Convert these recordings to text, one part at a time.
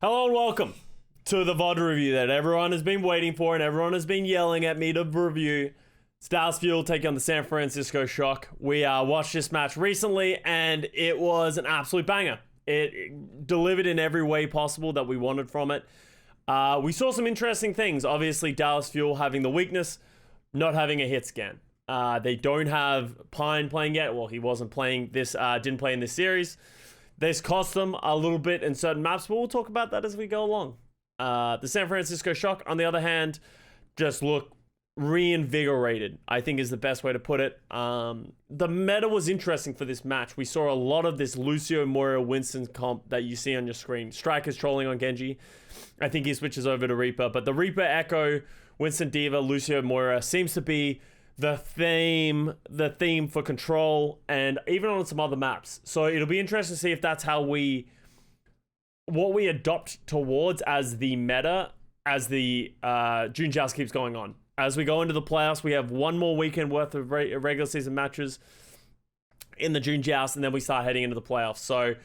Hello and welcome to the VOD review that everyone has been waiting for and everyone has been yelling at me to review. It's Dallas Fuel taking on the San Francisco Shock. We watched this match recently and it was an absolute banger. It delivered in every way possible that we wanted from it. We saw some interesting things. Obviously, Dallas Fuel having the weakness, not having a hit scan. They don't have Pine playing yet. Well, he wasn't playing this, didn't play in this series. This cost them a little bit in certain maps, but we'll talk about that as we go along. The San Francisco Shock, on the other hand, just look reinvigorated, I think is the best way to put it. The meta was interesting for this match. We saw a lot of this Lucio, Moira, Winston comp that you see on your screen. Striker's trolling on Genji. I think he switches over to Reaper, but the Reaper, Echo, Winston, Diva, Lucio, Moira seems to be the theme for Control and even on some other maps. So it'll be interesting to see if that's how what we adopt towards as the meta as the June Joust keeps going on. As we go into the playoffs, we have one more weekend worth of regular season matches in the June Joust, and then we start heading into the playoffs. So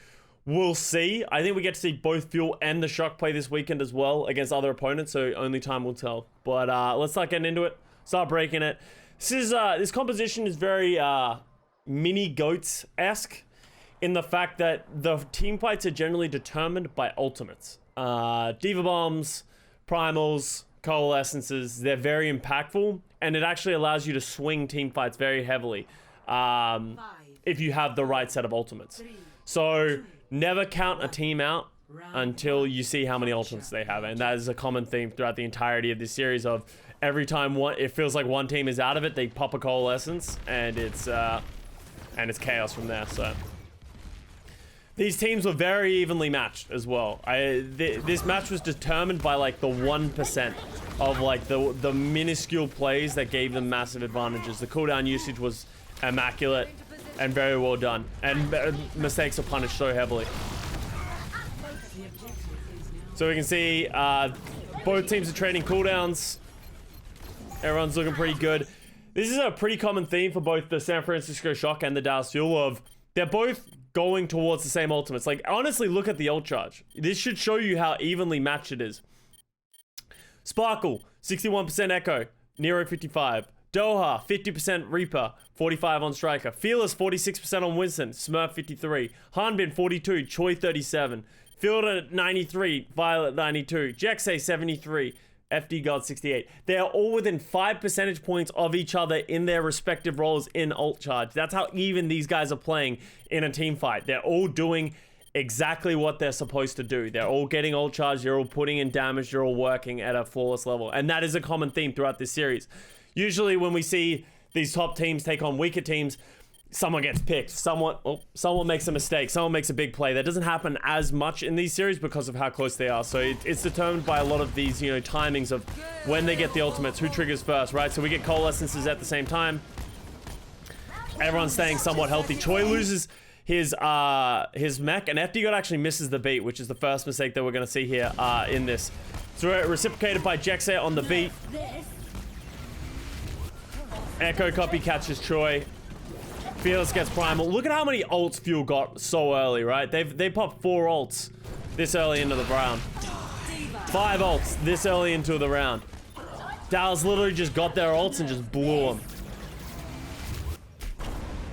we'll see. I think we get to see both Fuel and the Shock play this weekend as well against other opponents, so only time will tell. But let's start getting into it. Start breaking it. This composition is very mini goats-esque in the fact that the team fights are generally determined by ultimates. Diva bombs, primals, coalescences, they're very impactful, and it actually allows you to swing team fights very heavily if you have the right set of ultimates. So never count a team out until you see how many ultimates they have, and that is a common theme throughout the entirety of this series of every time it feels like one team is out of it, they pop a coalescence, and it's chaos from there. So these teams were very evenly matched as well. This match was determined by like the 1% of like the minuscule plays that gave them massive advantages. The cooldown usage was immaculate and very well done, and mistakes are punished so heavily. So we can see both teams are trading cooldowns. Everyone's looking pretty good. This is a pretty common theme for both the San Francisco Shock and the Dallas Fuel of they're both going towards the same ultimates. Like, honestly, look at the ult charge. This should show you how evenly matched it is. Sparkle, 61% Echo, Nero 55. Doha, 50% Reaper, 45 on Striker. Fearless, 46% on Winston, Smurf 53. Hanbin, 42, Choi 37. Fielder, 93, Violet 92. Jexay, 73. FD God 68. They are all within 5 percentage points of each other in their respective roles in ult charge. That's how even these guys are playing in a team fight. They're all doing exactly what they're supposed to do. They're all getting ult charge. They're all putting in damage. They're all working at a flawless level. And that is a common theme throughout this series. Usually when we see these top teams take on weaker teams, someone gets picked, someone makes a mistake, someone makes a big play. That doesn't happen as much in these series because of how close they are. So it's determined by a lot of these, timings of when they get the ultimates, who triggers first, right? So we get coalescences at the same time. Everyone's staying somewhat healthy. Choi loses his mech, and FD God actually misses the beat, which is the first mistake that we're going to see here in this. So reciprocated by Jexay on the beat. Echo copy catches Choi. Fearless gets primal. Look at how many ults Fuel got so early, right? They popped 4 ults this early into the round. 5 ults this early into the round. Dallas literally just got their ults and just blew them.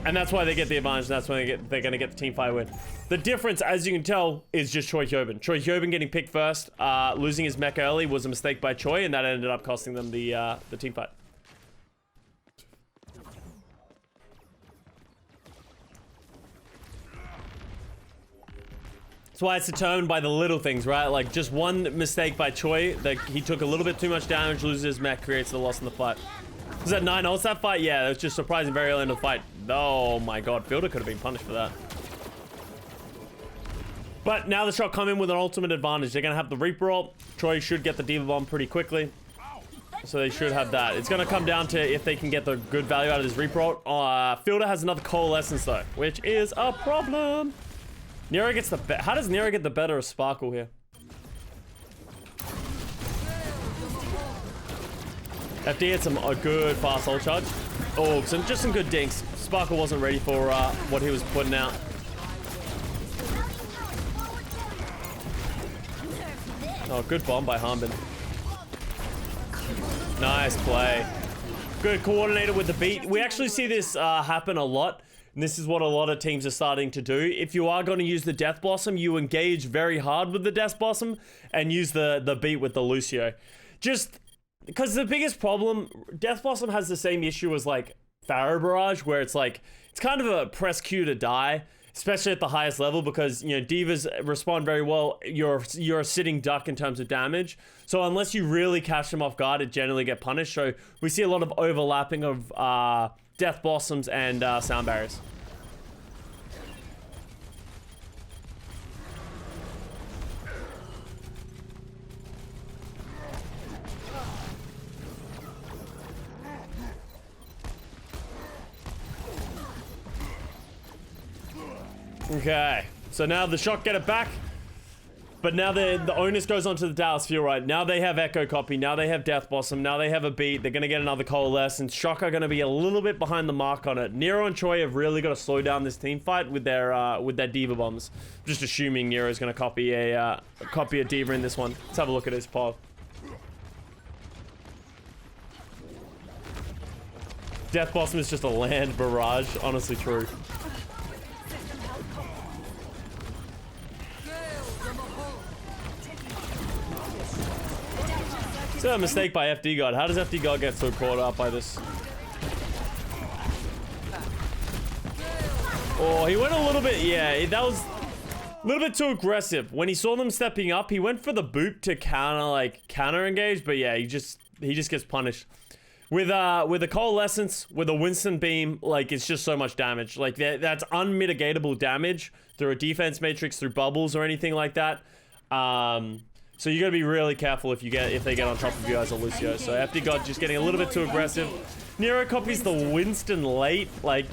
And that's why they get the advantage. That's why they're going to get the team fight win. The difference, as you can tell, is just Choi Hyobin. Choi Hyobin getting picked first, losing his mech early was a mistake by Choi, and that ended up costing them the team fight. That's why it's determined by the little things, right? Like, just one mistake by Choi, that he took a little bit too much damage, loses his mech, creates the loss in the fight. Was that 9 ults that fight? Yeah, that was just surprising very early in the fight. Oh my god, Fielder could have been punished for that. But now the Shock come in with an ultimate advantage. They're going to have the Reaper ult. Choi should get the Diva Bomb pretty quickly. So they should have that. It's going to come down to if they can get the good value out of this Reaper ult. Fielder has another Coalescence though, which is a problem. Nero gets the how does Nero get the better of Sparkle here? FD had a good fast ult charge. Oh, just some good dinks. Sparkle wasn't ready for what he was putting out. Oh, good bomb by Harbin. Nice play. Good coordinated with the beat. We actually see this happen a lot. And this is what a lot of teams are starting to do. If you are going to use the Death Blossom, you engage very hard with the Death Blossom and use the beat with the Lucio. Just because the biggest problem, Death Blossom has the same issue as like Pharaoh Barrage, where it's like, it's kind of a press Q to die, especially at the highest level, because, you know, divas respond very well. You're a sitting duck in terms of damage. So unless you really catch them off guard, it generally get punished. So we see a lot of overlapping of Death Blossoms and Sound Barriers. Okay, so now the Shock get it back, but now the onus goes onto the Dallas Fuel, right? Now they have Echo Copy, now they have Death Blossom, now they have a beat, they're gonna get another Coalescence. Shock are gonna be a little bit behind the mark on it. Nero and Choi have really got to slow down this team fight with their Diva Bombs. Just assuming Nero's gonna copy a Diva in this one. Let's have a look at his pod. Death Blossom is just a land barrage, honestly true. It's a mistake by FD God. How does FD God get so caught up by this? Oh, he went a little bit, yeah, that was a little bit too aggressive. When he saw them stepping up, he went for the boot to counter engage, but yeah, he just gets punished. With a Coalescence, with a Winston Beam, like, it's just so much damage. Like, that's unmitigatable damage through a defense matrix, through bubbles or anything like that. So you gotta be really careful if they get on top of you as a Lucio. So FD God just getting a little bit too aggressive. Nero copies the Winston late. Like,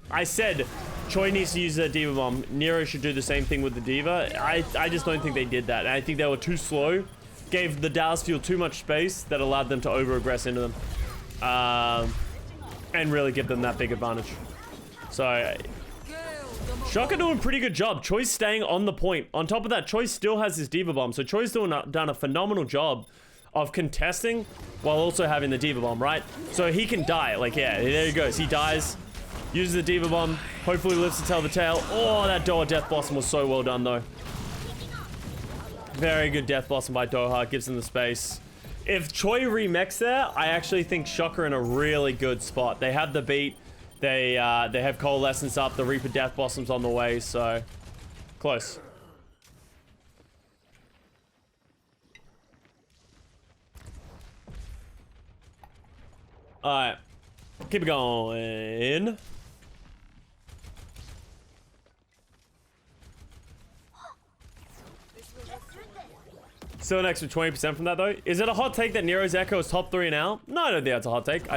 I said Choi needs to use a Diva Bomb. Nero should do the same thing with the Diva. I just don't think they did that. I think they were too slow. Gave the Dallas Fuel too much space that allowed them to over-aggress into them. And really give them that big advantage. So Shock are doing a pretty good job. Choi's staying on the point. On top of that, Choi still has his Diva Bomb. So Choi's done a phenomenal job of contesting while also having the Diva Bomb, right? So he can die. Like, yeah, there he goes. He dies, uses the Diva Bomb, hopefully lives to tell the tale. Oh, that Doha Death Blossom was so well done, though. Very good Death Blossom by Doha. Gives him the space. If Choi remechs there, I actually think Shock are in a really good spot. They have the beat. They have Coalescence up. The Reaper Death Blossom's on the way, so close. Alright. Keep it going. Still next with 20% from that, though. Is it a hot take that Nero's Echo is top 3 now? No, I don't think that's a hot take.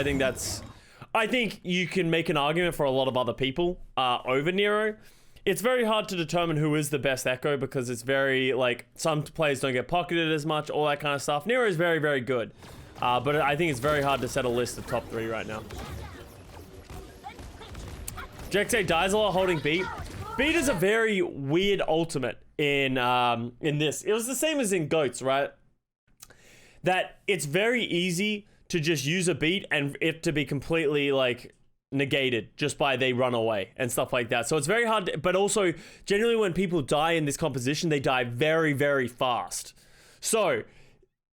I think you can make an argument for a lot of other people over Nero. It's very hard to determine who is the best Echo because it's very, like, some players don't get pocketed as much, all that kind of stuff. Nero is very, very good. But I think it's very hard to set a list of top 3 right now. Jexay dies a lot holding beat. Beat is a very weird ultimate in this. It was the same as in Goats, right? That it's very easy to just use a beat and it to be completely, like, negated just by they run away and stuff like that. So it's very hard to, but also generally when people die in this composition, they die very, very fast. So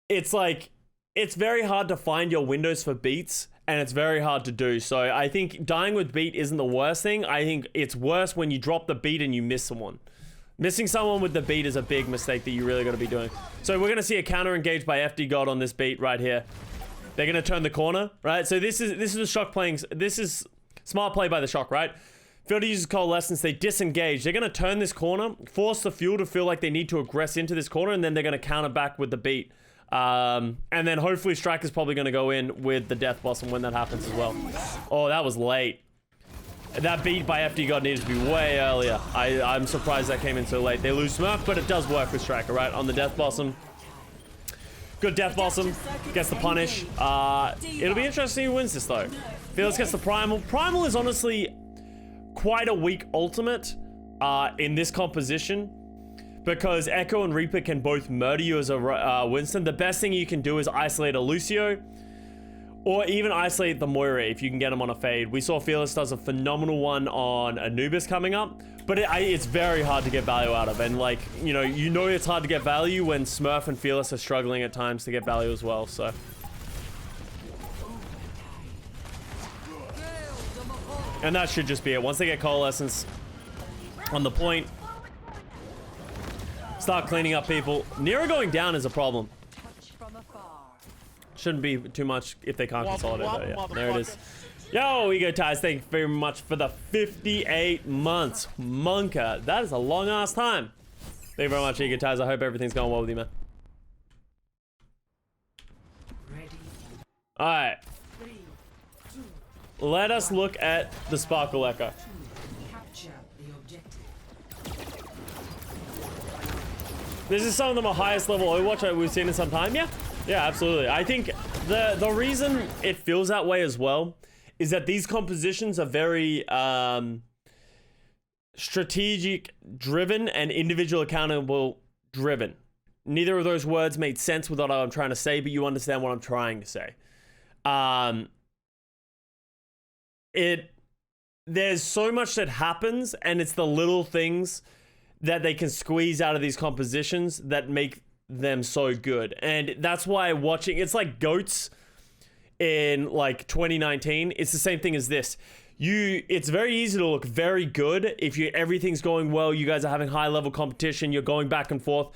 it's like, it's very hard to find your windows for beats and it's very hard to do. So I think dying with beat isn't the worst thing. I think it's worse when you drop the beat and you miss someone. Missing someone with the beat is a big mistake that you really got to be doing. So we're going to see a counter engage by FD God on this beat right here. They're going to turn the corner, right? So this is the Shock playing. This is smart play by the Shock, right? Fielder uses Coalescence. They disengage. They're going to turn this corner, force the Fuel to feel like they need to aggress into this corner, and then they're going to counter back with the beat. And then hopefully Striker's probably going to go in with the Death Blossom when that happens as well. Oh, that was late. That beat by FD God needed to be way earlier. I'm surprised that came in so late. They lose Smurf, but it does work with Striker, right? On the Death Blossom. Good Death Blossom. Gets the punish. It'll be interesting who wins this, though. Felix gets the Primal. Primal is honestly quite a weak ultimate in this composition. because Echo and Reaper can both murder you as a Winston. The best thing you can do is isolate a Lucio, or even isolate the Moira if you can get him on a fade. We saw Fearless does a phenomenal one on Anubis coming up, but it's very hard to get value out of. And like, you know it's hard to get value when Smurf and Fearless are struggling at times to get value as well, so. And that should just be it. Once they get Coalescence on the point, start cleaning up people. Nero going down is a problem. Shouldn't be too much if they can't consolidate though. Yeah, there it is. Yo, Ego Ties, thank you very much for the 58 months. Monka, that is a long ass time. Thank you very much, Ego Ties. I hope everything's going well with you, man. All right. Let us look at the Sparkle Echo. This is some of the highest level Overwatch we've seen in some time. Yeah, absolutely. I think the reason it feels that way as well is that these compositions are very strategic driven and individual accountable driven. Neither of those words made sense with what I'm trying to say, but you understand what I'm trying to say. There's so much that happens, and it's the little things that they can squeeze out of these compositions that make them so good. And that's why watching, it's like GOATs in like 2019. It's the same thing as this. It's very easy to look very good if everything's going well, you guys are having high level competition, you're going back and forth.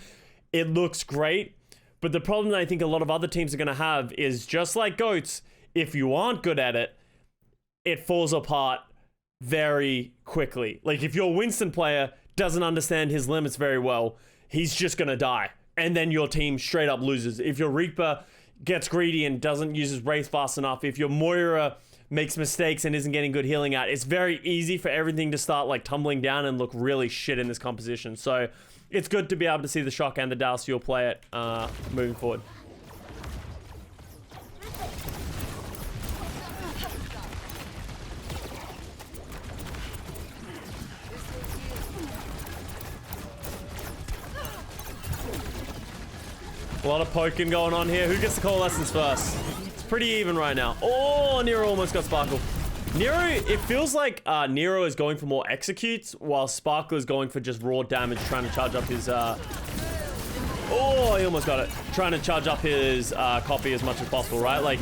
It looks great. But the problem that I think a lot of other teams are going to have is, just like GOATs, if you aren't good at it, it falls apart very quickly. Like if your Winston player doesn't understand his limits very well, he's just gonna die. And then your team straight up loses. If your Reaper gets greedy and doesn't use his Wraith fast enough, if your Moira makes mistakes and isn't getting good healing out, it's very easy for everything to start like tumbling down and look really shit in this composition. So it's good to be able to see the Shock and the Dalciel play it moving forward. A lot of poking going on here. Who gets the Coalescence first? It's pretty even right now. Oh, Nero almost got Sparkle. Nero, it feels like Nero is going for more executes, while Sparkle is going for just raw damage, trying to charge up his... Oh, he almost got it. Trying to charge up his copy as much as possible, right? Like,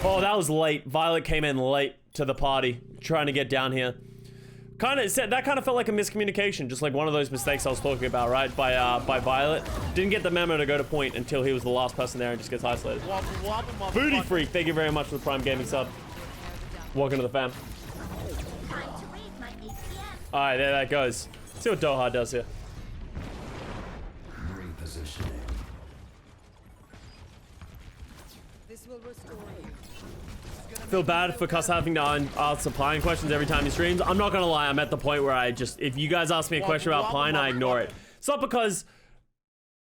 oh, that was late. Violet came in late to the party, trying to get down here. That kind of felt like a miscommunication, just like one of those mistakes I was talking about, right? By Violet. Didn't get the memo to go to point until he was the last person there and just gets isolated. Booty Freak, thank you very much for the Prime Gaming sub. Welcome to the fam. Alright, there that goes. Let's see what Doha does here. Repositioning. This will restore you. Feel bad for Custa having to answer Pine questions every time he streams. I'm not gonna lie, I'm at the point where if you guys ask me a question about Pine, I ignore it. It's not because,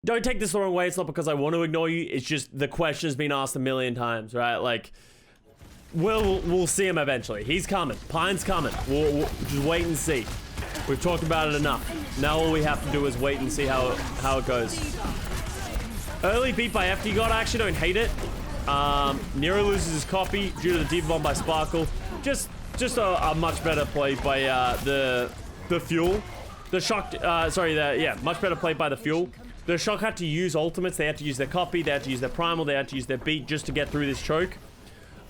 don't take this the wrong way, it's not because I want to ignore you, it's just the question's been asked a million times, right? Like, we'll see him eventually. He's coming. Pine's coming. We'll just wait and see. We've talked about it enough. Now all we have to do is wait and see how it goes. Early beat by FD God, I actually don't hate it. Nero loses his copy due to the Deep Bomb by Sparkle. Just a much better play by the Fuel. The Shock, much better play by the Fuel. The Shock had to use ultimates, they had to use their copy, they had to use their primal, they had to use their beat just to get through this choke.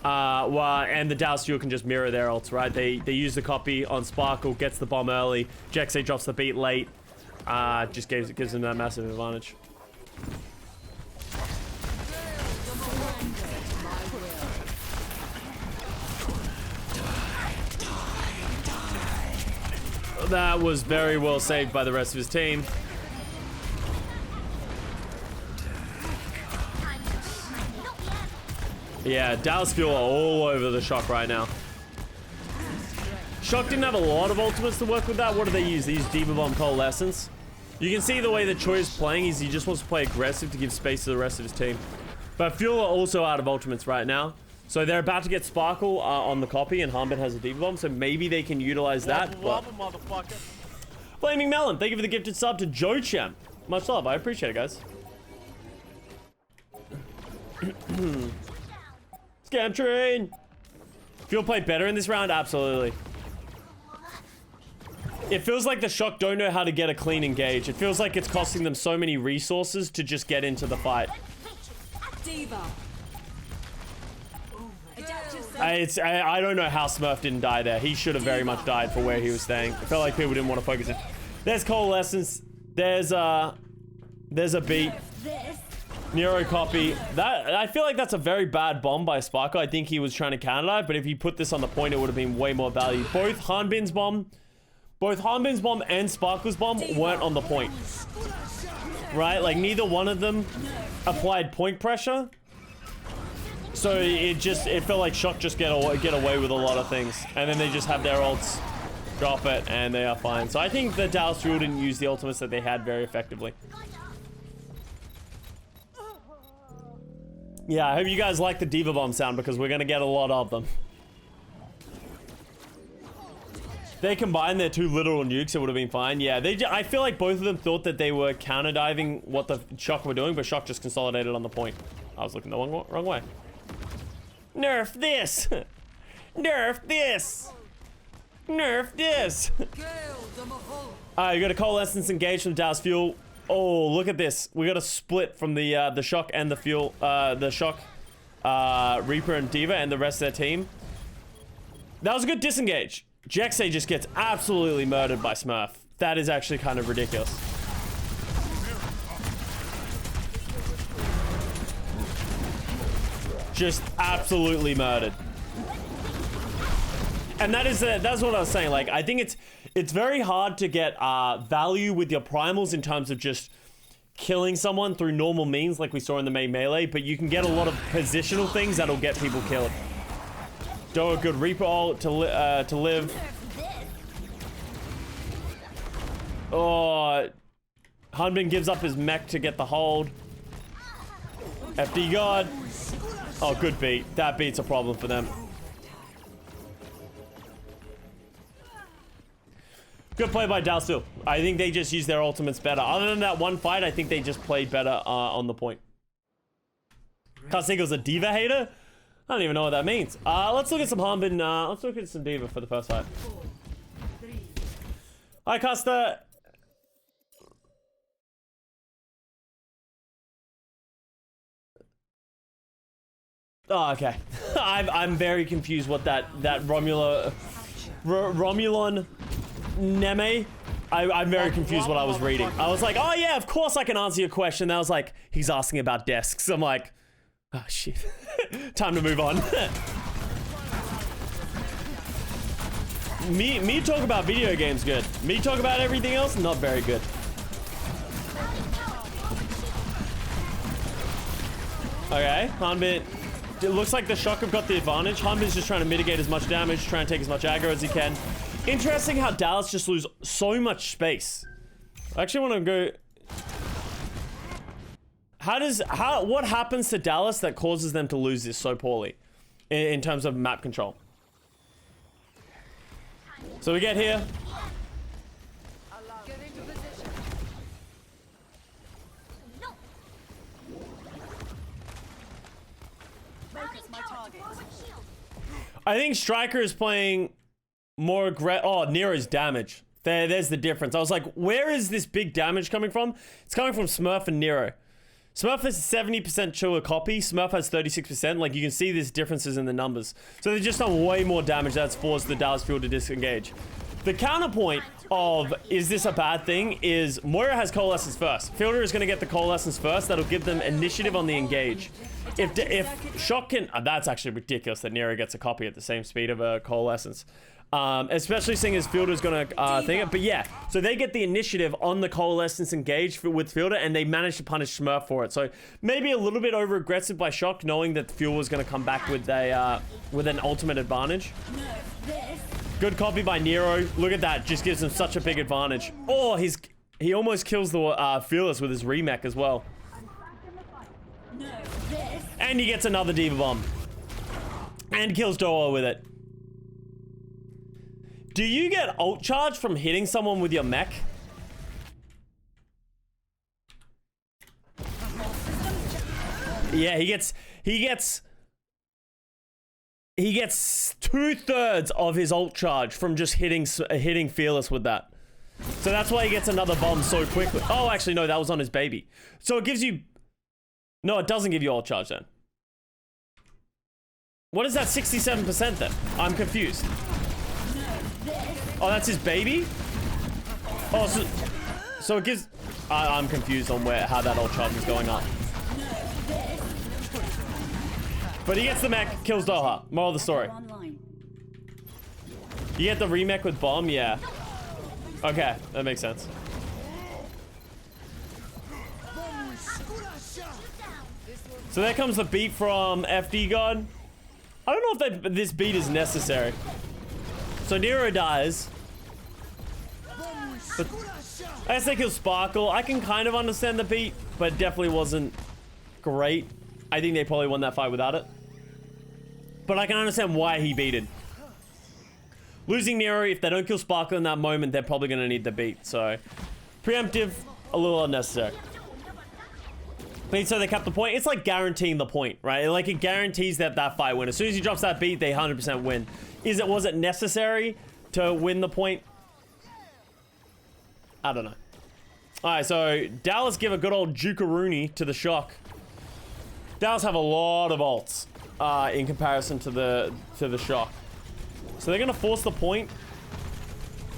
And the Dalciel can just mirror their ults, right? They use the copy on Sparkle, gets the bomb early, Jexay drops the beat late, just gives them that massive advantage. That was very well saved by the rest of his team. Yeah, Dalciel are all over the Shock right now. Shock didn't have a lot of ultimates to work with that. What do they use? They use Diva Bomb Coalescence. You can see the way that Choi is playing is he just wants to play aggressive to give space to the rest of his team. But Fuel are also out of ultimates right now. So they're about to get Sparkle on the copy, and Harmbin has a Diva Bomb, so maybe they can utilize that. But Flaming Melon, thank you for the gifted sub to Joe Champ. Much love, I appreciate it, guys. Scam train. Feel play better in this round? Absolutely. It feels like the Shock don't know how to get a clean engage. It feels like it's costing them so many resources to just get into the fight. I don't know how Smurf didn't die there. He should have very much died for where he was staying. I felt like people didn't want to focus it. There's Coalescence. There's a beat. Nero copy. That I feel like that's a very bad bomb by Sparkle. I think he was trying to counter dive, but if he put this on the point, it would have been way more value. Both Hanbin's bomb and Sparkle's bomb weren't on the point. Right? Like neither one of them applied point pressure. So it felt like Shock just get away with a lot of things. And then they just have their ults drop it and they are fine. So I think the Dallas Fuel didn't use the ultimates that they had very effectively. Yeah, I hope you guys like the Diva Bomb sound because we're gonna get a lot of them. They combined their two literal nukes, it would have been fine. Yeah, I feel like both of them thought that they were counter diving what the Shock were doing, but Shock just consolidated on the point. I was looking the wrong way. Nerf this! Nerf this! Nerf this! Alright, you got a Coalescence engage from Dallas Fuel. Oh, look at this. We got a split from the Shock and the Fuel, the Shock, Reaper and Diva and the rest of their team. That was a good disengage. Jexay just gets absolutely murdered by Smurf. That is actually kind of ridiculous. Just absolutely murdered. And that's what I was saying. Like, I think it's very hard to get value with your primals in terms of just killing someone through normal means like we saw in the main melee, but you can get a lot of positional things that'll get people killed. Do a good Reaper ult to live. Oh, Hanbin gives up his mech to get the hold. FD God. Oh, good beat. That beat's a problem for them. Good play by Dalsil. I think they just used their ultimates better. Other than that one fight, I think they just played better on the point. Castigo's a Diva hater? I don't even know what that means. Let's look at some Hanbin. Let's look at some Diva for the first fight. Hi, Custa. Oh, okay. I'm very confused what that Romulan Neme. I'm very confused what I was reading. I was like, oh yeah, of course I can answer your question. That was like, he's asking about desks. I'm like, oh shit. Time to move on. me talk about video games good. Me talk about everything else, not very good. Okay, Hanbin. It looks like the Shock have got the advantage. Hanbin's just trying to mitigate as much damage, trying to take as much aggro as he can. Interesting how Dallas just lose so much space. I actually want to go... What happens to Dallas that causes them to lose this so poorly in terms of map control? So we get here. I think Striker is playing more aggressive. Oh, Nero's damage. There's the difference. I was like, where is this big damage coming from? It's coming from Smurf and Nero. Smurf has 70% chiller copy. Smurf has 36%. Like, you can see these differences in the numbers. So they've just done way more damage. That's forced the Dallas Fuel to disengage. The counterpoint of, is this a bad thing, is Moira has Coalescence first. Fielder is going to get the Coalescence first. That'll give them initiative on the engage. If Shock can... that's actually ridiculous that Nero gets a copy at the same speed of a Coalescence. Especially seeing as Fielder's gonna think it. But yeah, so they get the initiative on the Coalescence engage with Fielder, and they manage to punish Smurf for it. So maybe a little bit over aggressive by Shock, knowing that Fuel was gonna come back with an ultimate advantage. Good copy by Nero. Look at that, just gives him such a big advantage. Oh, he almost kills the Fearless with his remech as well. And he gets another Diva Bomb. And kills Doa with it. Do you get ult charge from hitting someone with your mech? Yeah, he gets 2/3 of his ult charge from just hitting Fearless with that. So that's why he gets another bomb so quickly. Oh, actually, no, that was on his baby. So it gives you... No, it doesn't give you ult charge then. What is that 67% then? I'm confused. Oh, that's his baby? Oh, so it gives... I'm confused on how that ult charge is going up. But he gets the mech, kills Doha. Moral of the story. You get the remech with bomb? Yeah. Okay, that makes sense. So there comes the beat from FD God. I don't know if this beat is necessary. So Nero dies. But I guess they kill Sparkle. I can kind of understand the beat, but it definitely wasn't great. I think they probably won that fight without it. But I can understand why he beated. Losing Nero, if they don't kill Sparkle in that moment, they're probably going to need the beat. So, preemptive, a little unnecessary. But so they kept the point. It's like guaranteeing the point, right? Like it guarantees that fight win. As soon as he drops that beat, they 100% win. Was it necessary to win the point? I don't know. All right, so Dallas give a good old Jukaroonie to the Shock. Dallas have a lot of ults in comparison to the Shock. So they're gonna force the point.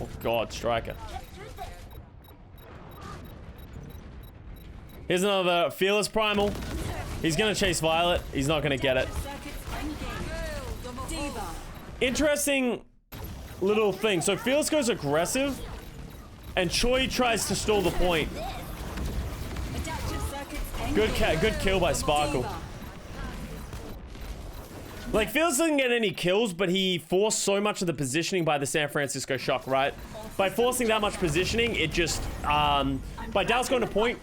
Oh God, Striker. Here's another Fearless Primal. He's gonna chase Violet. He's not gonna get it. Interesting little thing. So Fearless goes aggressive, and Choi tries to stall the point. Good kill by Sparkle. Like, Fearless doesn't get any kills, but he forced so much of the positioning by the San Francisco Shock, right? By forcing that much positioning, it just, by Dallas going to point,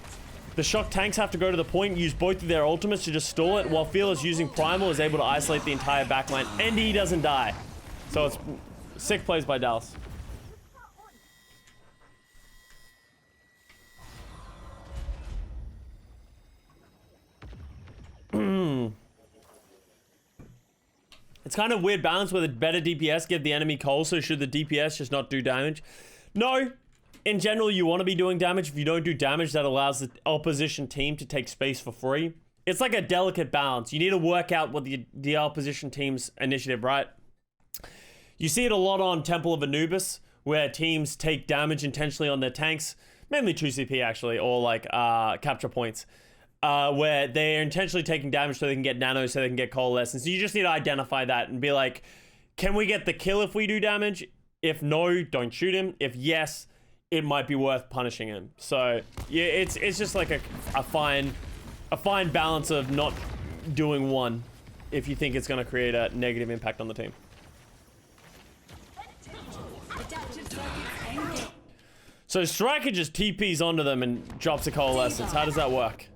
the Shock tanks have to go to the point, use both of their ultimates to just stall it, while Fearless using Primal is able to isolate the entire backline, and he doesn't die. So it's sick plays by Dallas. It's kind of weird balance where the better DPS give the enemy coal, so should the DPS just not do damage? No. In general, you want to be doing damage. If you don't do damage, that allows the opposition team to take space for free. It's like a delicate balance. You need to work out what the opposition team's initiative, right? You see it a lot on Temple of Anubis, where teams take damage intentionally on their tanks, mainly 2CP actually, or like capture points. Where they're intentionally taking damage so they can get nano, so they can get coalescence. So you just need to identify that and be like, can we get the kill if we do damage? If no, don't shoot him. If yes, it might be worth punishing him. So yeah, it's just like a fine balance of not doing one if you think it's going to create a negative impact on the team. So Striker just TPs onto them and drops a coalescence. How does that work?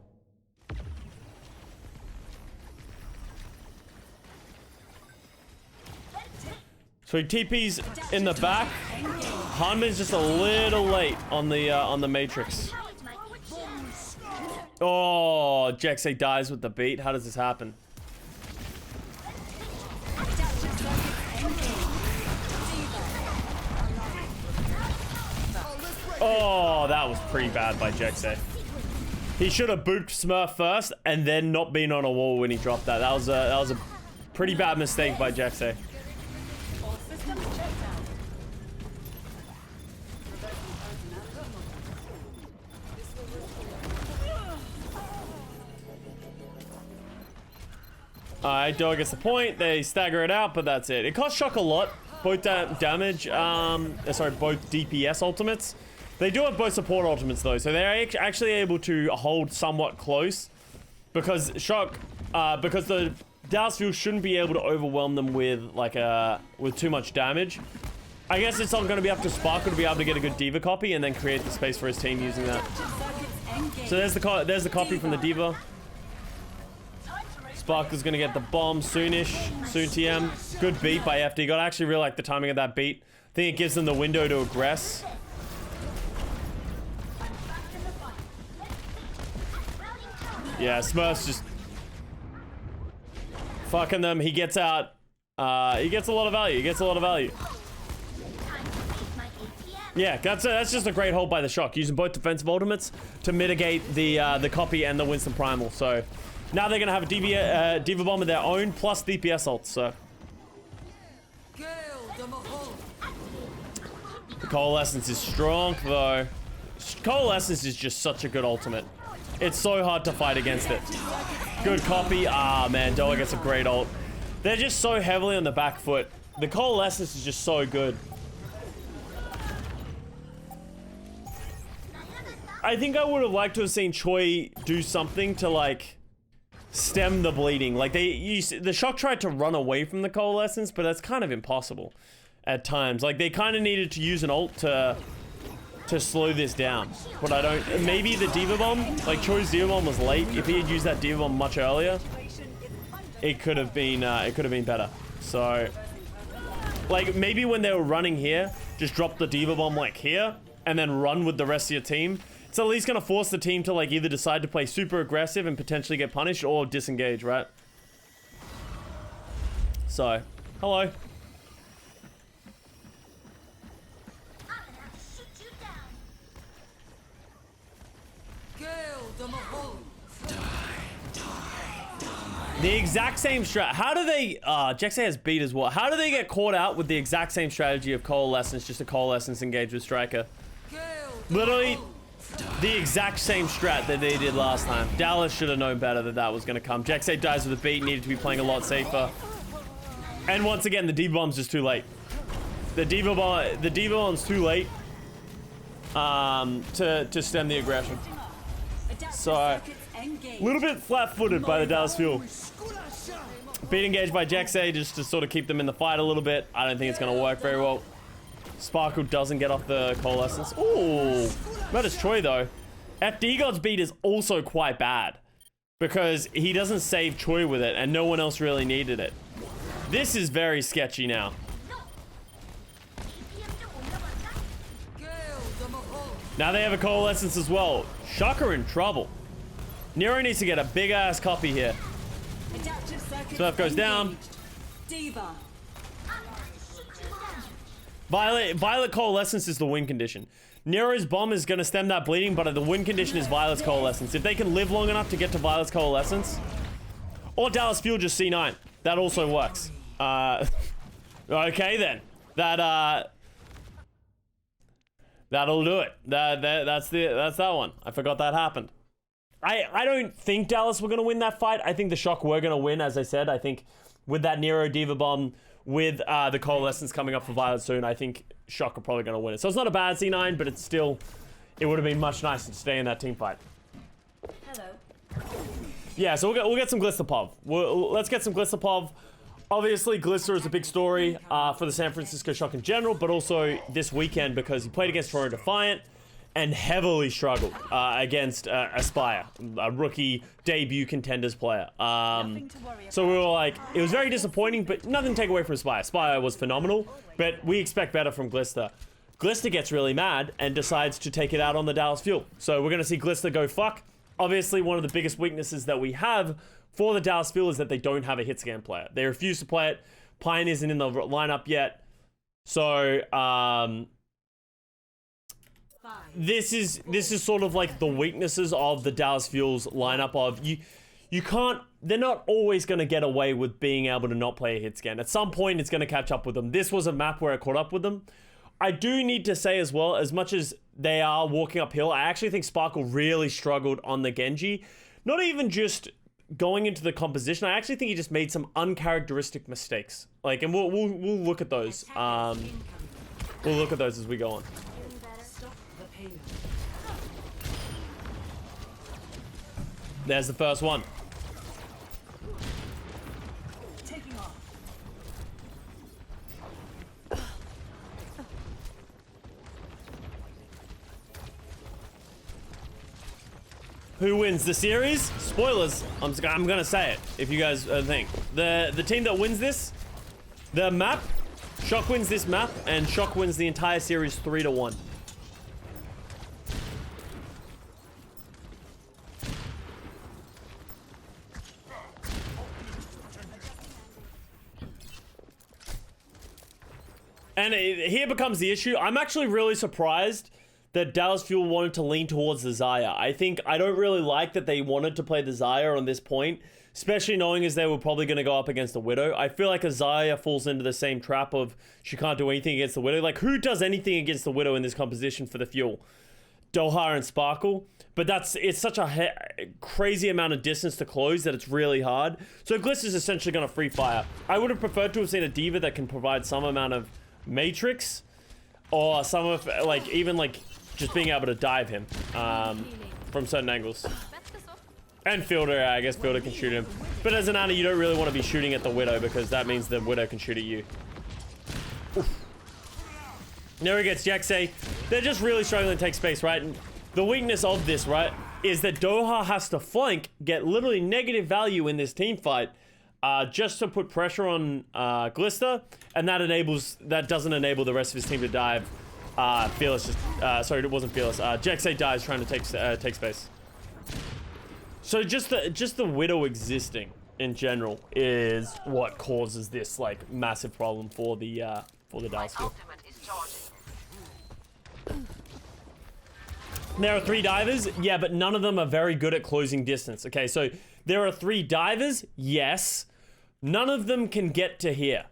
So he TP's in the back. Hanman's just a little late on the Matrix. Oh, Jexay dies with the beat. How does this happen? Oh, that was pretty bad by Jexay. He should have booped Smurf first and then not been on a wall when he dropped that. That was a pretty bad mistake by Jexay. Alright, Dog gets the point. They stagger it out, but that's it. It costs Shock a lot. Both damage, both DPS ultimates. They do have both support ultimates though, so they're actually able to hold somewhat close because Shock, because the Dallas Fuel shouldn't be able to overwhelm them with with too much damage. I guess it's not going to be up to Sparkle to be able to get a good Diva copy and then create the space for his team using that. So there's the copy from the Diva. Sparkle's gonna get the bomb soonish. Soon TM. Good beat by FD God. I actually really like the timing of that beat. I think it gives them the window to aggress. Yeah, Smurf's just fucking them. He gets out. He gets a lot of value. He gets a lot of value. Yeah, that's just a great hold by the Shock, using both defensive ultimates to mitigate the copy and the Winston Primal. So now they're gonna have a Diva Bomb of their own plus DPS ults. So the Coalescence is strong though. Coalescence is just such a good ultimate. It's so hard to fight against it. Good copy. Ah man, Doa gets a great ult. They're just so heavily on the back foot. The Coalescence is just so good. I think I would have liked to have seen Choi do something to like stem the bleeding. Like the Shock tried to run away from the Coalescence, but that's kind of impossible at times. Like they kind of needed to use an ult to slow this down. But I don't. Maybe the Diva Bomb, like Choi's Diva Bomb was late. If he had used that Diva Bomb much earlier, it could have been better. So like maybe when they were running here, just drop the Diva Bomb like here and then run with the rest of your team. It's at least gonna force the team to like either decide to play super aggressive and potentially get punished or disengage, right? So, hello. The exact same strat. How do they, Jexay has beat as well. How do they get caught out with the exact same strategy of Coalescence, just a Coalescence engage with Striker? Literally the exact same strat that they did last time. Dallas should have known better that that was going to come. Jexay dies with a beat, needed to be playing a lot safer. And once again, the Diva Bomb's just too late. The Diva Bomb's too late to stem the aggression. So, a little bit flat-footed by the Dallas Fuel. Beat engaged by Jexay just to sort of keep them in the fight a little bit. I don't think it's going to work very well. Sparkle doesn't get off the Coalescence. Ooh, notice Choi though. FD God's beat is also quite bad because he doesn't save Choi with it and no one else really needed it. This is very sketchy now. Now they have a Coalescence as well. Shocker in trouble. Nero needs to get a big ass copy here. Smurf goes down. Diva. Violet Coalescence is the win condition. Nero's bomb is going to stem that bleeding, but the win condition is Violet's Coalescence. If they can live long enough to get to Violet's Coalescence, or Dallas Fuel just C9, that also works. Okay then, that'll do it. That's that one. I forgot that happened. I don't think Dallas were going to win that fight. I think the Shock were going to win, as I said. I think with that Nero Diva Bomb, with the Coalescence coming up for Violet soon, I think Shock are probably going to win it. So it's not a bad C9, but it's still, it would have been much nicer to stay in that team fight. Hello. Yeah, so we'll get some Glisterpov. Let's get some Glisterpov. Obviously, Glister is a big story for the San Francisco Shock in general, but also this weekend because he played against Toronto Defiant and heavily struggled against Aspire, a rookie debut contenders player. So we were like, it was very disappointing, but nothing to take away from Aspire. Aspire was phenomenal, but we expect better from Glister. Glister gets really mad and decides to take it out on the Dallas Fuel. So we're going to see Glister go fuck. Obviously, one of the biggest weaknesses that we have for the Dallas Fuel is that they don't have a hit scan player. They refuse to play it. Pine isn't in the lineup yet. So, this is sort of like the weaknesses of the Dallas Fuel's lineup of you can't, they're not always going to get away with being able to not play a hit scan. At some point, it's going to catch up with them. This was a map where it caught up with them. I do need to say as well, as much as they are walking uphill, I actually think Sparkle really struggled on the Genji. Not even just going into the composition, I actually think he just made some uncharacteristic mistakes. Like, and we'll look at those. We'll look at those as we go on. There's the first one. Taking off. Who wins the series? Spoilers. I'm gonna say it if you guys think. The team that wins this, the map, Shock wins this map, and Shock wins the entire series 3-1. And here becomes the issue. I'm actually really surprised that Dallas Fuel wanted to lean towards the Xayah. I don't really like that they wanted to play the Xayah on this point, especially knowing as they were probably going to go up against the Widow. I feel like a Xayah falls into the same trap of she can't do anything against the Widow. Like, who does anything against the Widow in this composition for the Fuel? Doha and Sparkle. But it's such a crazy amount of distance to close that it's really hard. So Gliss is essentially going to free fire. I would have preferred to have seen a D.Va that can provide some amount of Matrix, or some of, like, even, like, just being able to dive him from certain angles. And Fielder, I guess Fielder can shoot him. But as an Ana, you don't really want to be shooting at the Widow because that means the Widow can shoot at you. Oof. There he gets Jaxay. They're just really struggling to take space, right? And the weakness of this, right, is that Doha has to flank, get literally negative value in this team fight, just to put pressure on Glista, and that doesn't enable the rest of his team to dive. Fearless just, sorry, it wasn't Fearless. Jaxay dies trying to take space. So just the Widow existing in general is what causes this like massive problem for the Dallas Fuel. There are 3 divers, yeah, but none of them are very good at closing distance. Okay, so there are 3 divers, yes. None of them can get to here.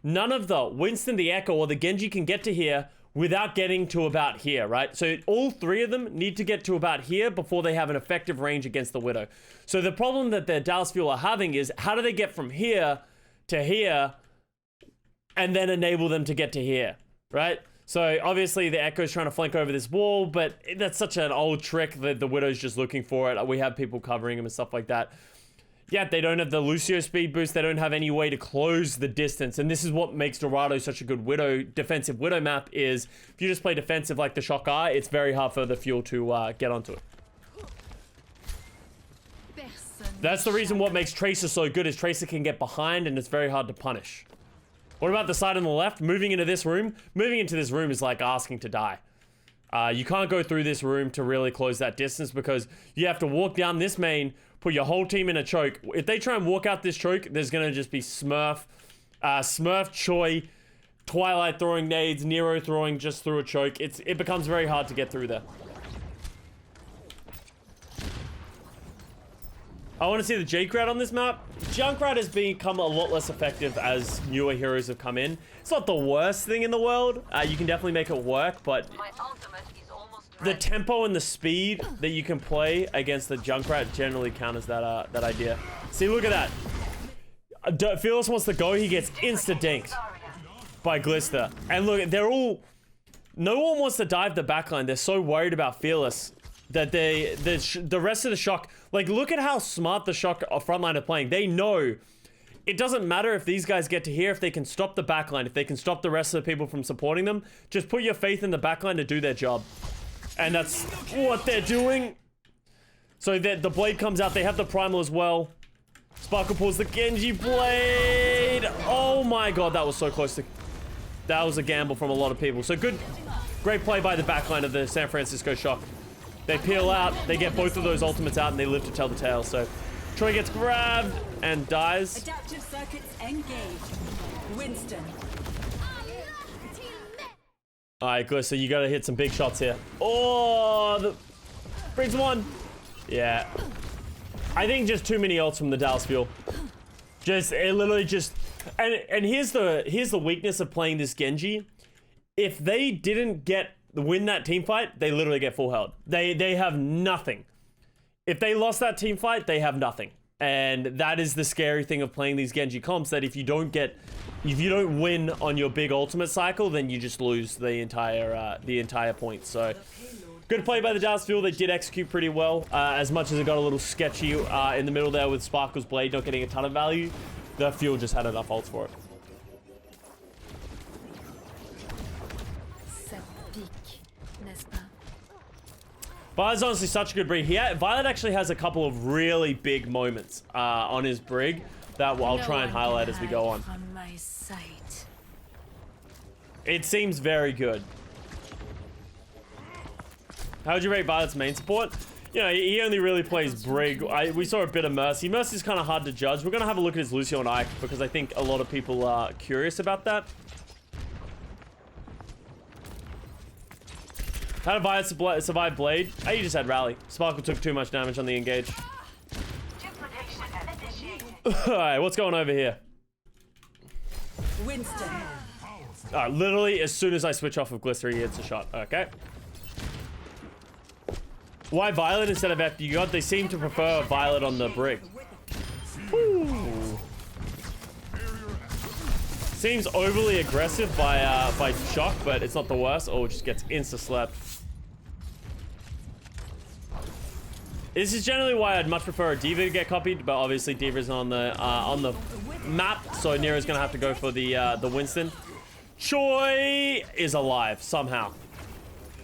None of the Winston, the Echo, or the Genji can get to here without getting to about here, right? So all 3 of them need to get to about here before they have an effective range against the Widow. So the problem that the Dallas Fuel are having is how do they get from here to here and then enable them to get to here, right? So obviously the Echo's trying to flank over this wall, but that's such an old trick that the Widow's just looking for it. We have people covering him and stuff like that. Yeah, they don't have the Lucio speed boost. They don't have any way to close the distance. And this is what makes Dorado such a good defensive Widow map is if you just play defensive like the Shock Eye, it's very hard for the Fuel to get onto it. That's the reason what makes Tracer so good is Tracer can get behind and it's very hard to punish. What about the side on the left? Moving into this room? Moving into this room is like asking to die. You can't go through this room to really close that distance because you have to walk down this main, put your whole team in a choke. If they try and walk out this choke, there's going to just be Smurf, Choi, Twilight throwing nades, Nero throwing just through a choke. It becomes very hard to get through there. I want to see the J-Crowd on this map. Junkrat has become a lot less effective as newer heroes have come in. It's not the worst thing in the world. You can definitely make it work, but the tempo and the speed that you can play against the Junkrat generally counters that idea. See, look at that. Fearless wants to go. He gets insta-dinked by Glista. And look, no one wants to dive the backline. They're so worried about Fearless that the rest of the Shock, like, look at how smart the Shock frontline are playing. They know it doesn't matter if these guys get to here, if they can stop the backline, if they can stop the rest of the people from supporting them, just put your faith in the backline to do their job. And that's what they're doing. So the blade comes out, they have the primal as well. Sparkle pulls the Genji blade. Oh my god, that was so close to... That was a gamble from a lot of people. So great play by the backline of the San Francisco Shock. They peel out, they get both of those ultimates out, and they live to tell the tale. So Troy gets grabbed and dies. Adaptive circuits engaged. Winston. Alright, good. So you gotta hit some big shots here. Oh, brings one. Yeah. I think just too many ults from the Dallas Fuel. It literally just... And here's the weakness of playing this Genji. If they didn't win that team fight, they literally get full held. They have nothing. If they lost that team fight, they have nothing. And that is the scary thing of playing these Genji comps, that if you don't win on your big ultimate cycle, then you just lose the entire point. So good play by the Dallas Fuel. They did execute pretty well. As much as it got a little sketchy in the middle there with Sparkle's blade not getting a ton of value, the Fuel just had enough ults for it. Violet's honestly such a good brig. Violet actually has a couple of really big moments on his brig that I'll try and highlight as we go on. It seems very good. How would you rate Violet's main support? You know, he only really plays brig. We saw a bit of Mercy. Mercy's kind of hard to judge. We're going to have a look at his Lucio and Ike because I think a lot of people are curious about that. How did Violet survive Blade? Oh, you just had Rally. Sparkle took too much damage on the engage. Alright, what's going over here? Winston. Alright, literally as soon as I switch off of Glister, he hits a shot. Okay. Why Violet instead of FD God? They seem to prefer Violet on the brick. Ooh. Seems overly aggressive by Shock, but it's not the worst. Oh, it just gets insta-slept. This is generally why I'd much prefer a D.Va to get copied, but obviously D.Va's on the map, so Nero's gonna have to go for the Winston. Choi is alive somehow.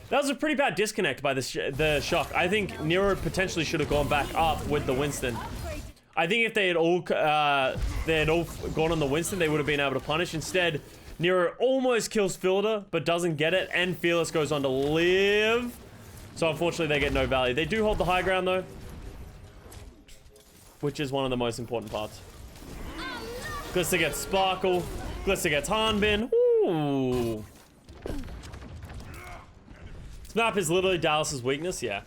That was a pretty bad disconnect by the Shock. I think Nero potentially should have gone back up with the Winston. I think if they had all gone on the Winston, they would have been able to punish. Instead, Nero almost kills Fielder, but doesn't get it, and Fearless goes on to live. So unfortunately, they get no value. They do hold the high ground though, which is one of the most important parts. Glister gets Sparkle. Glister gets Hanbin. Ooh. This map is literally Dallas's weakness, yeah.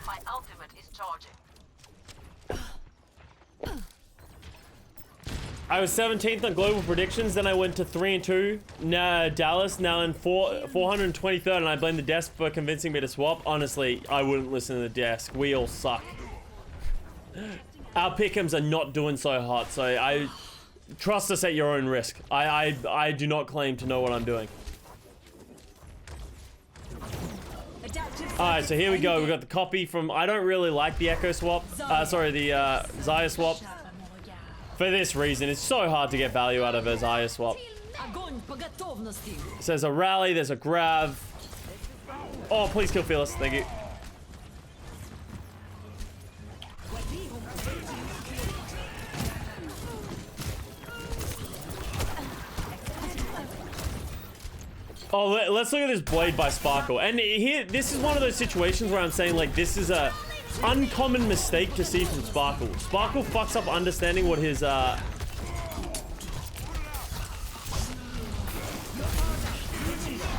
My ultimate is charging. I was 17th on global predictions, then I went to 3-2. Now Dallas, now in 423rd, and I blame the desk for convincing me to swap. Honestly, I wouldn't listen to the desk. We all suck. Our pick'ems are not doing so hot, so I trust us at your own risk. I do not claim to know what I'm doing. Alright, so here we go. We got the copy from... I don't really like the Echo swap. Sorry, the Xayah swap. For this reason, it's so hard to get value out of a Xayah swap. So there's a rally, there's a grab. Oh, please kill Fearless. Thank you. Oh, let's look at this Blade by Sparkle. And here, this is one of those situations where I'm saying, like, this is a uncommon mistake to see from Sparkle. Sparkle fucks up understanding what his,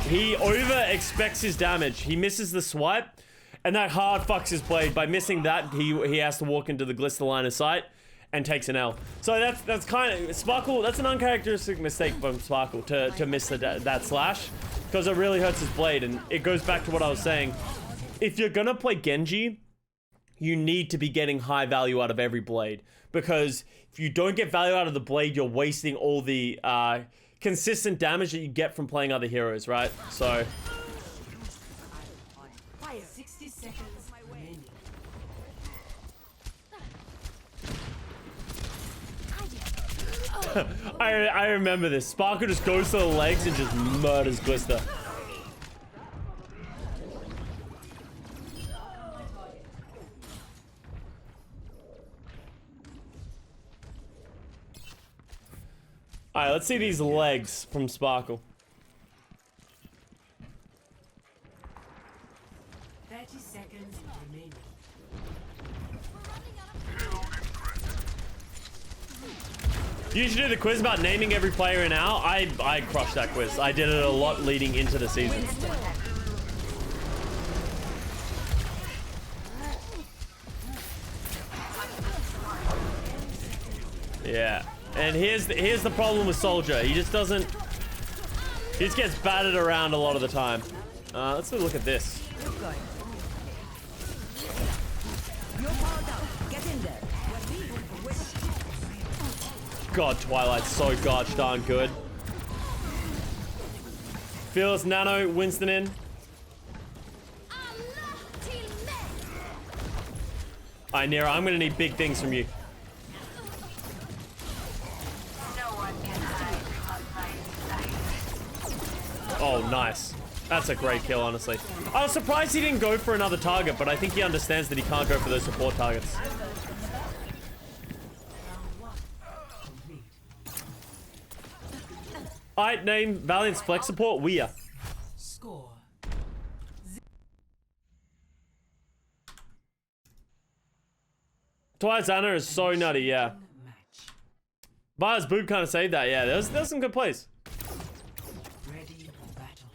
he over expects his damage. He misses the swipe, and that hard fucks his Blade. By missing that, he has to walk into the Glister line of sight and takes an L. So that's kind of Sparkle. That's an uncharacteristic mistake from Sparkle to miss that slash, because it really hurts his Blade. And it goes back to what I was saying. If you're gonna play Genji, you need to be getting high value out of every Blade, because if you don't get value out of the Blade, you're wasting all the consistent damage that you get from playing other heroes, right? So 60 seconds. I remember this. Sparkle just goes to the legs and just murders Glister. Alright, let's see these legs from Sparkle. 30 seconds remaining. You should do the quiz about naming every player in our. I crushed that quiz. I did it a lot leading into the season. Yeah. And here's the problem with Soldier. He just doesn't... He just gets battered around a lot of the time. Let's look at this. God, Twilight's so gosh darn good. Fearless Nano, Winston in. Alright, Nero, I'm gonna need big things from you. Oh, nice. That's a great kill, honestly. I was surprised he didn't go for another target, but I think he understands that he can't go for those support targets. Alright, name Valiant's flex support, Weir. Score. Twice Anna is so nutty, yeah. Match. Violet's boop kind of saved that, yeah. There's some good plays. Ready for battle.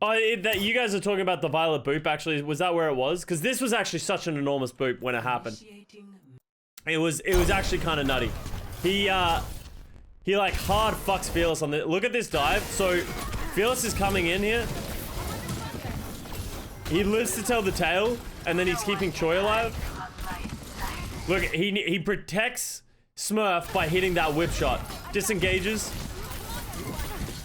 Oh, that you guys are talking about the Violet boop, actually. Was that where it was? Because this was actually such an enormous boop when it happened. Initiating It was actually kind of nutty. He like hard fucks Fearless on the. Look at this dive. So Fearless is coming in here. He lives to tell the tale, and then he's keeping Choi alive. Look, he protects Smurf by hitting that whip shot. Disengages,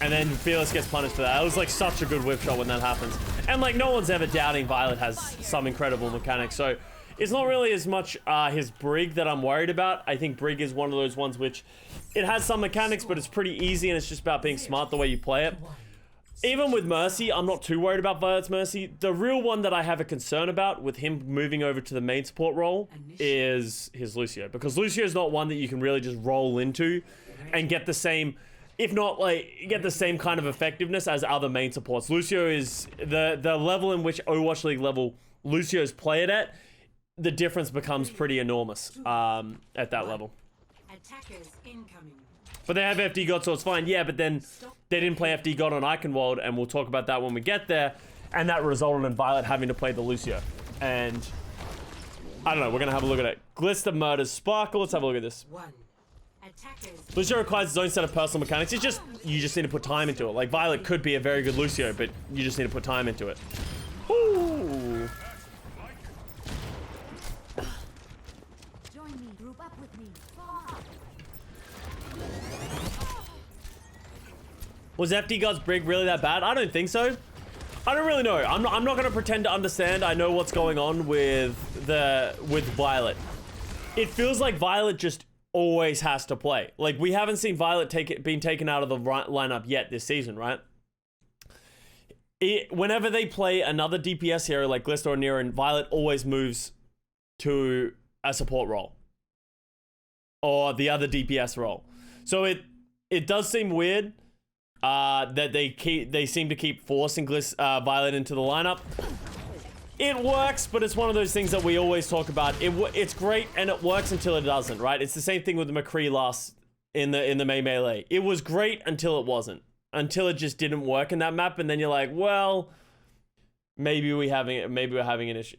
and then Fearless gets punished for that. It was like such a good whip shot when that happens. And like no one's ever doubting Violet has some incredible mechanics. So it's not really as much his Brig that I'm worried about. I think Brig is one of those ones which it has some mechanics, but it's pretty easy, and it's just about being smart the way you play it. Even with Mercy, I'm not too worried about Violet's Mercy. The real one that I have a concern about with him moving over to the main support role is his Lucio. Because Lucio is not one that you can really just roll into and get the same, if not like, get the same kind of effectiveness as other main supports. Lucio is, the level in which Overwatch League level Lucio's played at, the difference becomes pretty enormous at that level. attackers incoming. But they have FD God, so it's fine. Yeah, but then they didn't play FD God on Eichenwald, and we'll talk about that when we get there. And that resulted in Violet having to play the Lucio. And I don't know, we're going to have a look at it. Glista murders Sparkle. Let's have a look at this. One. Attackers. Lucio requires his own set of personal mechanics. It's just, you just need to put time into it. Like, Violet could be a very good Lucio, but you just need to put time into it. Ooh. Join me. Group up with me. Form up. Was FD God's Brig really that bad? I don't think so. I don't really know. I'm not going to pretend to understand. I know what's going on with Violet. It feels like Violet just always has to play. Like, we haven't seen Violet being taken out of the lineup yet this season, right? Whenever they play another DPS hero like Glista or Nero, Violet always moves to a support role or the other DPS role. So it does seem weird that they seem to keep forcing Violet into the lineup. It works, but it's one of those things that we always talk about. It's great and it works until it doesn't, right? It's the same thing with the McCree last in the May Melee. It was great until it wasn't. Until it just didn't work in that map, and then you're like, well, maybe we're having an issue.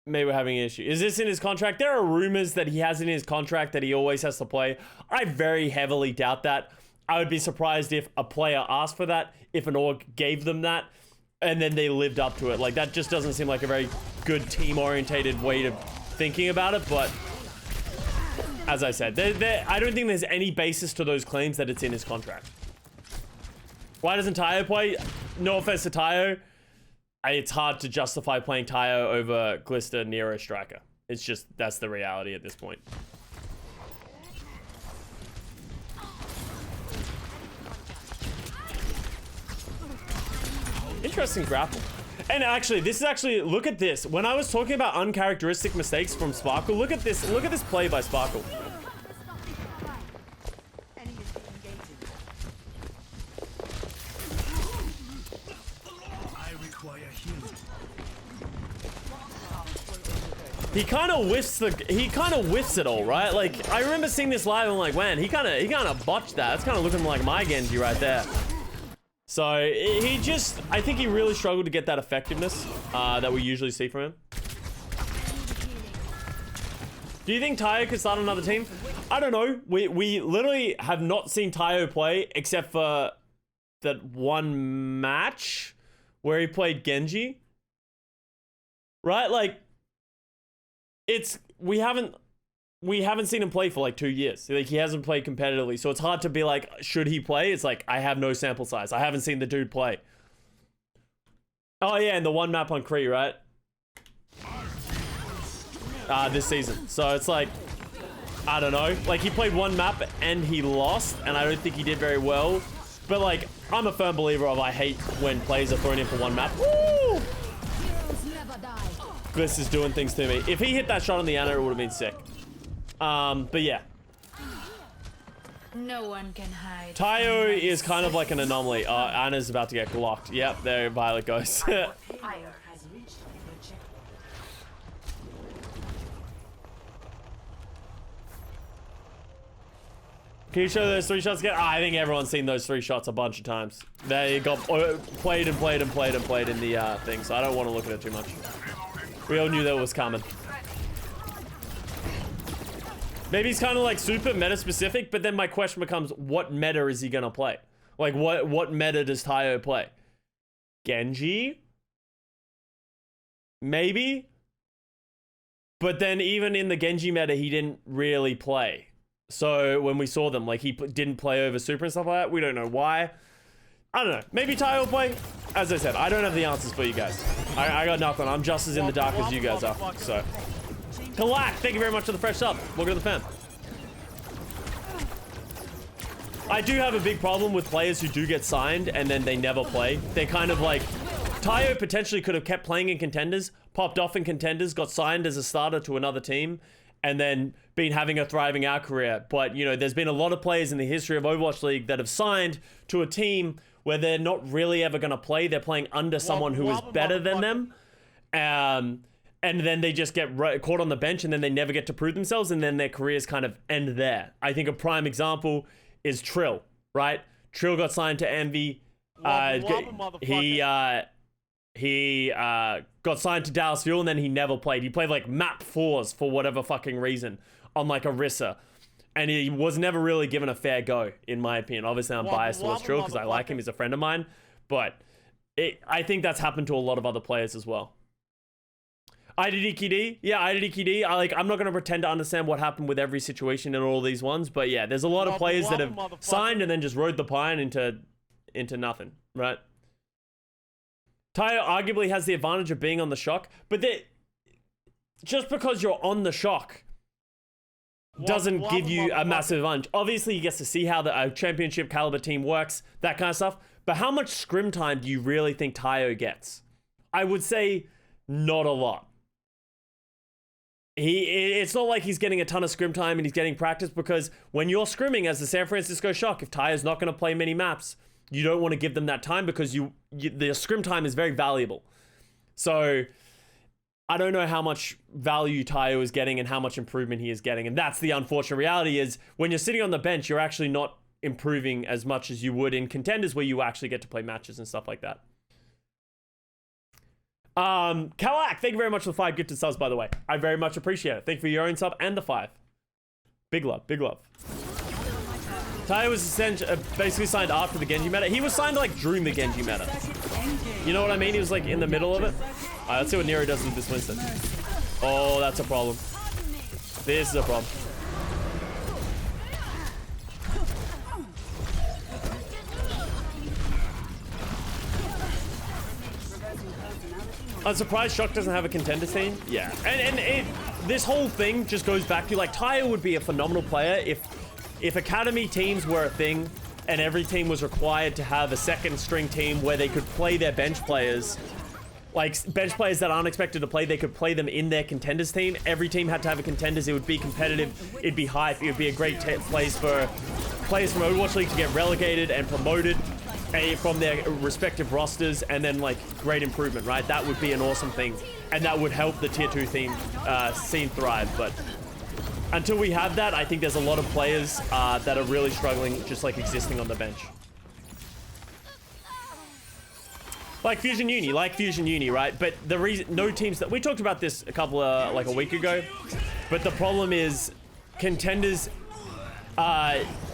Maybe we're having an issue. Is this in his contract? There are rumors that he has in his contract that he always has to play. I very heavily doubt that. I would be surprised if a player asked for that, if an org gave them that, and then they lived up to it. Like, that just doesn't seem like a very good team-orientated way of thinking about it, but as I said, I don't think there's any basis to those claims that it's in his contract. Why doesn't Tayo play? No offense to Tayo. It's hard to justify playing Tayo over Glista, Nero, Striker. It's just, that's the reality at this point. Interesting grapple. And actually, look at this. When I was talking about uncharacteristic mistakes from Sparkle, look at this play by Sparkle. He kind of whiffs it all, right? Like, I remember seeing this live and I'm like, man, he kind of botched that. It's kind of looking like my Genji right there. So I think he really struggled to get that effectiveness that we usually see from him. Do you think Tayo could start another team? I don't know. We literally have not seen Tayo play except for that one match where he played Genji. Right? Like, we haven't seen him play for like 2 years. Like, he hasn't played competitively, so it's hard to be like, should he play? It's like, I have no sample size. I haven't seen the dude play. Oh yeah, and the one map on Kree, right? This season. So it's like, I don't know. Like, he played one map and he lost, and I don't think he did very well. But like, I'm a firm believer of I hate when players are thrown in for one map. Woo! This is doing things to me. If he hit that shot on the Ana, it would have been sick. But yeah. No one can hide. Tayo is kind of like an anomaly. Ana's about to get glocked. Yep, there Violet goes. Has reached the checkpoint. Can you show those 3 shots again? I think everyone's seen those 3 shots a bunch of times. They got played and played and played and played in the thing, so I don't want to look at it too much. We all knew that was coming. Maybe he's kind of like super meta specific, but then my question becomes, what meta is he gonna play? Like, what meta does Tayo play? Genji? Maybe? But then even in the Genji meta, he didn't really play. So when we saw them, like, he didn't play over super and stuff like that. We don't know why. I don't know. Maybe Tayo will play. As I said, I don't have the answers for you guys. I got nothing. I'm just as in the dark as you guys are. So, Kalak, thank you very much for the fresh sub. Welcome to the fam. I do have a big problem with players who do get signed and then they never play. They're kind of like, Tayo potentially could have kept playing in contenders, popped off in contenders, got signed as a starter to another team, and then been having a thriving out career. But, you know, there's been a lot of players in the history of Overwatch League that have signed to a team where they're not really ever going to play. They're playing under someone who is better than them. And then they just get caught on the bench and then they never get to prove themselves and then their careers kind of end there. I think a prime example is Trill, right? Trill got signed to Envy. He got signed to Dallas Fuel and then he never played. He played like map 4s for whatever fucking reason on like Orisa. And he was never really given a fair go, in my opinion. Obviously, I'm biased towards Trill because I like him. He's a friend of mine. But I think that's happened to a lot of other players as well. IDDQD? Yeah, IDDQD. I'm not going to pretend to understand what happened with every situation in all these ones. But yeah, there's a lot of players that have signed and then just rode the pine into nothing, right? Tayo arguably has the advantage of being on the shock. But just because you're on the shock doesn't give you a massive advantage. Obviously, he gets to see how the championship caliber team works, that kind of stuff. But how much scrim time do you really think Tayo gets? I would say not a lot. It's not like he's getting a ton of scrim time and he's getting practice, because when you're scrimming as the San Francisco Shock, if Tayo's not going to play many maps, you don't want to give them that time because the scrim time is very valuable. So I don't know how much value Tayo is getting and how much improvement he is getting. And that's the unfortunate reality, is when you're sitting on the bench, you're actually not improving as much as you would in contenders where you actually get to play matches and stuff like that. Kalak, thank you very much for the 5 gifted subs, by the way. I very much appreciate it. Thank you for your own sub and the 5. Big love, big love. Tayo was basically signed after the Genji meta. He was signed like during the Genji meta. You know what I mean? He was like in the middle of it. Alright, let's see what Nero does with this Winston. Oh, that's a problem. This is a problem. I'm surprised Shock doesn't have a contender team. Yeah, and this whole thing just goes back to, like, Tayo would be a phenomenal player if academy teams were a thing and every team was required to have a second string team where they could play their bench players. Like, bench players that aren't expected to play, they could play them in their contenders team. Every team had to have a contenders. It would be competitive. It'd be hype. It would be a great place for players from Overwatch League to get relegated and promoted from their respective rosters, and then, like, great improvement, right? That would be an awesome thing, and that would help the tier 2 scene thrive. But until we have that, I think there's a lot of players that are really struggling just, like, existing on the bench. Like Fusion Uni, right? But the reason, no teams that, we talked about this a week ago, but the problem is contenders,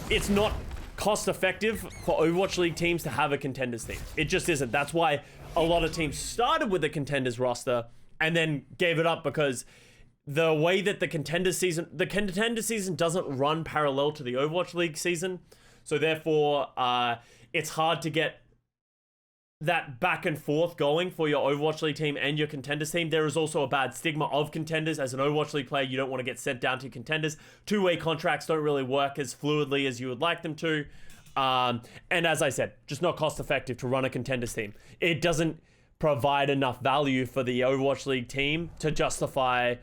it's not cost effective for Overwatch League teams to have a contenders team. It just isn't. That's why a lot of teams started with a contenders roster and then gave it up, because the way that the contender season doesn't run parallel to the Overwatch League season. So therefore, it's hard to get that back and forth going for your Overwatch League team and your contenders team. There is also a bad stigma of contenders. As an Overwatch League player, you don't want to get sent down to contenders. Two-way contracts don't really work as fluidly as you would like them to. And as I said, just not cost effective to run a contenders team. It doesn't provide enough value for the Overwatch League team to justify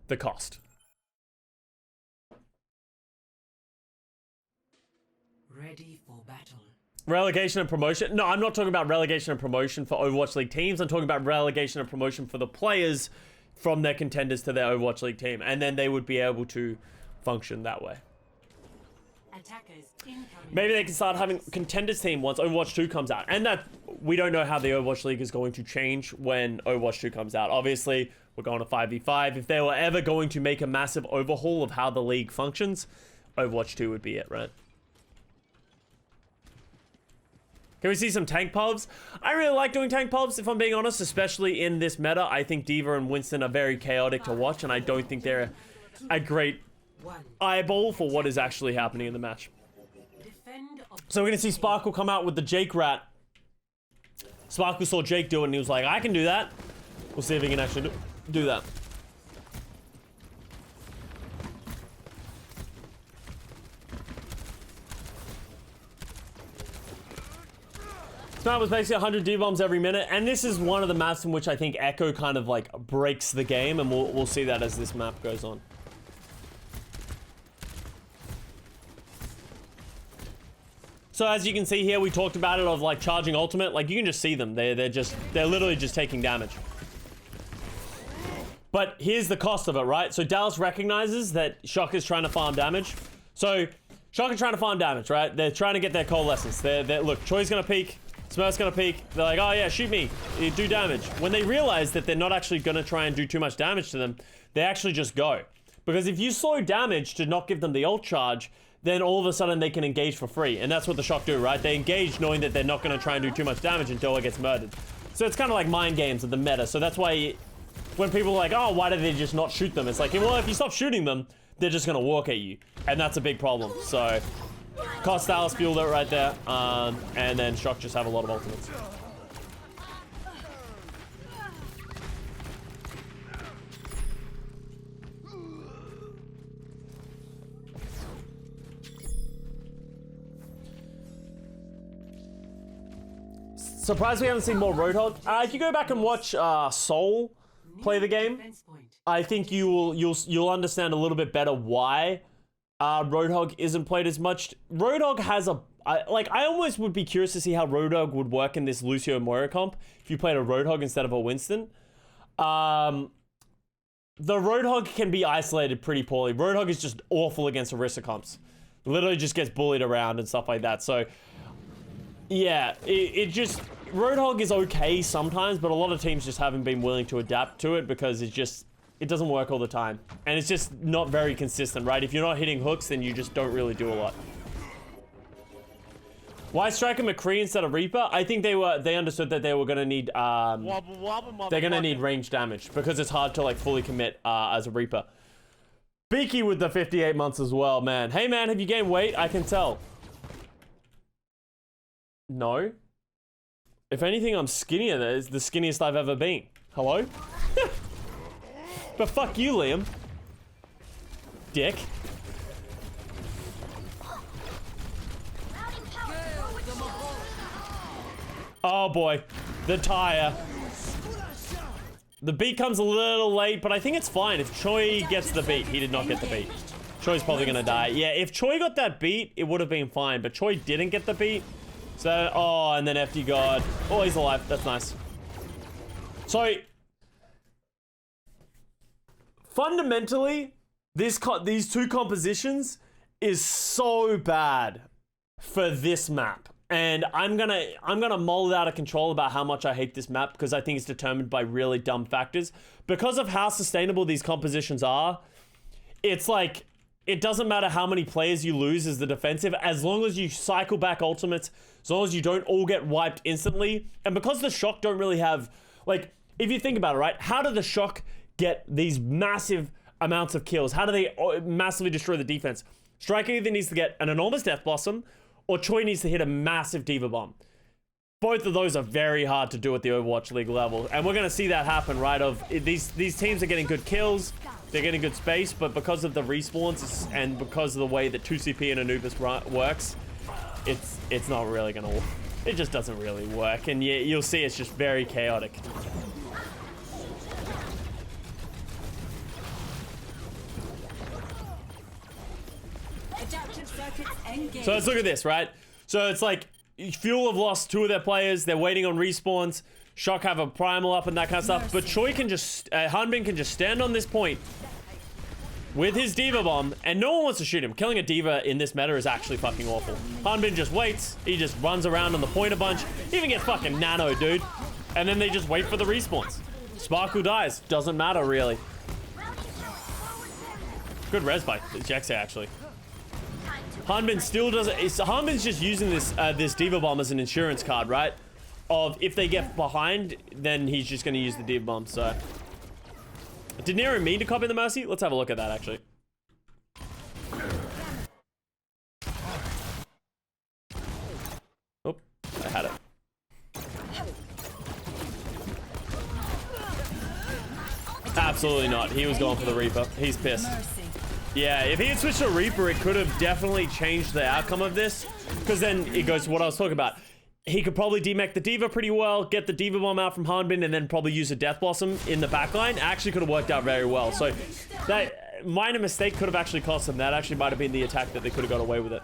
the cost. Ready for battle. Relegation and promotion? No, I'm not talking about relegation and promotion for Overwatch League teams. I'm talking about relegation and promotion for the players from their contenders to their Overwatch League team. And then they would be able to function that way. Attackers incoming. Maybe they can start having contenders team once Overwatch 2 comes out. And that we don't know how the Overwatch League is going to change when Overwatch 2 comes out. Obviously, we're going to 5v5. If they were ever going to make a massive overhaul of how the league functions, Overwatch 2 would be it, right? Can we see some tank pubs? I really like doing tank pubs, if I'm being honest, especially in this meta. I think D.Va and Winston are very chaotic to watch, and I don't think they're a great eyeball for what is actually happening in the match. So we're going to see Sparkle come out with the Jake rat. Sparkle saw Jake do it, and he was like, I can do that. We'll see if he can actually do that. Smart was basically 100 D-bombs every minute, and this is one of the maps in which I think Echo kind of like breaks the game, and we'll see that as this map goes on. So as you can see here, we talked about it of like charging ultimate. Like you can just see them. They're literally just taking damage. But here's the cost of it, right? So Dallas recognizes that Shock is trying to farm damage. So Shock is trying to farm damage, right? They're trying to get their coalescence. Look, Choi's gonna peek. Smurf's gonna peek. They're like, oh yeah, shoot me. You do damage. When they realize that they're not actually gonna try and do too much damage to them, they actually just go. Because if you slow damage to not give them the ult charge, then all of a sudden they can engage for free. And that's what the Shock do, right? They engage knowing that they're not going to try and do too much damage until it gets murdered. So it's kind of like mind games of the meta. So that's why when people are like, oh, why did they just not shoot them? It's like, well, if you stop shooting them, they're just going to walk at you. And that's a big problem. So Cost Dallas fueled it right there. And then Shock just have a lot of ultimates. Surprised we haven't seen more Roadhog. If you go back and watch Soul play the game, I think you'll understand a little bit better why Roadhog isn't played as much. Roadhog has I almost would be curious to see how Roadhog would work in this Lucio Moira comp if you played a Roadhog instead of a Winston. The Roadhog can be isolated pretty poorly. Roadhog is just awful against Orisa comps. Literally just gets bullied around and stuff like that. So yeah, it just... Roadhog is okay sometimes, but a lot of teams just haven't been willing to adapt to it because it doesn't work all the time. And it's just not very consistent, right? If you're not hitting hooks, then you just don't really do a lot. Why Striker McCree instead of Reaper? I think they understood that they were gonna need they're gonna need range damage because it's hard to like fully commit as a Reaper. Beaky with the 58 months as well, man. Hey man, have you gained weight? I can tell. No. If anything, I'm skinnier. That is the skinniest I've ever been. Hello? But fuck you, Liam. Dick. Oh boy. The tire. The beat comes a little late, but I think it's fine. If Choi gets the beat, he did not get the beat. Choi's probably gonna die. Yeah, if Choi got that beat, it would have been fine, but Choi didn't get the beat. So, oh, and then FD God. Oh, he's alive. That's nice. So, fundamentally, these two compositions is so bad for this map. And I'm gonna mull it out of control about how much I hate this map because I think it's determined by really dumb factors. Because of how sustainable these compositions are, it's like, it doesn't matter how many players you lose as the defensive, as long as you cycle back ultimates, as long as you don't all get wiped instantly. And because the Shock don't really have, like, if you think about it, right? How do the Shock get these massive amounts of kills? How do they massively destroy the defense? Striker either needs to get an enormous Death Blossom, or Choi needs to hit a massive D.Va Bomb. Both of those are very hard to do at the Overwatch League level. And we're going to see that happen, right? These teams are getting good kills. They're getting good space, but because of the respawns and because of the way that 2CP and Anubis works, it's not really gonna work. It just doesn't really work, and you'll see it's just very chaotic. So let's look at this, right? So it's like Fuel have lost 2 of their players. They're waiting on respawns. Shock have a primal up and that kind of stuff. But Choi can just, Hanbin can just stand on this point. with his Diva Bomb, and no one wants to shoot him. Killing a Diva in this meta is actually fucking awful. Hanbin just waits. He just runs around on the point a bunch. He even gets fucking nano, dude. And then they just wait for the respawns. Sparkle dies. Doesn't matter, really. Good res by Jexe, actually. Hanbin still doesn't... Hanbin's just using this Diva Bomb as an insurance card, right? Of if they get behind, then he's just going to use the Diva Bomb, so... Did Nero mean to copy the Mercy? Let's have a look at that, actually. Oh, I had it. Absolutely not. He was going for the Reaper. He's pissed. Yeah, if he had switched to Reaper, it could have definitely changed the outcome of this. Because then it goes to what I was talking about. He could probably demech the Diva pretty well, get the Diva Bomb out from Hanbin, and then probably use a Death Blossom in the backline. Actually could have worked out very well. So that minor mistake could have actually cost them. That actually might have been the attack that they could have got away with it.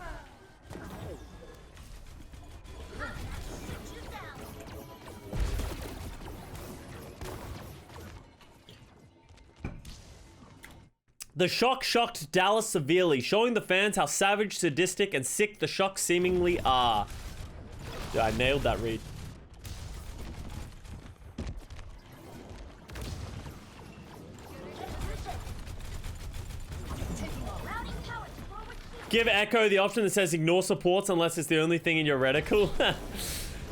The shock shocked Dallas severely, showing the fans how savage, sadistic, and sick the shocks seemingly are. Yeah, I nailed that read. Give Echo the option that says ignore supports unless it's the only thing in your reticle.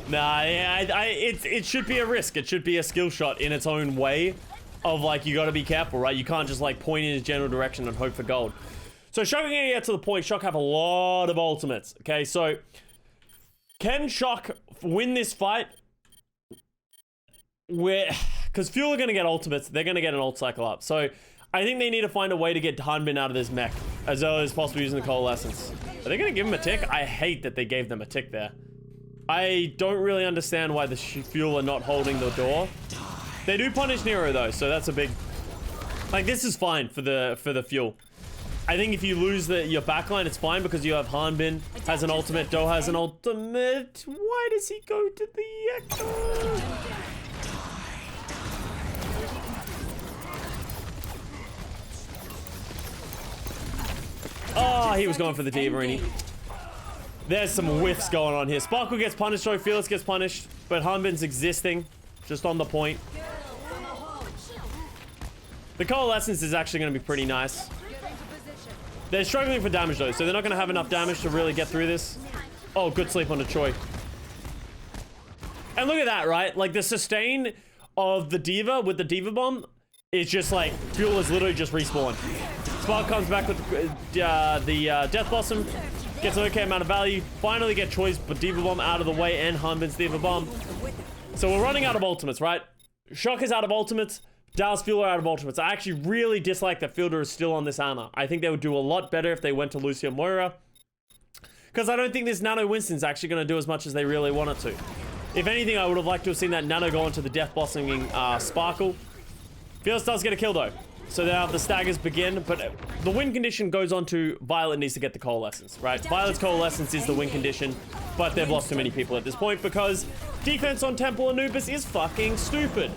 Nah, yeah, it should be a risk. It should be a skill shot in its own way of, like, you gotta be careful, right? You can't just, like, point in his general direction and hope for gold. So Shock are gonna get to the point. Shock have a lot of ultimates, okay? So... Can Shock win this fight? Because Fuel are going to get ultimates. They're going to get an ult cycle up. So I think they need to find a way to get Hanbin out of this mech as early as possible using the Coalescence. Are they going to give him a tick? I hate that they gave them a tick there. I don't really understand why the Fuel are not holding the door. They do punish Nero though, so that's a big... Like, this is fine for the Fuel. I think if you lose your backline, it's fine because you have Hanbin has an ultimate, Do has an ultimate. Why does he go to the Echo? Oh, he was going for the Diva, and he... There's some whiffs going on here. Sparkle gets punished, so Felix gets punished, but Hanbin's existing, just on the point. The Coalescence is actually going to be pretty nice. They're struggling for damage though, so they're not going to have enough damage to really get through this. Oh, good sleep on the Choi. And look at that, right? Like, the sustain of the Diva with the Diva Bomb is just like, Fuel is literally just respawned. Spark comes back with the Death Blossom, gets an okay amount of value, finally get Choi's Diva Bomb out of the way and Hanbin's Diva Bomb. So we're running out of ultimates, right? Shock is out of ultimates. Dallas Fielder out of ultimates. I actually really dislike that Fielder is still on this armor. I think they would do a lot better if they went to Lucio Moira. Because I don't think this Nano Winston's actually going to do as much as they really want it to. If anything, I would have liked to have seen that Nano go into the Death Blossoming Sparkle. Felix does get a kill though. So now the staggers begin, but the win condition goes on to Violet needs to get the Coalescence, right? Violet's Coalescence is the win condition, but they've lost too many people at this point because defense on Temple Anubis is fucking stupid.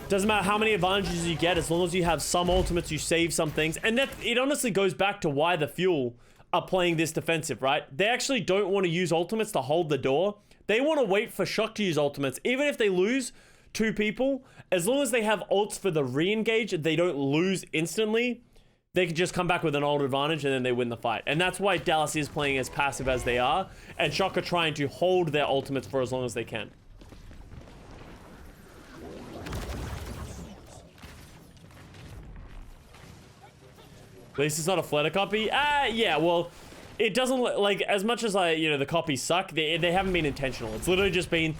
Doesn't matter how many advantages you get, as long as you have some ultimates, you save some things. And that, it honestly goes back to why the Fuel are playing this defensive, right? They actually don't want to use ultimates to hold the door. They want to wait for Shock to use ultimates. Even if they lose 2 people, as long as they have ults for the re-engage, they don't lose instantly, they can just come back with an ult advantage and then they win the fight. And that's why Dallas is playing as passive as they are, and Shock are trying to hold their ultimates for as long as they can. At least it's not a flutter copy. Yeah, well, it doesn't look like, as much as the copies suck, they haven't been intentional. It's literally just been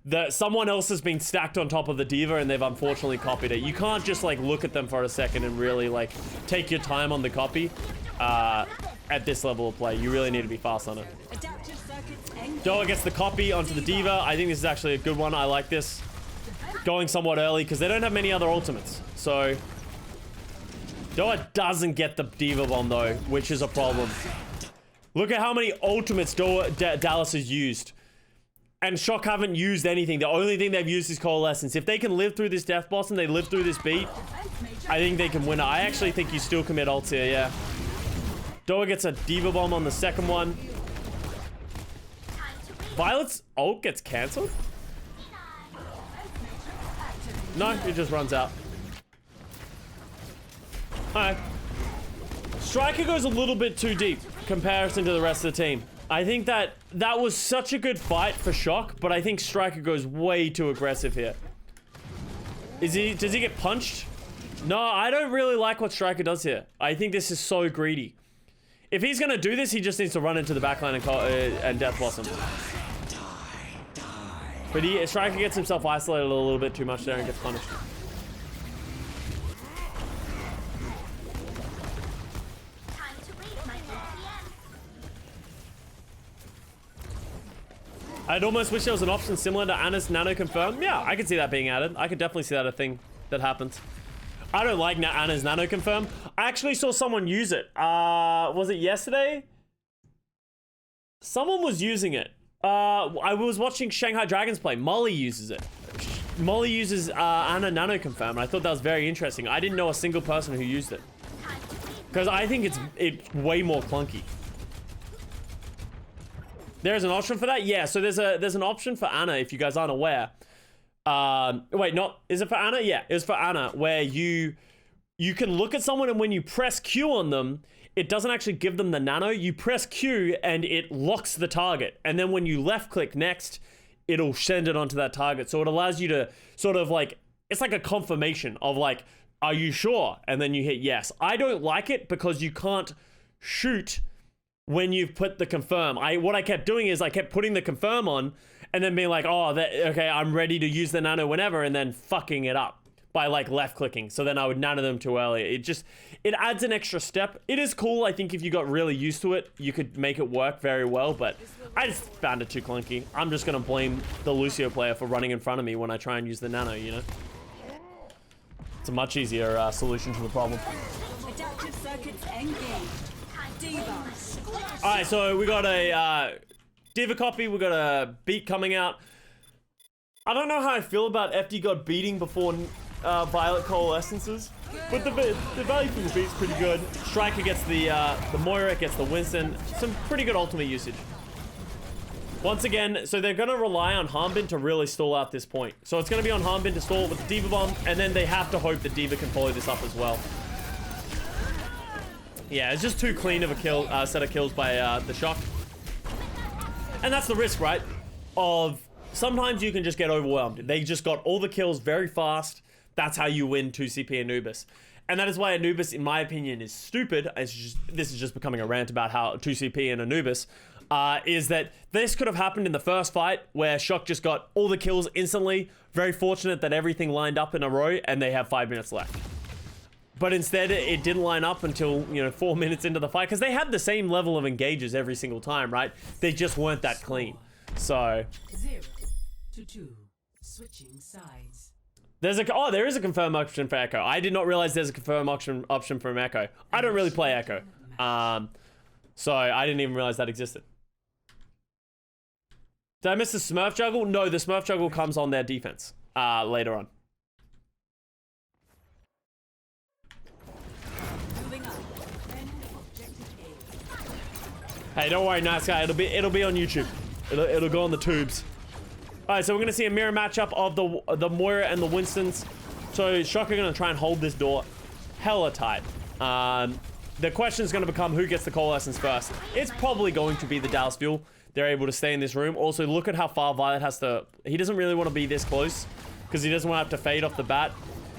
that someone else has been stacked on top of the Diva and they've unfortunately copied it. You can't just like look at them for a second and really like take your time on the copy at this level of play. You really need to be fast on it. Doa gets the copy onto the Diva. I think this is actually a good one. I like this. Going somewhat early because they don't have many other ultimates. So Doa doesn't get the Diva Bomb though, which is a problem. Look at how many ultimates Dallas has used. And Shock haven't used anything. The only thing they've used is Coalescence. If they can live through this Death Blossom, they live through this beat, I think they can win it. I actually think you still commit ults here, yeah. Doa gets a Diva Bomb on the second one. Violet's ult gets cancelled? No, it just runs out. Alright. Striker goes a little bit too deep comparison to the rest of the team. I think that was such a good fight for Shock, but I think Striker goes way too aggressive here. Does he get punched? No, I don't really like what Striker does here. I think this is so greedy. If he's gonna do this, he just needs to run into the backline and Death Blossom. But Striker gets himself isolated a little bit too much there and gets punished. I'd almost wish there was an option similar to Ana's Nano Confirm. Yeah, I could see that being added. I could definitely see that a thing that happens. I don't like Ana's Nano Confirm. I actually saw someone use it. Was it yesterday? Someone was using it. I was watching Shanghai Dragons play. Molly uses it. Molly uses Ana Nano Confirm, and I thought that was very interesting. I didn't know a single person who used it. Because I think it's way more clunky. There's an option for that? Yeah, so there's an option for Ana, if you guys aren't aware. Wait, is it for Ana? Yeah, it's for Ana, where you can look at someone, and when you press Q on them, it doesn't actually give them the nano. You press Q and it locks the target. And then when you left click next, it'll send it onto that target. So it allows you to sort of like, it's like a confirmation of like, are you sure? And then you hit yes. I don't like it because you can't shoot when you've put the confirm. What I kept doing is I kept putting the confirm on and then being like, oh, okay, I'm ready to use the nano whenever, and then fucking it up by like left clicking. So then I would nano them too early. It adds an extra step. It is cool. I think if you got really used to it, you could make it work very well, but I just found it too clunky. I'm just gonna blame the Lucio player for running in front of me when I try and use the nano, you know? It's a much easier solution to the problem. Adaptive circuits engaged. Diva. Alright, so we got a Diva copy, we got a beat coming out. I don't know how I feel about FD God beating before Violet Coalescences, but the value from the beat's pretty good. Striker gets the Moira, gets the Winston. Some pretty good ultimate usage. Once again, so they're going to rely on Harmbin to really stall out this point. So it's going to be on Harmbin to stall with the Diva Bomb, and then they have to hope that Diva can follow this up as well. Yeah, it's just too clean of a set of kills by the Shock. And that's the risk, right? Of sometimes you can just get overwhelmed. They just got all the kills very fast. That's how you win 2CP Anubis. And that is why Anubis, in my opinion, is stupid. This is just becoming a rant about how 2CP and Anubis is that this could have happened in the first fight where Shock just got all the kills instantly. Very fortunate that everything lined up in a row and they have 5 minutes left. But instead, it didn't line up until, 4 minutes into the fight, because they had the same level of engages every single time, right? They just weren't that clean. So 0 to 2. Switching sides. there is a confirm option for Echo. I did not realize there's a confirm option from Echo. I don't really play Echo. So I didn't even realize that existed. Did I miss the Smurf juggle? No, the Smurf juggle comes on their defense later on. Hey, don't worry, nice guy. It'll be on YouTube. It'll go on the tubes. All right, so we're gonna see a mirror matchup of the Moira and the Winstons. So Shock are gonna try and hold this door hella tight. The question is gonna become who gets the Coalescence first. It's probably going to be the Dallas Fuel. They're able to stay in this room. Also, look at how far Violet has to. He doesn't really want to be this close because he doesn't want to have to fade off the bat.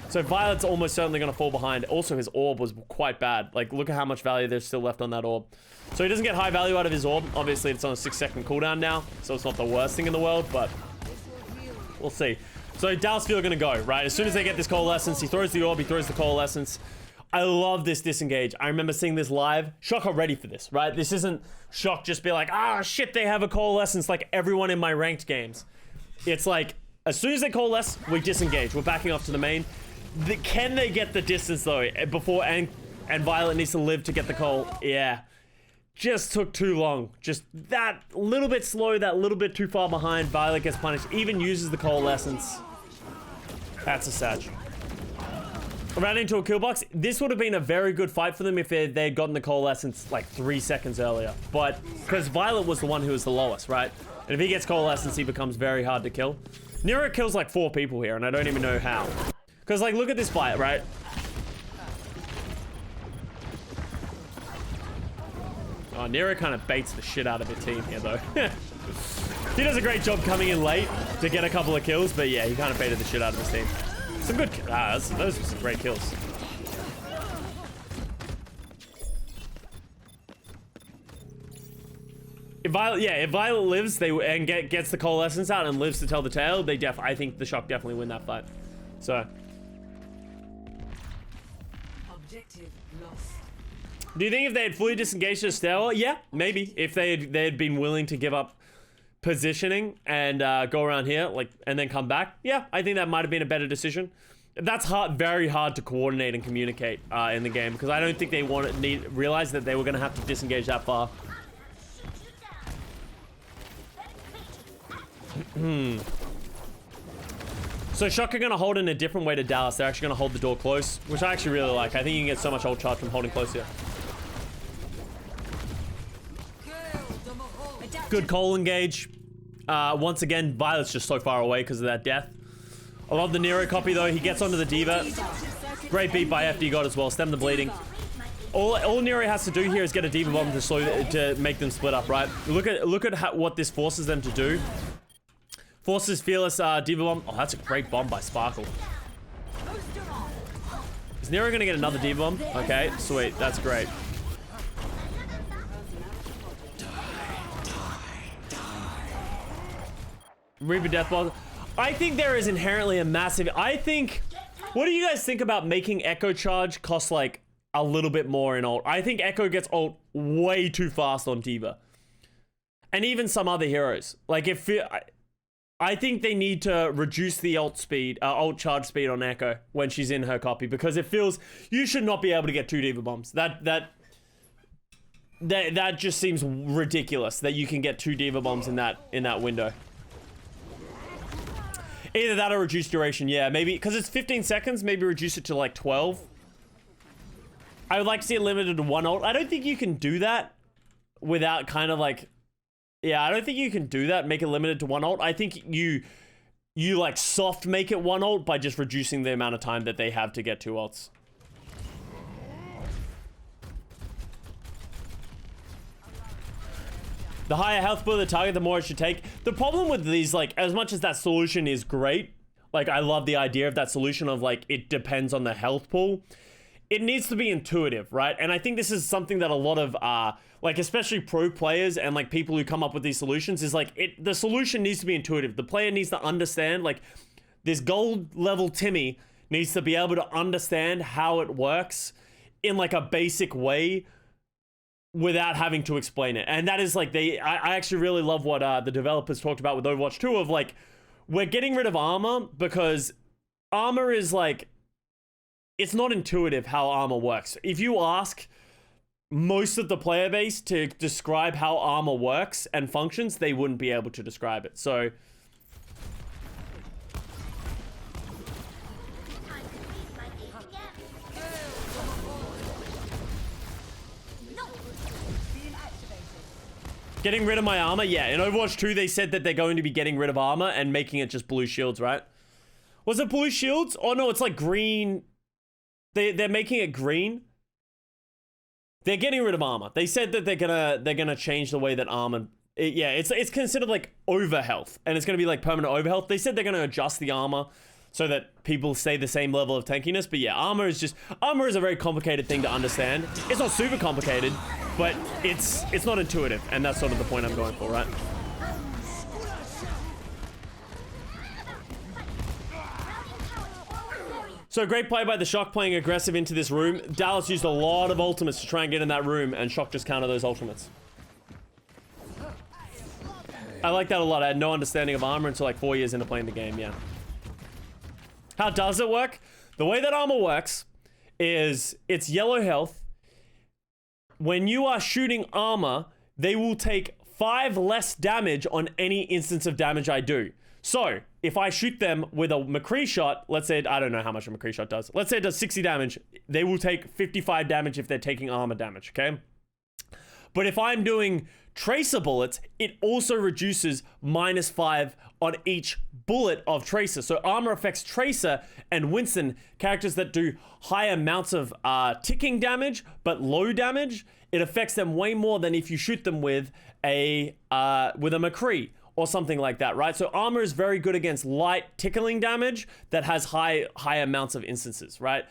So Violet's almost certainly going to fall behind. Also, his orb was quite bad. Like, look at how much value there's still left on that orb. So he doesn't get high value out of his orb. Obviously, it's on a 6-second cooldown now, so it's not the worst thing in the world, but we'll see. So Dallas Fuel are going to go, right? As soon as they get this Coalescence, he throws the orb, he throws the Coalescence. I love this disengage. I remember seeing this live. Shock are ready for this, right? This isn't Shock just be like, ah, shit, they have a Coalescence like everyone in my ranked games. It's like, as soon as they coalesce, we disengage. We're backing off to the main. Can they get the distance though before and Violet needs to live to get the coal? Yeah. just took too long. Just that little bit slow, that little bit too far behind. Violet gets punished, even uses the coalescence. That's a Sag. Ran into a kill box. This would have been a very good fight for them if they had gotten the coalescence like 3 seconds earlier. But because Violet was the one who was the lowest, right? And if he gets coalescence, he becomes very hard to kill. Nero kills like 4 people here, and I don't even know how. Because like, look at this fight, right? Oh, Nero kind of baits the shit out of the team here, though. He does a great job coming in late to get a couple of kills, but yeah, he kind of baited the shit out of his team. Some good, those were some great kills. If Violet lives, and gets the coalescence out and lives to tell the tale, I think the Shock definitely win that fight. So. Objective lost. Do you think if they had fully disengaged the stairwell? Yeah, maybe. If they had been willing to give up positioning and go around here, like, and then come back, yeah, I think that might have been a better decision. That's very hard to coordinate and communicate in the game, because I don't think they realize that they were going to have to disengage that far. So Shock are going to hold in a different way to Dallas. They're actually going to hold the door close, which I actually really like. I think you can get so much ult charge from holding close here. Good Cole engage. Once again, Violet's just so far away because of that death. I love the Nero copy though. He gets onto the Diva. Great beat by FD God as well. Stem the bleeding. All Nero has to do here is get a Diva bomb to make them split up, right? Look at what this forces them to do. Forces Fearless Diva bomb. Oh, that's a great bomb by Sparkle. Is Nero gonna get another Diva bomb? Okay, sweet. That's great. Reaper Death Ball. I think there is inherently a massive... What do you guys think about making Echo Charge cost like a little bit more in ult? I think Echo gets ult way too fast on Diva. And even some other heroes. Like I think they need to reduce the ult charge speed on Echo when she's in her copy, because it feels you should not be able to get 2 Diva bombs. That just seems ridiculous that you can get 2 Diva bombs in that window. Either that or reduce duration, yeah, maybe because it's 15 seconds, maybe reduce it to like 12. I would like to see it limited to 1 ult. I don't think you can do that without kind of like, yeah, I don't think you can do that, make it limited to 1 ult. I think you like soft make it 1 ult by just reducing the amount of time that they have to get 2 ults. The higher health pool of the target, the more it should take. The problem with these, like, as much as that solution is great, like, I love the idea of that solution of, like, it depends on the health pool. It needs to be intuitive, right? And I think this is something that a lot of, like, especially pro players and, like, people who come up with these solutions is, like, the solution needs to be intuitive. The player needs to understand, like, this gold level Timmy needs to be able to understand how it works in, like, a basic way without having to explain it. And that is like I actually really love what the developers talked about with Overwatch 2 of like, we're getting rid of armor because armor is like, it's not intuitive how armor works. If you ask most of the player base to describe how armor works and functions, they wouldn't be able to describe it. So getting rid of my armor? Yeah, in Overwatch 2, they said that they're going to be getting rid of armor and making it just blue shields, right? Was it blue shields? Oh, no, it's like green. They're making it green. They're getting rid of armor. They said that they're gonna change the way that armor... it's considered like overhealth, and it's gonna be like permanent overhealth. They said they're gonna adjust the armor so that people stay the same level of tankiness. But yeah, armor is a very complicated thing to understand. It's not super complicated, but it's not intuitive, and that's sort of the point I'm going for, right? So great play by the Shock playing aggressive into this room. Dallas used a lot of ultimates to try and get in that room, and Shock just countered those ultimates. I like that a lot. I had no understanding of armor until like 4 years into playing the game, yeah. How does it work? The way that armor works is it's yellow health. when you are shooting armor, they will take 5 less damage on any instance of damage I do. So, if I shoot them with a McCree shot, let's say, I don't know how much a McCree shot does. Let's say it does 60 damage. They will take 55 damage if they're taking armor damage, okay? But if I'm doing Tracer bullets, it also reduces -5 on each bullet of Tracer. So armor affects Tracer and Winston, characters that do high amounts of ticking damage, but low damage. It affects them way more than if you shoot them with a McCree or something like that, right? So armor is very good against light tickling damage that has high amounts of instances, right?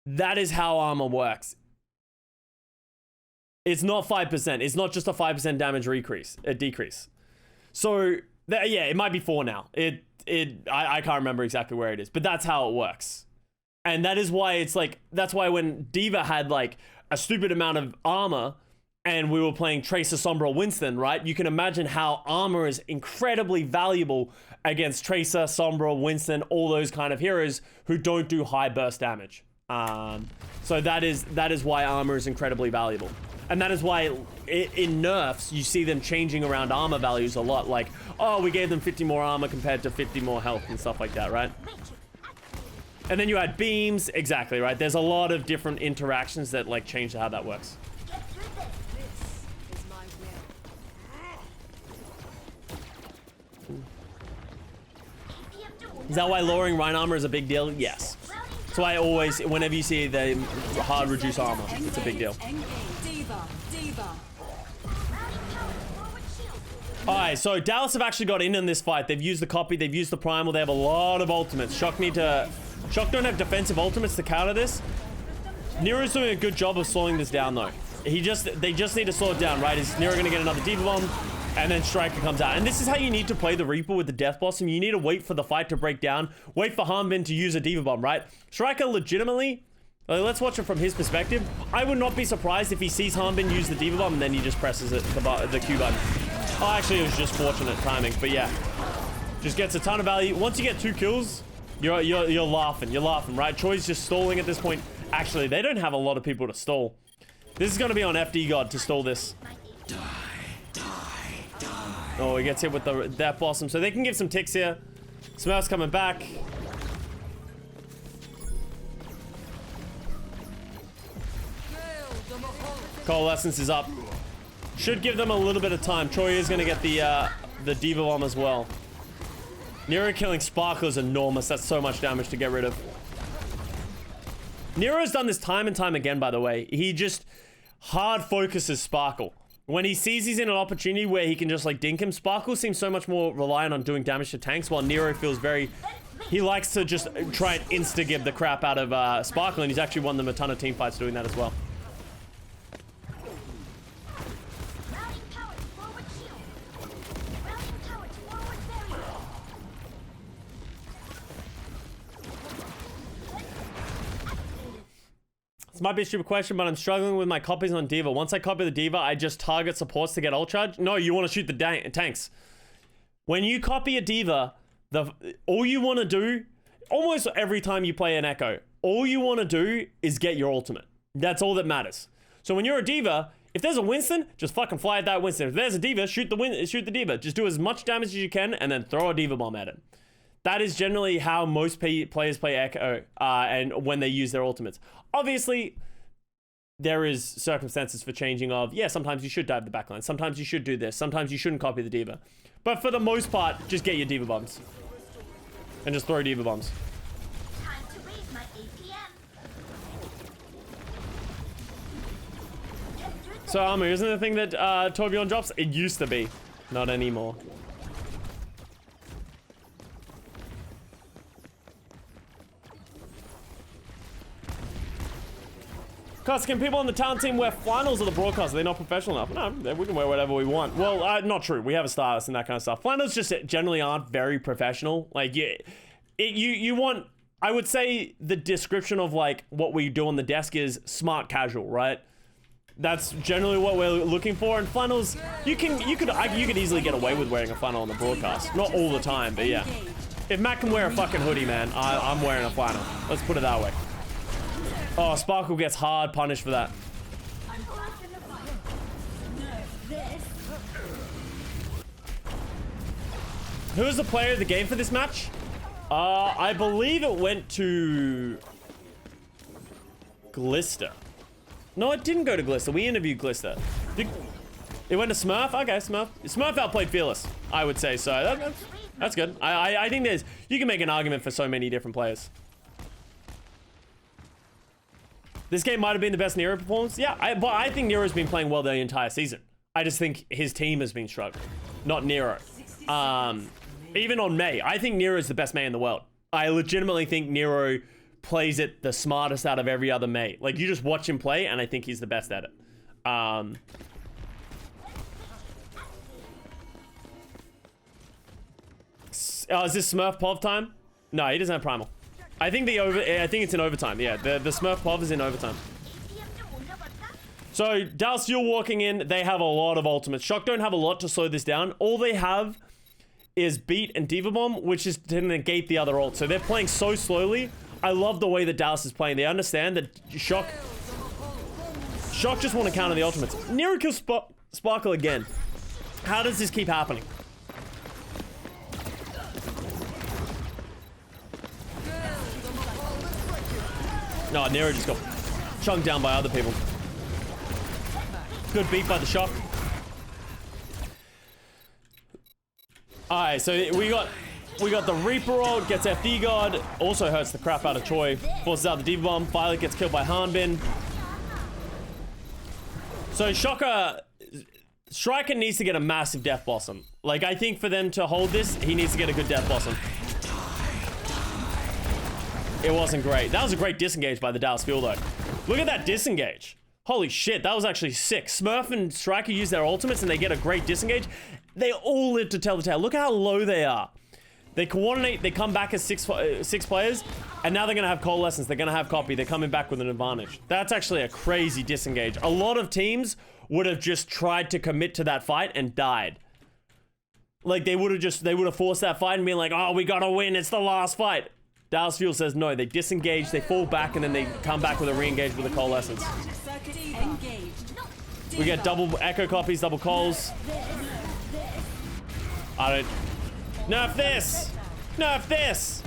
That is how armor works. It's not 5%. It's not just a 5% damage decrease. So yeah, it might be 4 now. I can't remember exactly where it is, but that's how it works. And that is why it's like, that's why when D.Va had like a stupid amount of armor and we were playing Tracer, Sombra, Winston, right? You can imagine how armor is incredibly valuable against Tracer, Sombra, Winston, all those kind of heroes who don't do high burst damage. So that is why armor is incredibly valuable. And that is why in nerfs, you see them changing around armor values a lot. Like, oh, we gave them 50 more armor compared to 50 more health and stuff like that, right? And then you add beams. Exactly, right? There's a lot of different interactions that like change how that works. This is my will. Is that why lowering Rhine armor is a big deal? Yes. That's why I always, whenever you see the hard reduce armor, it's a big deal. Alright, so Dallas have actually got in this fight. They've used the copy, they've used the primal, they have a lot of ultimates. Shock don't have defensive ultimates to counter this. Nero's doing a good job of slowing this down though. They just need to slow it down, right? Is Nero gonna get another D.Va bomb? And then Striker comes out. And this is how you need to play the Reaper with the Death Blossom. You need to wait for the fight to break down. Wait for Hanbin to use a D.Va bomb, right? Striker legitimately, let's watch it from his perspective. I would not be surprised if he sees Hanbin use the D.Va bomb and then he just presses it, the Q button. Oh, actually, it was just fortunate timing. But yeah, just gets a ton of value. Once you get 2 kills, you're laughing. You're laughing, right? Choi's just stalling at this point. Actually, they don't have a lot of people to stall. This is going to be on FD God to stall this. Oh, he gets hit with that blossom. So they can give some ticks here. Smurf's coming back. Coalescence is up. Should give them a little bit of time. Choi is going to get the D.Va bomb as well. Nero killing Sparkle is enormous. That's so much damage to get rid of. Nero's done this time and time again, by the way. He just hard focuses Sparkle. When he sees he's in an opportunity where he can just like dink him, Sparkle seems so much more reliant on doing damage to tanks, while Nero feels very... He likes to just try and insta-give the crap out of Sparkle, and he's actually won them a ton of team fights doing that as well. This might be a stupid question, but I'm struggling with my copies on D.Va. Once I copy the D.Va, I just target supports to get ult charge. No, you want to shoot the tanks. When you copy a D.Va, all you want to do, almost every time you play an Echo, all you want to do is get your ultimate. That's all that matters. So when you're a D.Va, if there's a Winston, just fucking fly at that Winston. If there's a D.Va, shoot the D.Va. Just do as much damage as you can and then throw a D.Va bomb at it. That is generally how most players play Echo and when they use their ultimates. Obviously, there is circumstances for changing of, yeah, sometimes you should dive the backline. Sometimes you should do this. Sometimes you shouldn't copy the D.Va. But for the most part, just get your D.Va bombs. And just throw D.Va bombs. Time to raise my APM. So armor isn't the thing that Torbjorn drops? It used to be. Not anymore. Custa, can people on the talent team wear flannels at the broadcast? Are they not professional enough? No, we can wear whatever we want. Well, not true. We have a stylist and that kind of stuff. Flannels just generally aren't very professional. Like, you want... I would say the description of, like, what we do on the desk is smart casual, right? That's generally what we're looking for. And flannels, you could easily get away with wearing a flannel on the broadcast. Not all the time, but yeah. If Matt can wear a fucking hoodie, man, I'm wearing a flannel. Let's put it that way. Oh, Sparkle gets hard punished for that. Who was the player of the game for this match? I believe it went to Glister. No, it didn't go to Glister. We interviewed Glister. It went to Smurf? Okay, Smurf. Smurf outplayed Fearless, I would say. So that's good. I think you can make an argument for so many different players. This game might have been the best Nero performance. Yeah, but I think Nero's been playing well the entire season. I just think his team has been struggling, not Nero. Even on May, I think Nero is the best May in the world. I legitimately think Nero plays it the smartest out of every other May. Like, you just watch him play, and I think he's the best at it. Is this Smurf Pov time? No, he doesn't have Primal. I think it's in overtime. Yeah, the Smurf Pov is in overtime. So, Joust Fuel walking in, they have a lot of ultimates. Shock don't have a lot to slow this down. All they have is Beat and Diva Bomb, which is to negate the other ult. So they're playing so slowly. I love the way that Joust is playing. They understand that Shock just want to counter the ultimates. Nero kills Sparkle again. How does this keep happening? No, Nero just got chunked down by other people. Good beat by the Shock. Alright, so we got the Reaper ult, gets FD guard, also hurts the crap out of Choi, forces out the Diva Bomb, Violet gets killed by Hanbin. So Striker needs to get a massive Death Blossom. Like, I think for them to hold this, he needs to get a good Death Blossom. It wasn't great. That was a great disengage by the Joust Fuel though. Look at that disengage. Holy shit, that was actually sick. Smurf and Striker use their ultimates and they get a great disengage. They all live to tell the tale. Look how low they are. They coordinate, they come back as six players, and now they're gonna have coalescence, they're gonna have copy, they're coming back with an advantage. That's actually a crazy disengage. A lot of teams would have just tried to commit to that fight and died. Like, they would have forced that fight and been like, oh, we gotta win, it's the last fight. Joust Fuel says no, they disengage, they fall back, and then they come back with a re-engage with a coalescence. We get double echo copies, double calls. I don't... Nerf this! Nerf this!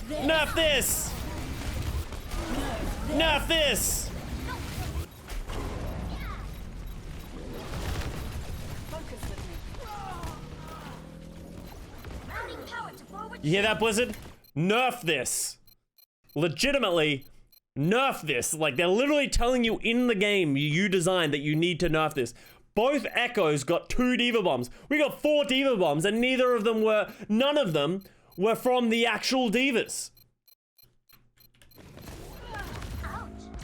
Nerf this! Nerf this! You hear that, Blizzard? Nerf this. Legitimately, nerf this. Like, they're literally telling you in the game you designed that you need to nerf this. Both Echoes got 2 Diva Bombs. We got 4 Diva Bombs, and none of them were from the actual Divas.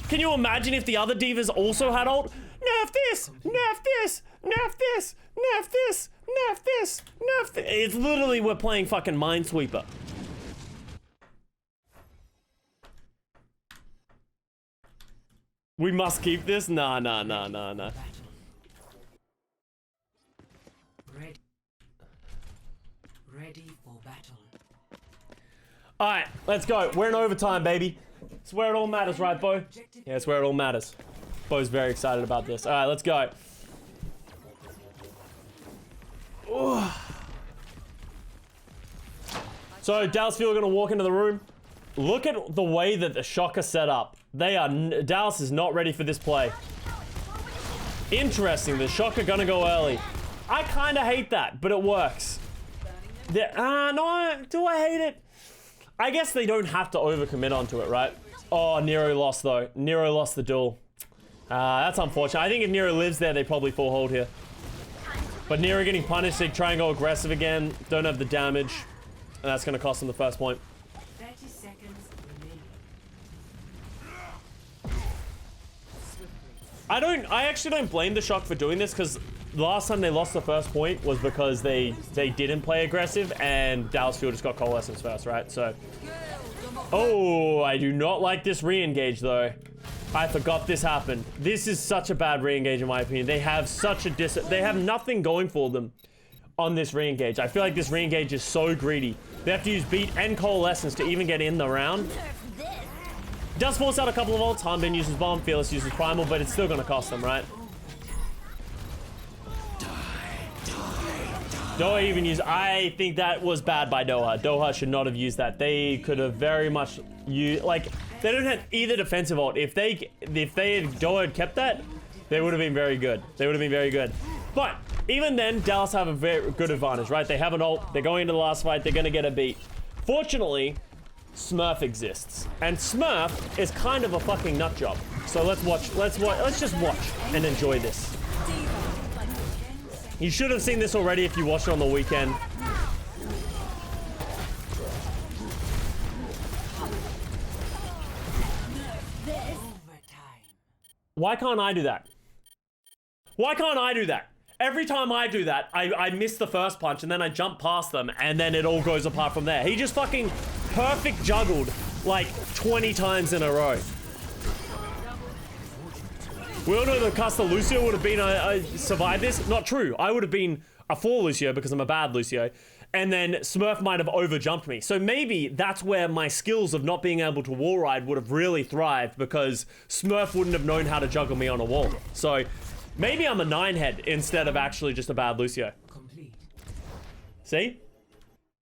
Can you imagine if the other Divas also had ult? Nerf this! Nerf this! Nerf this! Nerf this! Nerf this! Nerf this! It's literally, we're playing fucking Minesweeper. We must keep this? Nah. Ready for battle. Alright, let's go. We're in overtime, baby. It's where it all matters, right, Bo? Yeah, it's where it all matters. Bo's very excited about this. Alright, let's go. Ooh. So, Joust Fuel are gonna walk into the room. Look at the way that the Shock are set up. Joust is not ready for this play. Interesting, the Shock are gonna go early. I kinda hate that, but it works. No, do I hate it? I guess they don't have to overcommit onto it, right? Oh, Nero lost though. Nero lost the duel. That's unfortunate. I think if Nero lives there, they probably full hold here. But Nero getting punished, they try and go aggressive again. Don't have the damage. And that's going to cost them the first point. 30 seconds remaining. I actually don't blame the Shock for doing this, because last time they lost the first point was because they didn't play aggressive and Joust Fuel just got coalescence first, right? So, oh, I do not like this re-engage though. I forgot this happened. This is such a bad re-engage in my opinion. They have such a they have nothing going for them on this re-engage. I feel like this re-engage is so greedy. They have to use Beat and Coalescence to even get in the round. Does force out a couple of ults. Hanbin uses Bomb, Fearless uses Primal, but it's still gonna cost them, right? Doha even used. I think that was bad by Doha. Doha should not have used that. They could have very much used, like, they don't have either defensive ult. If Doha had kept that, they would have been very good. They would have been very good. But even then, Dallas have a very good advantage, right? They have an ult. They're going into the last fight. They're gonna get a beat. Fortunately, Smurf exists, and Smurf is kind of a fucking nut job. So let's watch. Let's just watch and enjoy this. You should have seen this already if you watched it on the weekend. Why can't I do that? Why can't I do that? Every time I do that, I miss the first punch and then I jump past them and then it all goes apart from there. He just fucking perfect juggled like 20 times in a row. We all know that Custa Lucio would have been survived this. Not true. I would have been a 4 Lucio because I'm a bad Lucio. And then Smurf might have overjumped me. So maybe that's where my skills of not being able to wall ride would have really thrived, because Smurf wouldn't have known how to juggle me on a wall. So maybe I'm a 9 head instead of actually just a bad Lucio. Complete. See?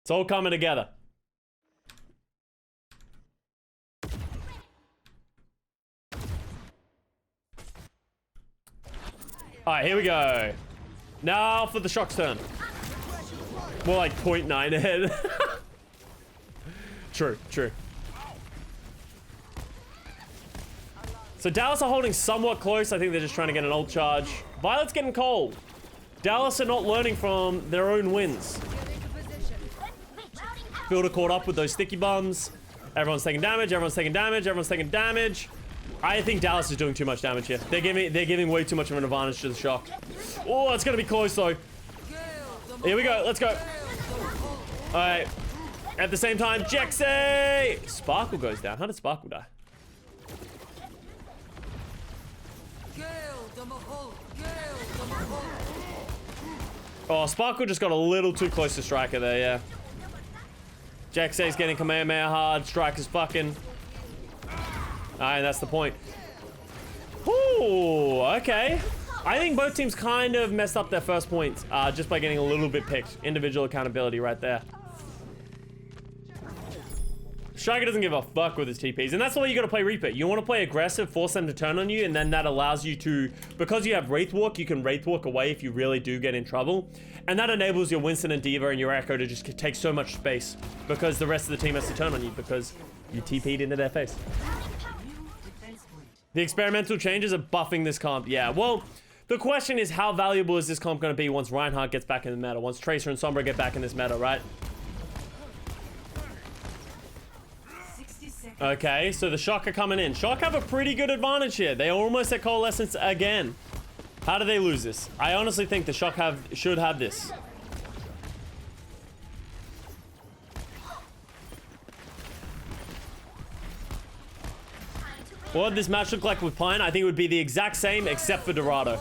It's all coming together. Alright, here we go. Now for the Shock's turn. More like 0.9 ahead. True, true. So Dallas are holding somewhat close. I think they're just trying to get an ult charge. Violet's getting cold. Dallas are not learning from their own wins. Fielder caught up with those sticky bombs. Everyone's taking damage, everyone's taking damage, everyone's taking damage. I think Dallas is doing too much damage here. They're giving way too much of an advantage to the Shock. Oh, it's gonna be close though. Here we go, let's go. Alright. At the same time, Jexy! Sparkle goes down. How did Sparkle die? Oh, Sparkle just got a little too close to Striker there, yeah. Jexy's getting Kamehameha hard. Striker's fucking. Alright, that's the point. Ooh, okay. I think both teams kind of messed up their first points just by getting a little bit picked. Individual accountability right there. Striker doesn't give a fuck with his TPs, and that's the way you gotta play Reaper. You wanna play aggressive, force them to turn on you, and then that allows you to, because you have Wraith Walk, you can Wraith Walk away if you really do get in trouble. And that enables your Winston and D.Va and your Echo to just take so much space, because the rest of the team has to turn on you, because you TP'd into their face. The experimental changes are buffing this comp. Yeah, well, the question is, how valuable is this comp going to be once Reinhardt gets back in the meta? Once Tracer and Sombra get back in this meta, right? Okay, so the Shock are coming in. Shock have a pretty good advantage here. They are almost at Coalescence again. How do they lose this? I honestly think the Shock should have this. What would this match look like with Pine? I think it would be the exact same except for Dorado.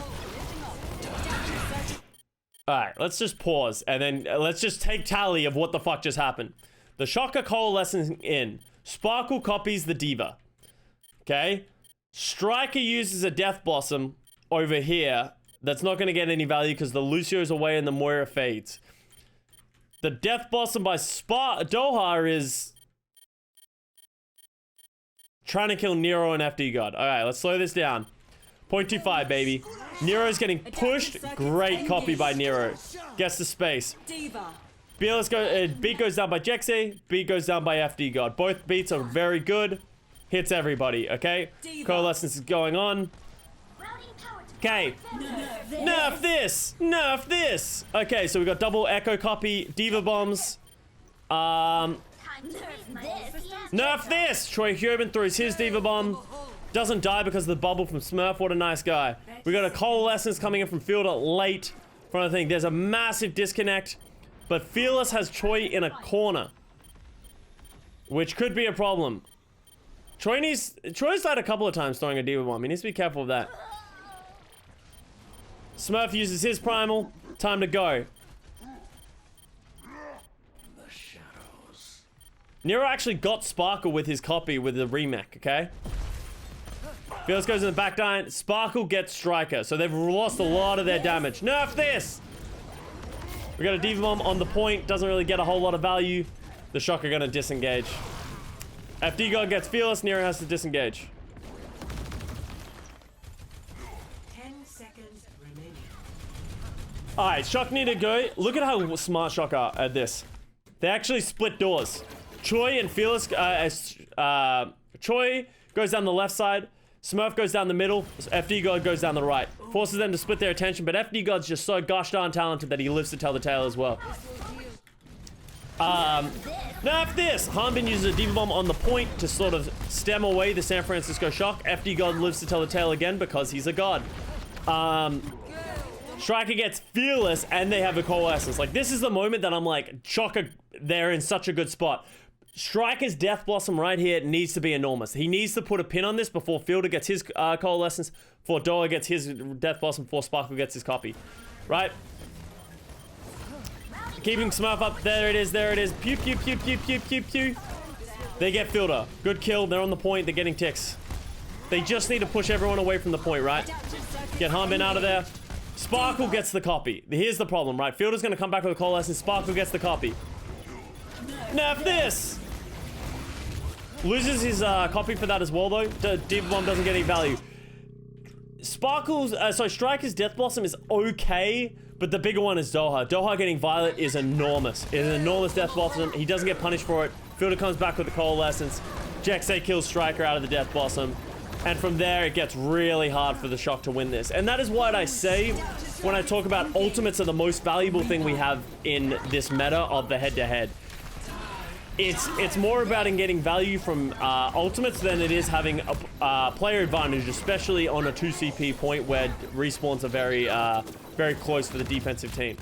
Alright, let's just pause and then let's just take tally of what the fuck just happened. The Shock are coalescing in. Sparkle copies the D.Va. Okay? Striker uses a Death Blossom over here. That's not going to get any value because the Lucio's away and the Moira fades. The Death Blossom by Doha is trying to kill Nero and FD God. Alright, let's slow this down. 0.25, baby. Nero's getting pushed. Great copy by Nero. Gets the space. Beat goes down by Jexy. Beat goes down by FD God. Both beats are very good. Hits everybody, okay? Coalescence is going on. Okay. Nerf this! Nerf this! Okay, so we got double Echo copy. D.Va bombs. Nerf this! Troy Human throws his D.Va bomb. Doesn't die because of the bubble from Smurf. What a nice guy. We got a Coalescence coming in from Fielder late from the thing. There's a massive disconnect. But Fearless has Choi in a corner, which could be a problem. Troy's died a couple of times throwing a D.Va bomb. He needs to be careful of that. Smurf uses his primal. Time to go. Nero actually got Sparkle with his copy with the remake, okay? Fearless goes in the back line. Sparkle gets Striker. So they've lost a lot of their damage. Nerf this! We got a Diva Bomb on the point. Doesn't really get a whole lot of value. The Shock are gonna disengage. FD God gets Fearless. Nero has to disengage. 10 seconds remaining. Alright, Shock need to go. Look at how smart Shock are at this. They actually split doors. Choi and Fearless, Choi goes down the left side. Smurf goes down the middle. FD God goes down the right. Forces them to split their attention, but FD God's just so gosh darn talented that he lives to tell the tale as well. Nerf this! Hanbin uses a Diva Bomb on the point to sort of stem away the San Francisco Shock. FD God lives to tell the tale again because he's a god. Striker gets Fearless and they have a Coalescence. Like, this is the moment that I'm like, Shock, they're in such a good spot. Striker's Death Blossom right here needs to be enormous. He needs to put a pin on this before Fielder gets his Coalescence, before Doa gets his Death Blossom, before Sparkle gets his copy. Right? Keeping Smurf up. There it is, there it is. Pew, pew, pew, pew, pew, pew, pew. They get Fielder. Good kill. They're on the point. They're getting ticks. They just need to push everyone away from the point, right? Get Hanbin out of there. Sparkle gets the copy. Here's the problem, right? Fielder's going to come back with a Coalescence. Sparkle gets the copy. Nerf this! Loses his copy for that as well, though. Diva Bomb doesn't get any value. Striker's Death Blossom is okay, but the bigger one is Doha. Doha getting Violet is enormous. It is an enormous Death Blossom. He doesn't get punished for it. Fielder comes back with the Coalescence. Jexay kills Striker out of the Death Blossom. And from there, it gets really hard for the Shock to win this. And that is what I say when I talk about ultimates are the most valuable thing we have in this meta of the head-to-head. It's more about getting value from ultimates than it is having a player advantage, especially on a 2CP point where respawns are very close for the defensive team.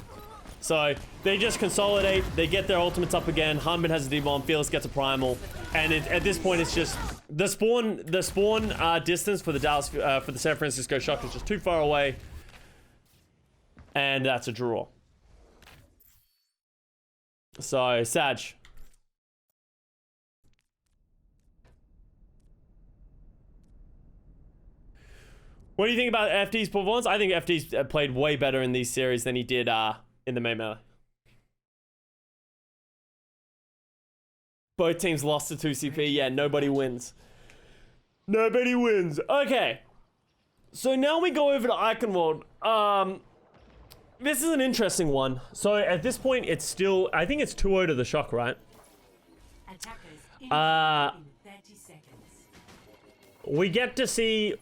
So they just consolidate, they get their ultimates up again. Hanbin has a D-Bomb, Fearless gets a Primal, and at this point it's just the spawn distance for the San Francisco Shock is just too far away, and that's a draw. So Sag. What do you think about FD's performance? I think FD's played way better in these series than he did in the main meta. Both teams lost to 2CP. Yeah, nobody wins. Nobody wins. Okay. So now we go over to Eichenwald. This is an interesting one. So at this point, it's still... I think it's 2-0 to the Shock, right? Attackers in 30 seconds. We get to see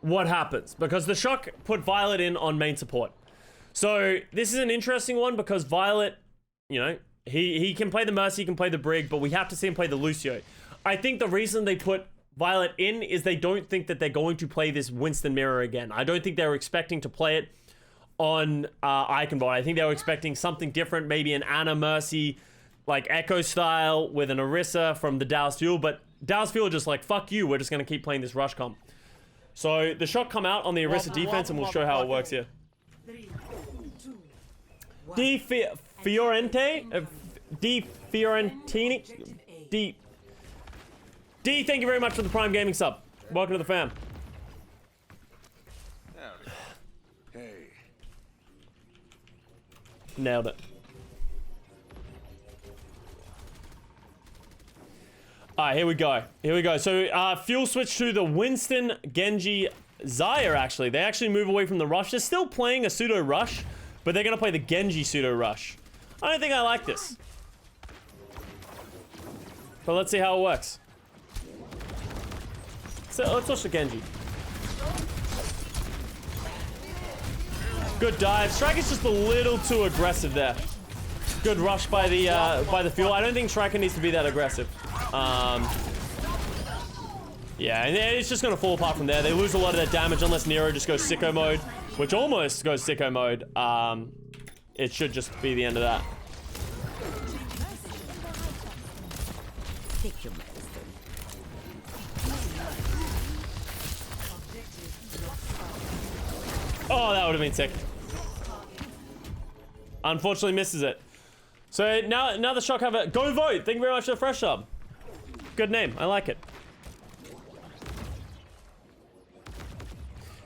what happens, because the Shock put Violet in on main support. So this is an interesting one because Violet, you know, he can play the Mercy, he can play the Brig, but we have to see him play the Lucio. I think the reason they put Violet in is they don't think that they're going to play this Winston mirror again. I don't think they were expecting to play it on Eichenwald. I think they were expecting something different, maybe an Ana Mercy, like Echo style with an Orisa from the Joust Fuel, but Joust Fuel just like, fuck you, we're just going to keep playing this rush comp. So the Shock come out on the Orisa defense and we'll show how it works here. 3, 2, 1. Di Fiorentini? D, thank you very much for the Prime Gaming sub. Welcome to the fam. Hey. Nailed it. Alright, here we go. Here we go. So, fuel switch to the Winston, Genji, Xayah, actually. They actually move away from the rush. They're still playing a pseudo rush, but they're going to play the Genji pseudo rush. I don't think I like this. But let's see how it works. So, let's watch the Genji. Good dive. Striker's just a little too aggressive there. Good rush by the fuel. I don't think Striker needs to be that aggressive. Yeah, and it's just gonna fall apart from there. They lose a lot of their damage unless Nero just goes sicko mode, which almost goes sicko mode. It should just be the end of that. Take your medicine. Oh, that would have been sick. Unfortunately misses it. So now the Shock have a go vote. Thank you very much for the fresh sub. Good name. I like it.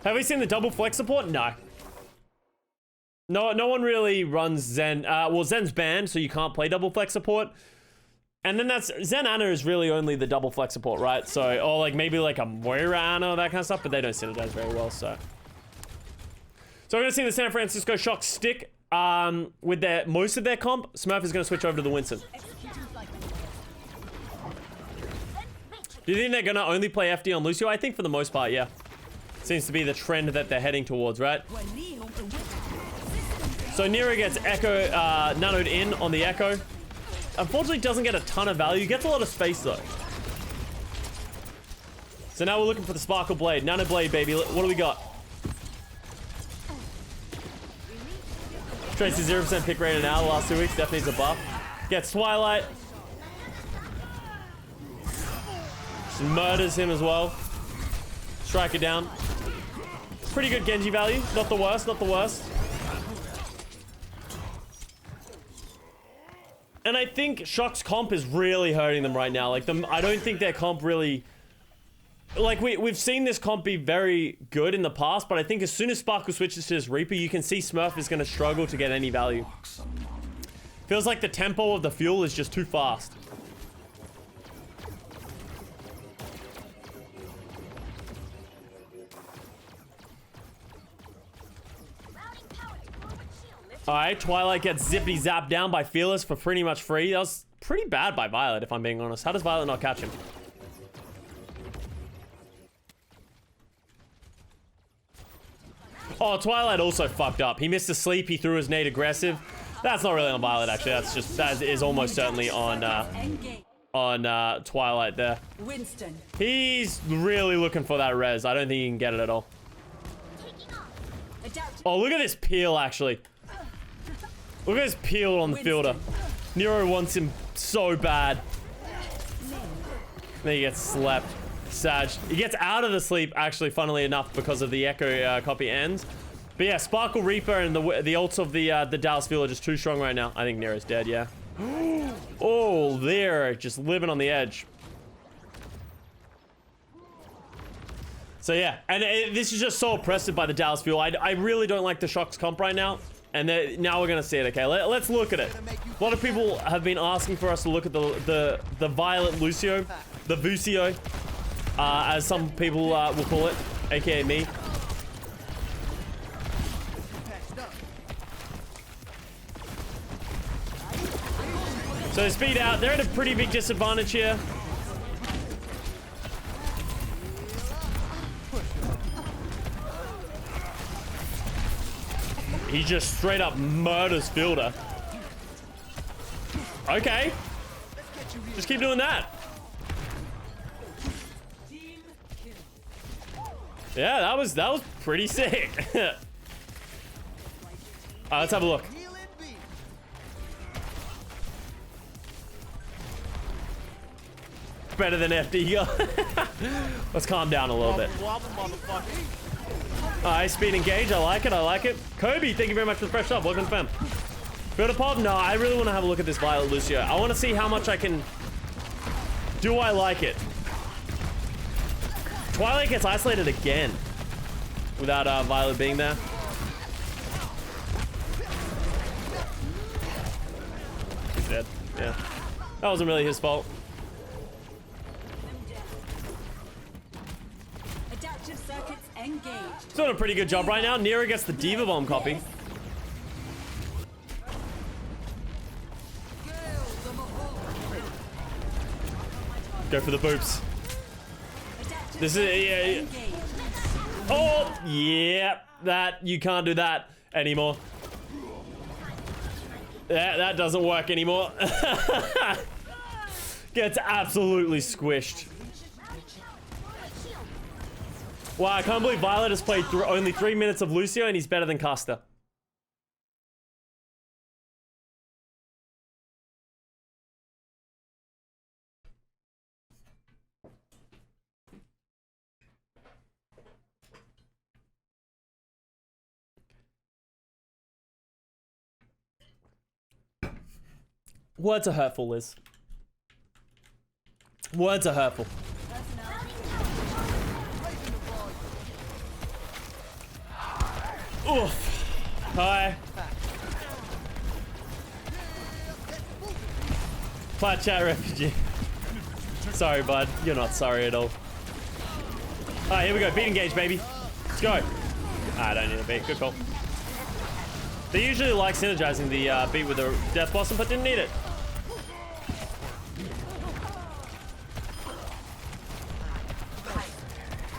Have we seen the double flex support? No. No one really runs Zen. Well, Zen's banned, so you can't play double flex support. And then Zen Ana is really only the double flex support, right? So, or like maybe like a Moira Ana, that kind of stuff, but they don't synergize very well, so. So we're gonna see the San Francisco Shock stick with most of their comp. Smurf is gonna switch over to the Winston. Do you think they're gonna only play FD on Lucio? I think for the most part, yeah. Seems to be the trend that they're heading towards, right? So Nero gets Echo nanoed in on the Echo. Unfortunately, doesn't get a ton of value. Gets a lot of space, though. So now we're looking for the Sparkle Blade. Nano Blade, baby. What do we got? Tracy 0% pick rate now the last 2 weeks. Definitely needs a buff. Gets Twilight. Just murders him as well. Strike it down. Pretty good Genji value. Not the worst, not the worst. And I think Shock's comp is really hurting them right now. Like, I don't think their comp really... Like, we've seen this comp be very good in the past, but I think as soon as Sparkle switches to this Reaper, you can see Smurf is going to struggle to get any value. Feels like the tempo of the fuel is just too fast. Alright, Twilight gets zippity zapped down by Fearless for pretty much free. That was pretty bad by Violet, if I'm being honest. How does Violet not catch him? Oh, Twilight also fucked up. He missed a sleep, he threw his nade aggressive. That's not really on Violet, actually. That is almost certainly on Twilight there. Winston. He's really looking for that res. I don't think he can get it at all. Oh, look at this peel, actually. Look at this peel on the fielder. Nero wants him so bad. Then he gets slapped. Sag. He gets out of the sleep, actually, funnily enough, because of the Echo copy ends. But yeah, Sparkle Reaper and the ults of the Dallas Field are just too strong right now. I think Nero's dead, yeah. Oh, they're just living on the edge. So yeah, and this is just so oppressive by the Dallas Fuel. I really don't like the Shock's comp right now. And now we're gonna see it, okay? Let's look at it. A lot of people have been asking for us to look at the Violet Lucio, the Vucio, as some people will call it, aka me. So speed out, they're at a pretty big disadvantage here. He just straight up murders Fielder. Okay. Just keep doing that. Yeah, that was pretty sick. Alright, let's have a look. Better than FD. Let's calm down a little bit. Alright, speed engage. I like it. I like it. Kobe, thank you very much for the fresh sub. Welcome to fam. Build a pop? No, I really want to have a look at this Violet Lucio. I want to see how much I can... Do I like it? Twilight gets isolated again. Without Violet being there. He's dead. Yeah. That wasn't really his fault. He's doing a pretty good job right now. Nero gets the Diva Bomb copy. Go for the boops. This is... Yeah. Oh, yeah. That... You can't do that anymore. That doesn't work anymore. Gets absolutely squished. Wow, I can't believe Violet has played only 3 minutes of Lucio and he's better than Custa. Words are hurtful, Liz. Words are hurtful. Oof. Hi. Plat chat refugee. Sorry, bud. You're not sorry at all. Alright, here we go. Beat engage, baby. Let's go. I don't need a beat. Good call. They usually like synergizing the beat with the death blossom, but didn't need it.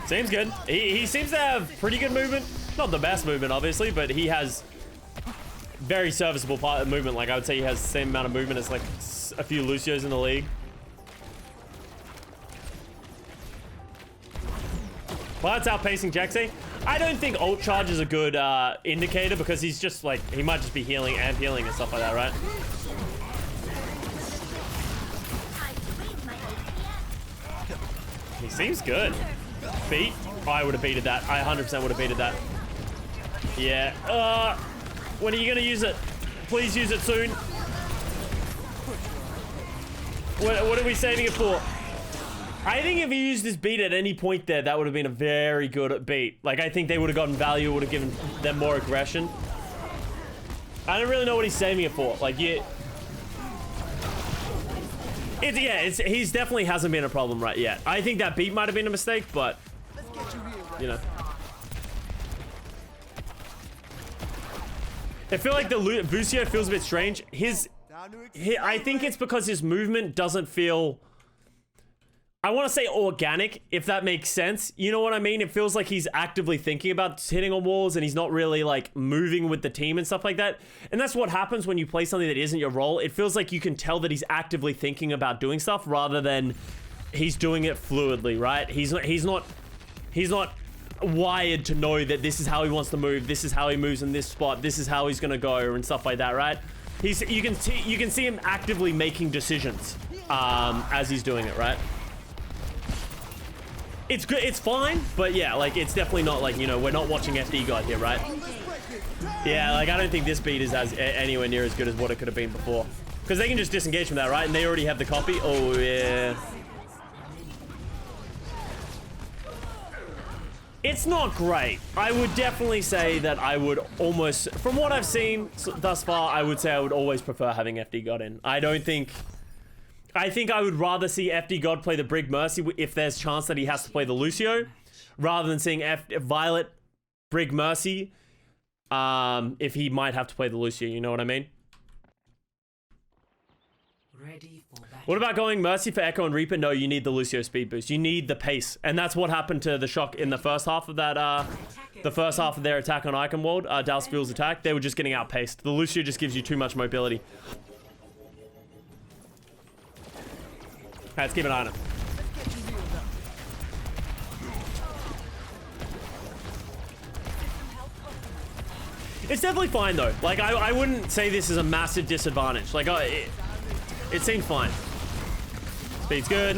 Seems good. He seems to have pretty good movement. Not the best movement, obviously, but he has very serviceable part of movement. Like, I would say he has the same amount of movement as, like, a few Lucios in the league. Well, that's outpacing Jaxie. I don't think ult charge is a good indicator because he's just, like, he might just be healing and healing and stuff like that, right? He seems good. Beat? Oh, I would have beated that. I 100% would have beated that. Yeah. When are you going to use it? Please use it soon. What are we saving it for? I think if he used his beat at any point there, that would have been a very good beat. Like, I think they would have gotten value. It would have given them more aggression. I don't really know what he's saving it for. Like, yeah. He's definitely hasn't been a problem right yet. I think that beat might have been a mistake, but, you know. I feel like the Lucio feels a bit strange. I think it's because his movement doesn't feel... I want to say organic, if that makes sense. You know what I mean? It feels like he's actively thinking about hitting on walls and he's not really, like, moving with the team and stuff like that. And that's what happens when you play something that isn't your role. It feels like you can tell that he's actively thinking about doing stuff rather than he's doing it fluidly, right? He's not wired to know that this is how he wants to move, this is how he moves in this spot, this is how he's gonna go and stuff like that, right? You can see him actively making decisions as he's doing it, right? It's good, it's fine, but yeah, like, it's definitely not like, you know, we're not watching FD God here, right? Yeah, like, I don't think this beat is anywhere near as good as what it could have been before. Because they can just disengage from that, right? And they already have the copy. Oh, yeah. It's not great. I would definitely say that I would almost, from what I've seen thus far, I would say I would always prefer having FD God in. I think I would rather see FD God play the Brig Mercy if there's chance that he has to play the Lucio, rather than seeing Violet Brig Mercy if he might have to play the Lucio, you know what I mean? Ready for battle. What about going Mercy for Echo and Reaper? No, you need the Lucio speed boost. You need the pace. And that's what happened to the Shock in the first half of that, the first half of their attack on Iconwald, Dalsfield's attack. They were just getting outpaced. The Lucio just gives you too much mobility. Let's keep an eye on it. It's definitely fine though. Like, I wouldn't say this is a massive disadvantage. Like, it seemed fine. Speed's good.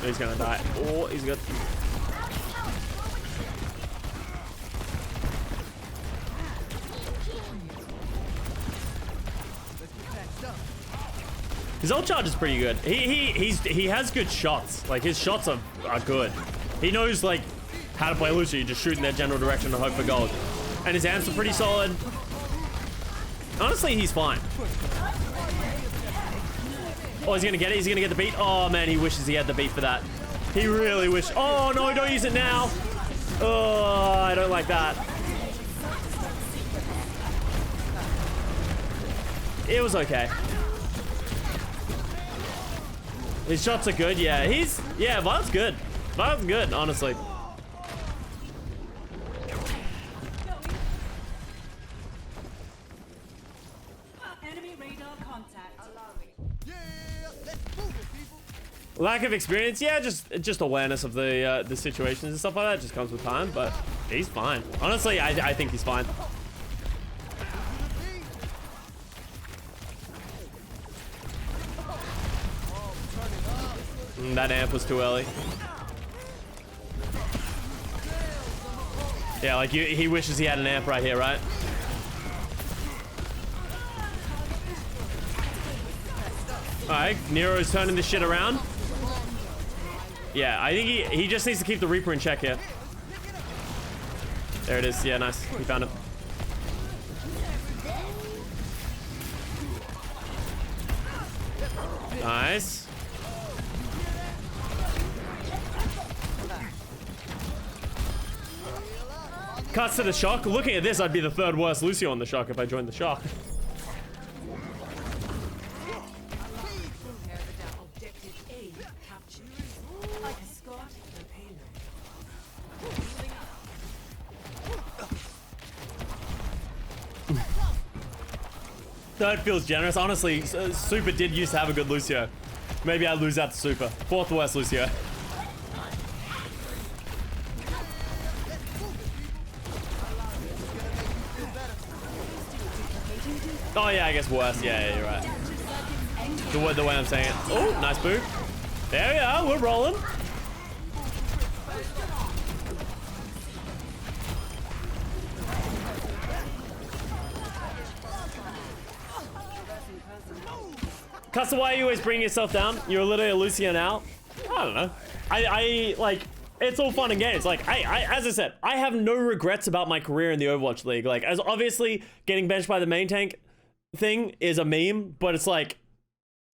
He's gonna die. Oh, he's good. His ult charge is pretty good. He has good shots. Like, his shots are good. He knows, like, how to play Lucio. You just shoot in their general direction and hope for gold. And his amps are pretty solid. Honestly, he's fine. Oh, he's gonna get it. He's gonna get the beat. Oh man, he wishes he had the beat for that. He really wishes. Oh no, don't use it now. Oh, I don't like that. It was okay. His shots are good, yeah. Violet's good. Violet's good, honestly. Enemy radar contact. Yeah, let's move it, people. Lack of experience, yeah, just awareness of the situations and stuff like that just comes with time, but he's fine. Honestly, I think he's fine. That amp was too early. Yeah, like he wishes he had an amp right here, right? Alright, Nero's turning this shit around. Yeah, I think he just needs to keep the Reaper in check here. There it is. Yeah, nice. We found him. Nice. Cuts to the shock. Looking at this, I'd be the third worst Lucio on the shock if I joined the shock. Objective A captured. Escort the payload. Third feels generous. Honestly, Super did used to have a good Lucio. Maybe I lose out to Super. Fourth worst Lucio. Oh yeah, I guess worse. Yeah, you're right. The way I'm saying it. Oh, nice boot. There we are. We're rolling. Custa, why are you always bringing yourself down? You're literally a Lucio now. I don't know. I like, it's all fun and games. Like, as I said, I have no regrets about my career in the Overwatch League. Like, as obviously getting benched by the main tank thing is a meme, but it's like,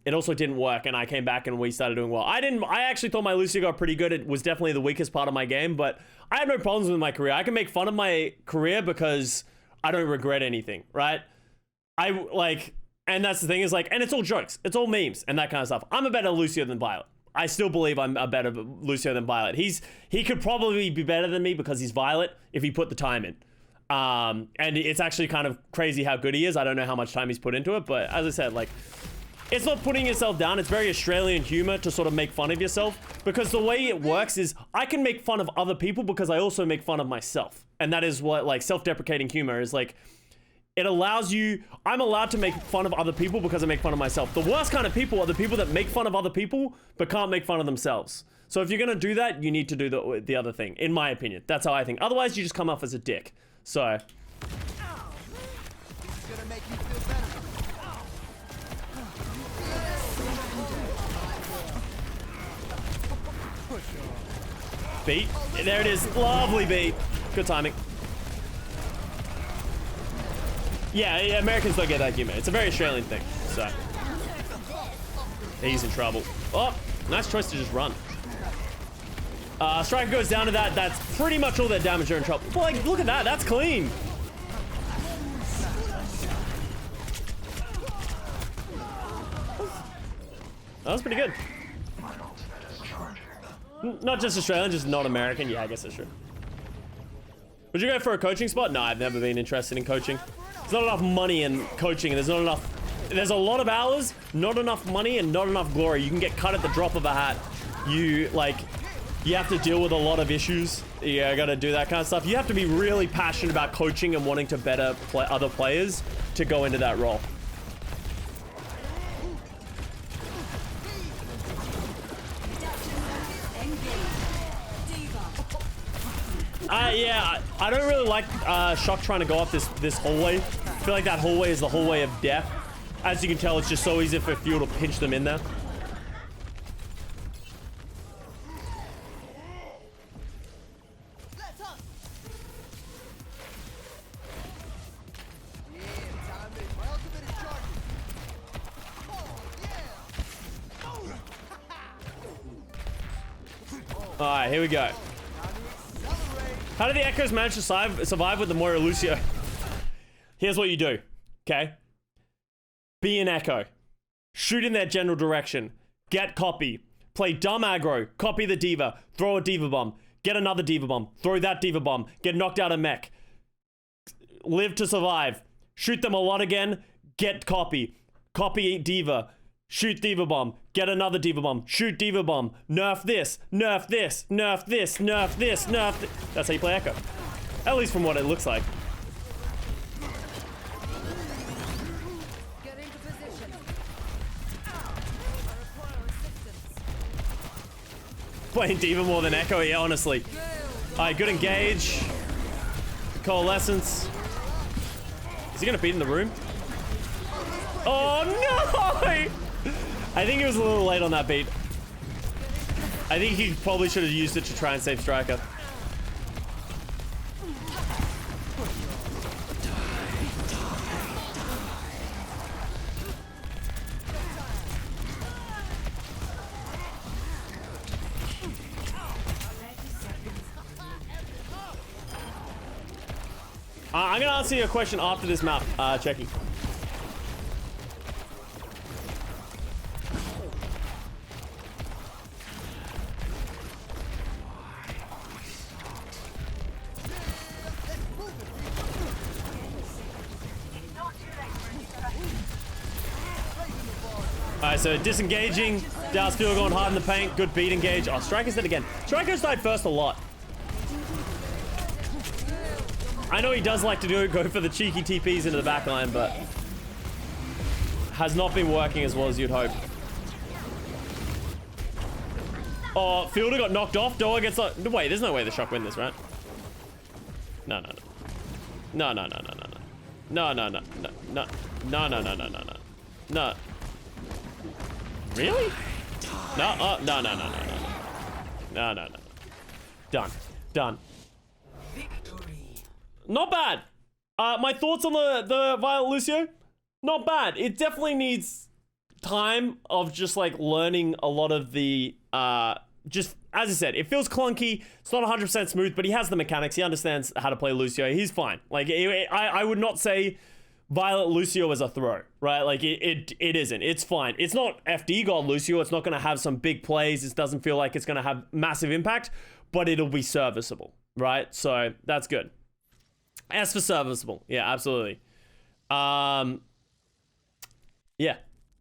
it also didn't work, and I came back and we started doing well. I actually thought my Lucio got pretty good. It was definitely the weakest part of my game, but I had no problems with my career. I can make fun of my career because I don't regret anything, right? And that's the thing is like, and it's all jokes. It's all memes and that kind of stuff. I'm a better Lucio than Violet. I still believe I'm a better Lucio than Violet. He could probably be better than me because he's Violet if he put the time in. And it's actually kind of crazy how good he is. I don't know how much time he's put into it, but as I said, like, it's not putting yourself down. It's very Australian humor to sort of make fun of yourself, because the way it works is I can make fun of other people because I also make fun of myself. And that is what, like, self-deprecating humor is like. It allows you, I'm allowed to make fun of other people because I make fun of myself. The worst kind of people are the people that make fun of other people but can't make fun of themselves. So if you're gonna do that, you need to do the other thing, in my opinion. That's how I think. Otherwise, you just come off as a dick. So. It's gonna make you feel better. Beat. There it is. Lovely beat. Good timing. Yeah, Americans don't get that humor. It's a very Australian thing, so. He's in trouble. Oh, nice choice to just run. Striker goes down to that. That's pretty much all their damage. They're in trouble. Well, like, look at that. That's clean. That was pretty good. Not just Australian, just not American. Yeah, I guess that's true. Would you go for a coaching spot? No, I've never been interested in coaching. There's not enough money in coaching, and there's a lot of hours, not enough money, and not enough glory. You can get cut at the drop of a hat. You have to deal with a lot of issues. Yeah, I gotta do that kind of stuff. You have to be really passionate about coaching and wanting to better play other players to go into that role. Yeah, I don't really like Shock trying to go up this hallway. I feel like that hallway is the hallway of death. As you can tell, it's just so easy for Fuel to pinch them in there. Alright, here we go. How did the Echoes manage to survive with the Moira Lucio? Here's what you do, okay? Be an Echo. Shoot in their general direction. Get copy. Play dumb aggro. Copy the Diva. Throw a Diva bomb. Get another Diva bomb. Throw that Diva bomb. Get knocked out of mech. Live to survive. Shoot them a lot again. Get copy. Copy Diva. Shoot Diva bomb. Get another Diva bomb. Shoot Diva bomb. Nerf this. Nerf this. Nerf this. Nerf this. Nerf this. That's how you play Echo. At least from what it looks like. Get into position. Playing Diva more than Echo, yeah, honestly. Alright, good engage. Coalescence. Is he gonna beat in the room? Oh no! I think he was a little late on that beat. I think he probably should have used it to try and save Striker. I'm gonna answer your question after this map, Checky. Alright, so disengaging. Joust still going hard in the paint. Good beat engage. Oh, Striker's dead again. Striker's died first a lot. I know he does like to go for the cheeky TPs into the back line, but has not been working as well as you'd hope. Oh, Fielder got knocked off. Doa gets like... Wait, there's no way the Shock win this, right? No. No. No. Really? No. No. Done. Not bad. My thoughts on the Violet Lucio? Not bad. It definitely needs time of just like learning a lot of the just as I said, it feels clunky. It's not 100% smooth, but he has the mechanics. He understands how to play Lucio. He's fine. Like I would not say Violet Lucio is a throw, right? Like it isn't. It's fine. It's not FD God Lucio. It's not going to have some big plays. It doesn't feel like it's going to have massive impact, but it'll be serviceable, right? So that's good. As for serviceable, yeah, absolutely. Yeah,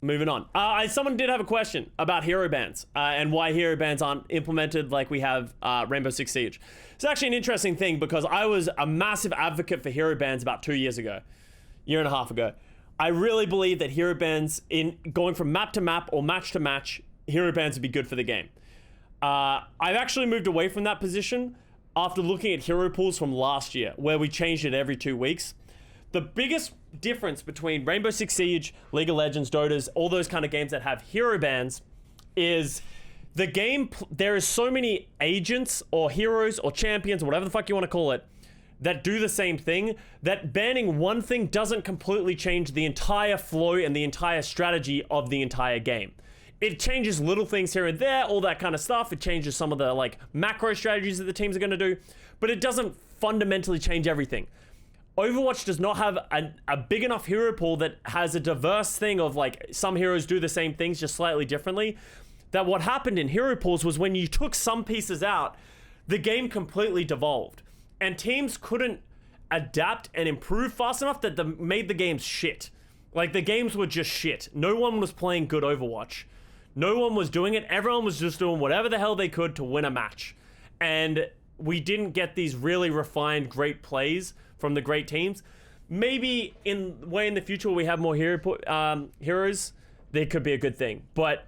moving on. Someone did have a question about hero bans and why hero bans aren't implemented like we have Rainbow Six Siege. It's actually an interesting thing because I was a massive advocate for hero bans about 2 years ago, year and a half ago. I really believe that hero bans, in going from map to map or match to match, hero bans would be good for the game. I've actually moved away from that position after looking at hero pools from last year, where we changed it every 2 weeks. The biggest difference between Rainbow Six Siege, League of Legends, Dotas, all those kind of games that have hero bans is the game, there is so many agents or heroes or champions or whatever the fuck you want to call it that do the same thing, that banning one thing doesn't completely change the entire flow and the entire strategy of the entire game. It changes little things here and there, all that kind of stuff. It changes some of the like macro strategies that the teams are going to do, but it doesn't fundamentally change everything. Overwatch does not have a big enough hero pool that has a diverse thing of like some heroes do the same things just slightly differently. That what happened in hero pools was when you took some pieces out, the game completely devolved. And teams couldn't adapt and improve fast enough that made the games shit. Like the games were just shit. No one was playing good Overwatch. No one was doing it. Everyone was just doing whatever the hell they could to win a match. And we didn't get these really refined, great plays from the great teams. Maybe in the future we have more heroes, there could be a good thing. But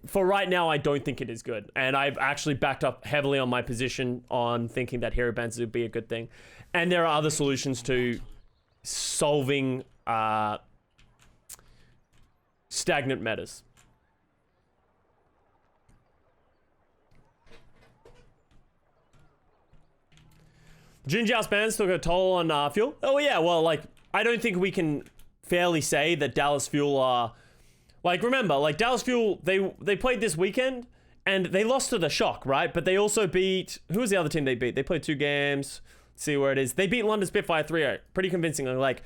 for right now, I don't think it is good. And I've actually backed up heavily on my position on thinking that hero bans would be a good thing. And there are other solutions to solving stagnant metas. Joust bans took a toll on Fuel. Oh yeah, well, like, I don't think we can fairly say that Dallas Fuel are... Like, remember, like, Dallas Fuel, they played this weekend, and they lost to the Shock, right? But they also beat... Who was the other team they beat? They played 2 games. Let's see where it is. They beat London Spitfire 3-0. Pretty convincingly. Like,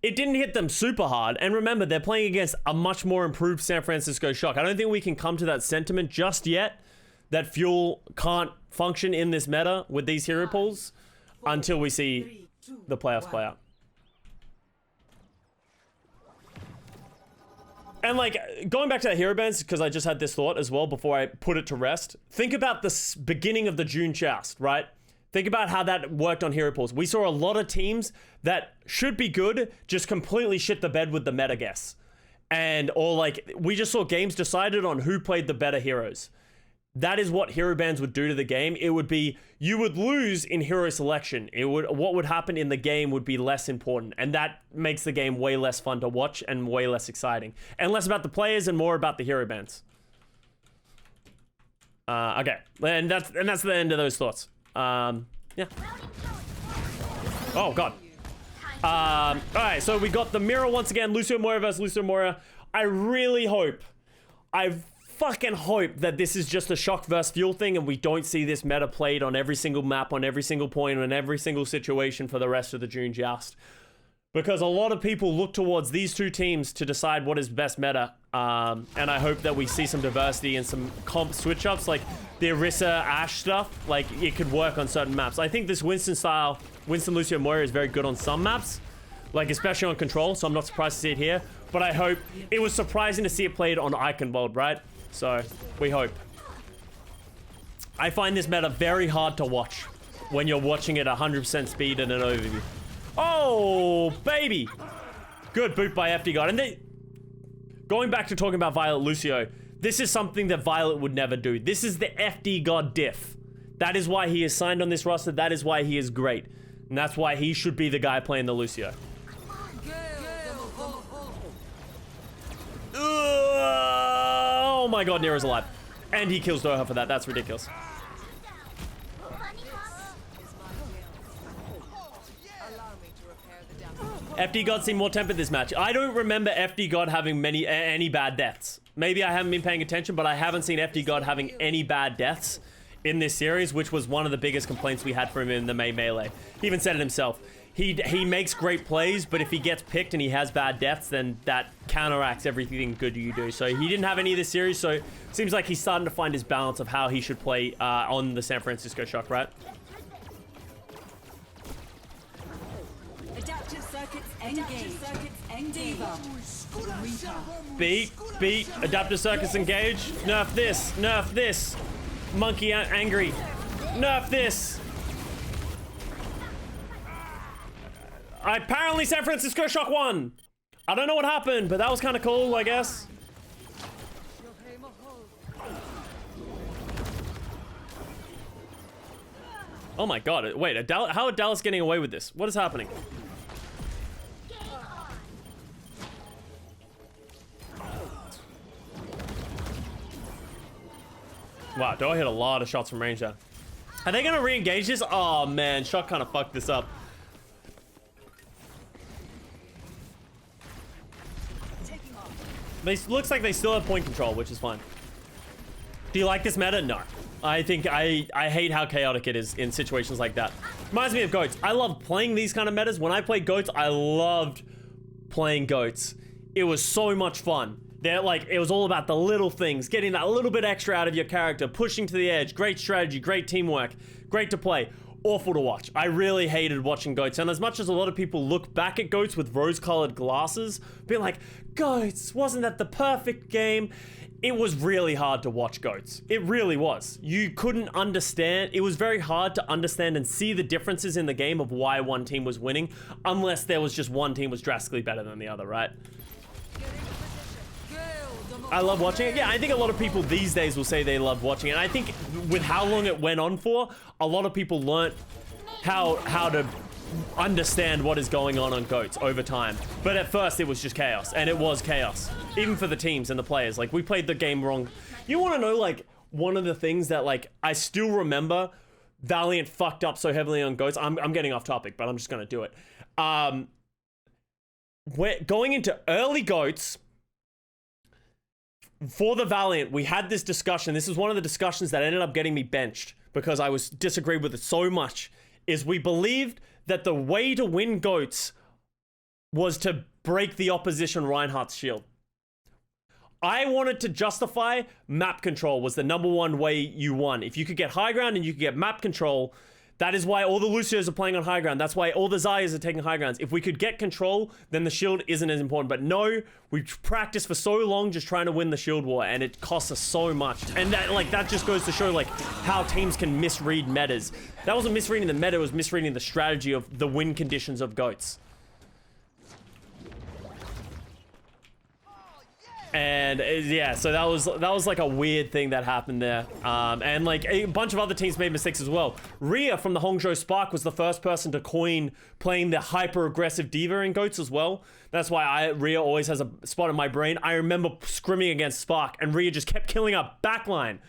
it didn't hit them super hard. And remember, they're playing against a much more improved San Francisco Shock. I don't think we can come to that sentiment just yet, that Fuel can't function in this meta with these hero pools until we see the playoffs play out. And like, going back to the hero bans, because I just had this thought as well before I put it to rest. Think about the beginning of the June Joust, right? Think about how that worked on hero pools. We saw a lot of teams that should be good just completely shit the bed with the meta guess. Or like, we just saw games decided on who played the better heroes. That is what hero bans would do to the game. It would be, you would lose in hero selection. What would happen in the game would be less important. And that makes the game way less fun to watch and way less exciting. And less about the players and more about the hero bans. Okay, and that's the end of those thoughts. Yeah. Oh god. All right, so we got the mirror once again. Lucio Moira versus Lucio Moira. I really hope, I fucking hope that this is just a shock versus fuel thing and we don't see this meta played on every single map, on every single point, on every single situation for the rest of the June Joust. Because a lot of people look towards these two teams to decide what is best meta. And I hope that we see some diversity and some comp switch-ups, like the Orisa Ashe stuff. Like, it could work on certain maps. I think this Winston Lucio Moira is very good on some maps, like especially on Control, so I'm not surprised to see it here. But I hope, it was surprising to see it played on Eichenwald, right? So, we hope. I find this meta very hard to watch when you're watching it 100% speed and an overview. Oh, baby. Good boot by FD God. And going back to talking about Violet Lucio, this is something that Violet would never do. This is the FD God diff. That is why he is signed on this roster. That is why he is great. And that's why he should be the guy playing the Lucio. Oh my god, Nero's alive. And he kills Doha for that. That's ridiculous. FD God seemed more tempered this match. I don't remember FD God having any bad deaths. Maybe I haven't been paying attention, but I haven't seen FD God having any bad deaths in this series, which was one of the biggest complaints we had from him in the May Melee. He even said it himself. He makes great plays, but if he gets picked and he has bad deaths, then that counteracts everything good you do. So he didn't have any of this series, so it seems like he's starting to find his balance of how he should play on the San Francisco Shock, right? Adaptive circuits engage. Beat, adaptive circuits engage. Nerf this. Monkey angry. Nerf this. Apparently San Francisco Shock won. I don't know what happened, but that was kind of cool, I guess. Oh my god, wait, how are Dallas getting away with this? What is happening? Wow, Doha hit a lot of shots from range there. Are they gonna re-engage this? Oh man, Shock kind of fucked this up. Looks like they still have point control, which is fine. Do you like this meta? No. I think I hate how chaotic it is in situations like that. Reminds me of GOATs. I love playing these kind of metas. When I played GOATs, I loved playing GOATs. It was so much fun. It was all about the little things, getting that little bit extra out of your character, pushing to the edge, great strategy, great teamwork, great to play. Awful to watch. I really hated watching GOATs, and as much as a lot of people look back at GOATs with rose-colored glasses, being like, GOATs, wasn't that the perfect game? It was really hard to watch GOATs. It really was. You couldn't understand. It was very hard to understand and see the differences in the game of why one team was winning, unless there was just one team was drastically better than the other, right? I love watching it. Yeah, I think a lot of people these days will say they love watching it. And I think with how long it went on for, a lot of people learnt how to understand what is going on GOATs over time. But at first it was just chaos, and it was chaos. Even for the teams and the players. Like, we played the game wrong. You want to know, like, one of the things that, like, I still remember Valiant fucked up so heavily on GOATs. I'm getting off topic, but I'm just going to do it. We're going into early GOATs. For the Valiant, we had this discussion. This is one of the discussions that ended up getting me benched because I was disagreed with it so much. Is we believed that the way to win GOATs was to break the opposition Reinhardt's shield. I wanted to justify map control was the #1 way you won. If you could get high ground and you could get map control, that is why all the Lucios are playing on high ground. That's why all the Zayas are taking high grounds. If we could get control, then the shield isn't as important. But no, we practiced for so long just trying to win the shield war, and it costs us so much. And that just goes to show, like, how teams can misread metas. That wasn't misreading the meta, it was misreading the strategy of the win conditions of GOATs. And yeah, so that was like a weird thing that happened there. And like a bunch of other teams made mistakes as well. Rhea from the Hangzhou Spark was the first person to coin playing the hyper aggressive diva in GOATs as well. That's why Rhea always has a spot in my brain. I remember scrimming against Spark and Rhea just kept killing our backline.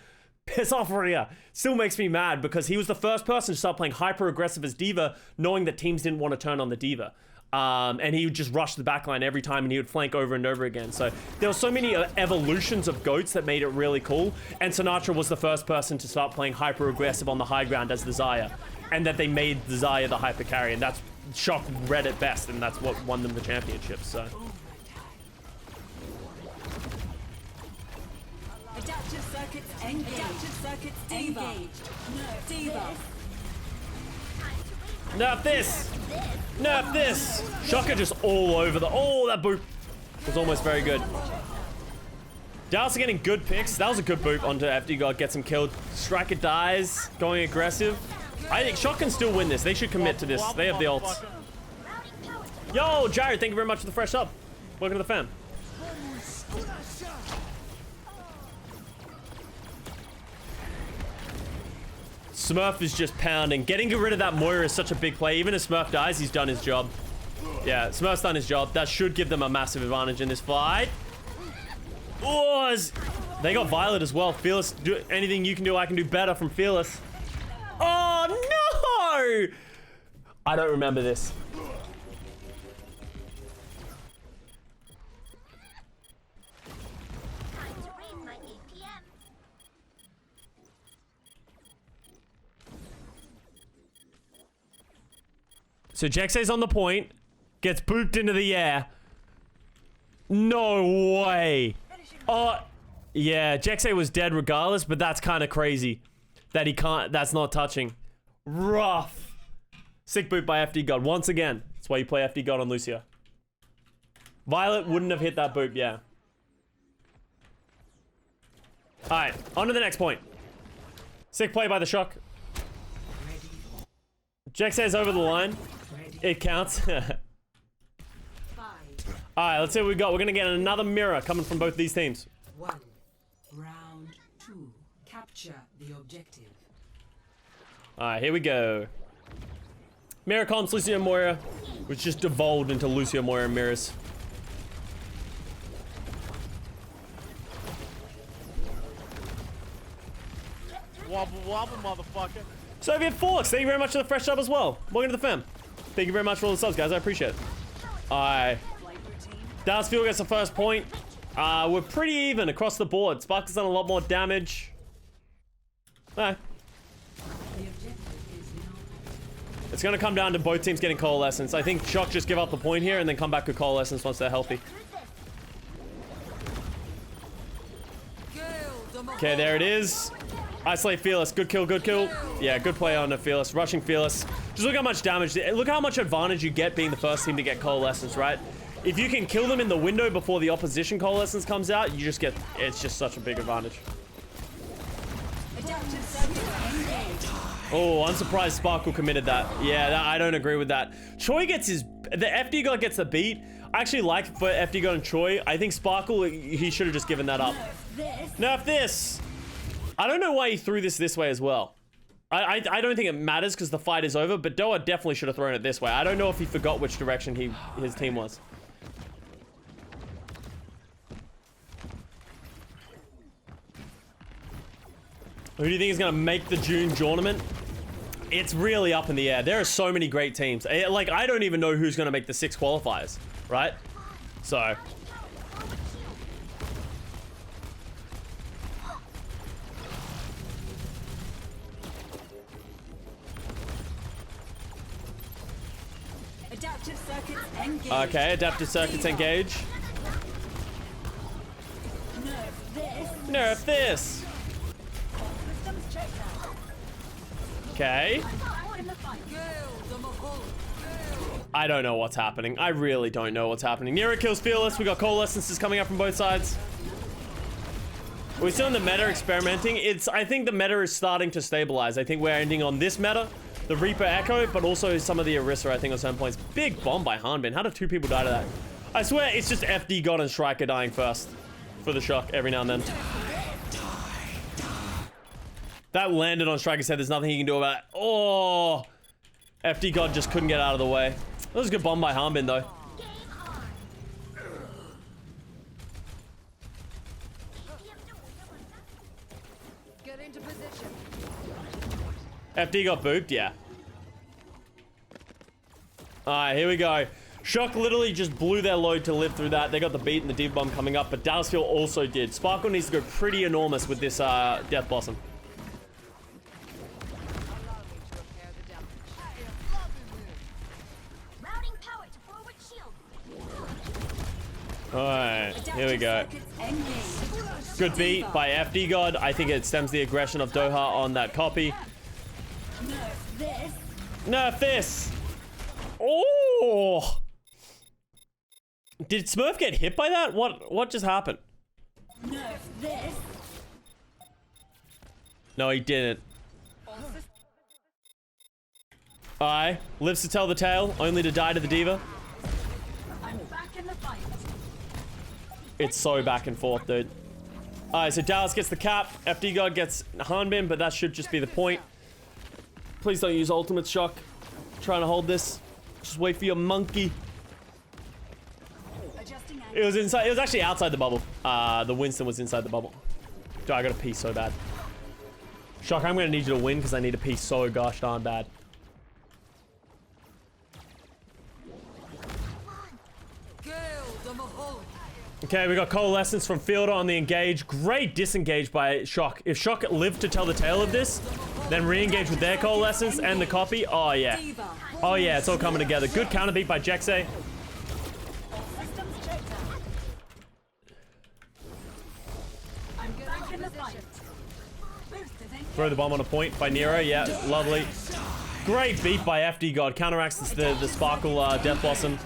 Piss off, Rhea. Still makes me mad because he was the first person to start playing hyper aggressive as D.Va, knowing that teams didn't want to turn on the D.Va. And he would just rush the backline every time and he would flank over and over again. So there were so many evolutions of GOATs that made it really cool. And Sinatra was the first person to start playing hyper aggressive on the high ground as the Xayah. And that they made the Xayah the hyper carry. And that's Shock read it best. And that's what won them the championship. So. Adaptive circuits engaged. Adaptive circuits engaged. No, D.Va. Nerf this! Nerf this! Shocker just all over the... Oh, that boop was almost very good. Joust are getting good picks. That was a good boop onto FD God. Gets him killed. Striker dies. Going aggressive. I think Shock can still win this. They should commit to this. They have the ults. Yo, Jared, thank you very much for the fresh up. Welcome to the fam. Smurf is just pounding. Getting rid of that Moira is such a big play. Even if Smurf dies, he's done his job. Yeah, Smurf's done his job. That should give them a massive advantage in this fight. Oh, they got Violet as well. Fearless, do anything you can do, I can do better from Fearless. Oh, no! I don't remember this. Time to raise my APM. So Jexay's on the point. Gets booped into the air. No way. Oh, yeah. Jexay was dead regardless, but that's kind of crazy. That he can't, that's not touching. Rough. Sick boot by FD God. Once again. That's why you play FD God on Lucio. Violet wouldn't have hit that boop, yeah. Alright, on to the next point. Sick play by the Shock. Jexay's over the line. It counts. Alright, let's see what we got. We're gonna get another mirror coming from both these teams. 1. Round 2. Capture the objective. Alright, here we go. Mirror comps, Lucio Moira, which just devolved into Lucio Moira mirrors. Wobble wobble, motherfucker. Soviet Forks, thank you very much for the fresh sub as well. Welcome to the fam. Thank you very much for all the subs, guys. I appreciate it. Alright. Dallasfield gets the first point. We're pretty even across the board. Spark's done a lot more damage. Alright. It's going to come down to both teams getting coalescence. I think Shock just give up the point here and then come back with coalescence once they're healthy. Okay, there it is. Isolate Fearless. Good kill, good kill. Yeah, good play on the Fearless. Rushing Fearless. Just look how much damage. Look how much advantage you get being the first team to get coalescence, right? If you can kill them in the window before the opposition coalescence comes out, you just get... It's just such a big advantage. Oh, I'm surprised Sparkle committed that. Yeah, I don't agree with that. Choi gets his... The FD God gets the beat. I actually like for FD God and Choi. I think Sparkle, he should have just given that up. Nerf this! I don't know why he threw this way as well. I don't think it matters because the fight is over, but Doa definitely should have thrown it this way. I don't know if he forgot which direction his team was. Who do you think is going to make the June tournament? It's really up in the air. There are so many great teams. Like, I don't even know who's going to make the 6 qualifiers, right? So... Adaptive circuits engaged. Okay, adaptive circuits engage. Nerf this. Nerf this. Systems checked out. Okay. I don't know what's happening. I really don't know what's happening. Nero kills Fearless. We got coalescences coming up from both sides. Are we still in the meta experimenting? I think the meta is starting to stabilize. I think we're ending on this meta. The Reaper Echo, but also some of the Orisa, I think, on certain points. Big bomb by Hanbin. How did 2 people die to that? I swear, it's just FD God and Striker dying first. For the Shock, every now and then. That landed on Striker's head. There's nothing he can do about it. Oh! FD God just couldn't get out of the way. That was a good bomb by Hanbin, though. Into position. FD got booped, yeah. Alright, here we go. Shock literally just blew their load to live through that. They got the beat and the div bomb coming up, but Dallasfield also did. Sparkle needs to go pretty enormous with this Death Blossom. Routing power to forward shield. Alright, here we go. Good beat by FD God. I think it stems the aggression of Doha on that copy. Nerf this. Nerf this! Oh! Did Smurf get hit by that? What just happened? Nerf this. No, he didn't. Aye, lives to tell the tale, only to die to the diva. I'm back in the fight. It's so back and forth, dude. Alright, so Dallas gets the cap. FD God gets Hanbin, but that should just be the point. Please don't use ultimate shock. Trying to hold this. Just wait for your monkey. Adjusting It was inside. It was actually outside the bubble. The Winston was inside the bubble. Dude, I gotta pee so bad. Shock, I'm gonna need you to win because I need to pee so gosh darn bad. Okay, we got Coalescence from Fielder on the engage. Great disengage by Shock. If Shock lived to tell the tale of this, then re-engage with their Coalescence and the copy. Oh, yeah. Oh, yeah, it's all coming together. Good counter beat by Jexay. Throw the bomb on a point by Nero. Yeah, lovely. Great beat by FD God. Counteracts the Sparkle Death Blossom.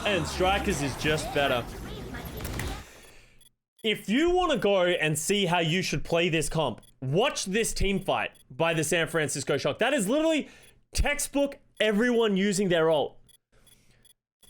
And Strikers is just better. If you want to go and see how you should play this comp, watch this team fight by the San Francisco Shock. That is literally textbook everyone using their ult.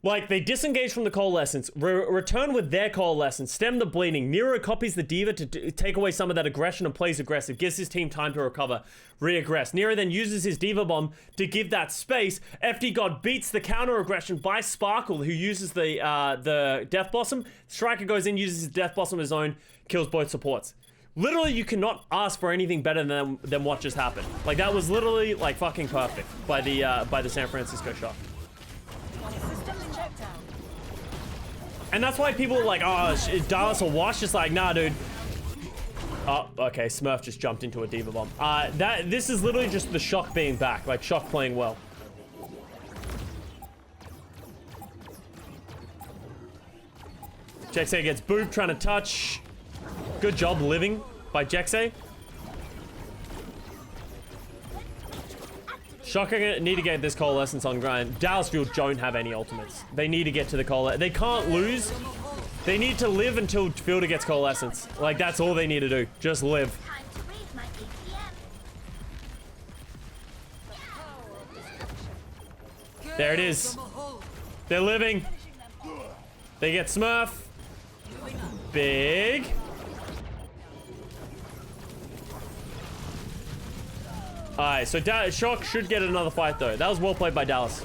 Like, they disengage from the Coalescence, return with their Coalescence, stem the bleeding. Nero copies the Diva to take away some of that aggression and plays aggressive, gives his team time to recover, re-aggress. Nero then uses his Diva Bomb to give that space. FD God beats the counter-aggression by Sparkle, who uses the Death Blossom. Striker goes in, uses his Death Blossom of his own, kills both supports. Literally, you cannot ask for anything better than what just happened. Like, that was literally, like, fucking perfect by the San Francisco Shock. And that's why people are like, oh, Dallas or Wash, just like, nah, dude. Oh, okay, Smurf just jumped into a Diva Bomb. This is literally just the Shock being back, like Shock playing well. Jexay gets booped, trying to touch. Good job living by Shock need to get this Coalescence on grind. Dallasfield don't have any ultimates. They need to get to the Coalescence. They can't lose. They need to live until Fielder gets Coalescence. Like, that's all they need to do. Just live. Time to raise my APM. There it is. They're living. They get Smurf. Big. Alright, so Shock should get another fight, though. That was well played by Dallas.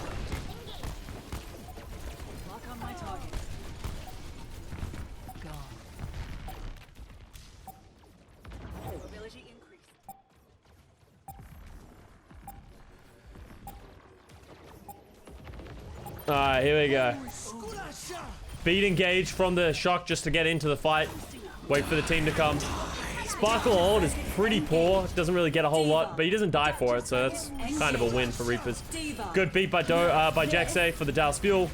Lock on my target. Gone. Mobility increased. Alright, here we go. Beat engage from the Shock just to get into the fight. Wait for the team to come. Sparkle ult is pretty poor. Doesn't really get a whole lot, but he doesn't die for it, so that's kind of a win for Reapers. Good beat by Jexay for the Dallas Fuel.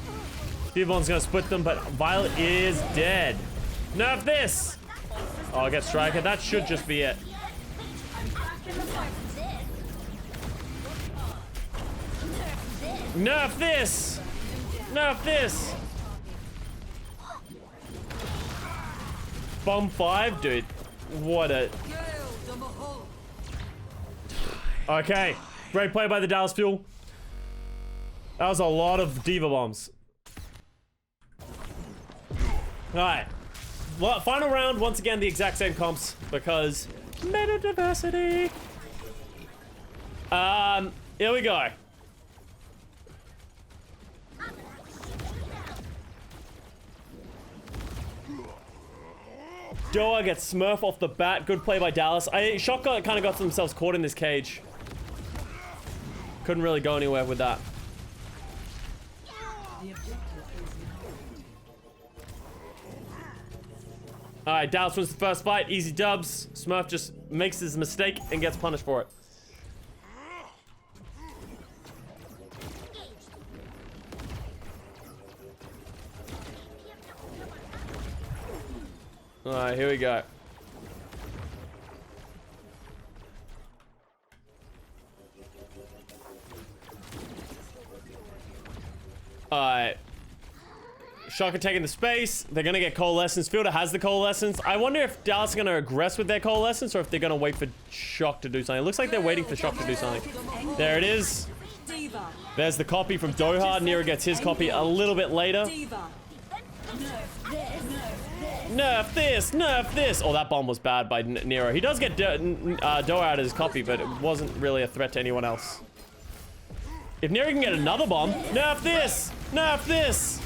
Devon's gonna split them, but Violet is dead. Nerf this! Oh, I get Striker. That should just be it. Nerf this! Nerf this! Bomb 5? Dude, what a... Okay, great play by the Dallas Fuel. That was a lot of Diva Bombs. Alright. Final round, once again, the exact same comps, because meta diversity. Here we go. Doa gets Smurf off the bat. Good play by Dallas. Shock kind of got themselves caught in this cage. Couldn't really go anywhere with that. Alright, Dallas wins the first fight. Easy dubs. Smurf just makes his mistake and gets punished for it. Alright, here we go. Alright. Shocker taking the space. They're gonna get Coalescence. Fielder has the Coalescence. I wonder if Dallas is gonna aggress with their Coalescence or if they're gonna wait for Shock to do something. It looks like they're waiting for Shock to do something. There it is. Diva. There's the copy from Doha. Nero gets his copy a little bit later. Diva. Nerf this, nerf this. Oh, that bomb was bad by Nero. He does get Doha out of his copy, but it wasn't really a threat to anyone else. If Nero can get another bomb, nerf this, nerf this.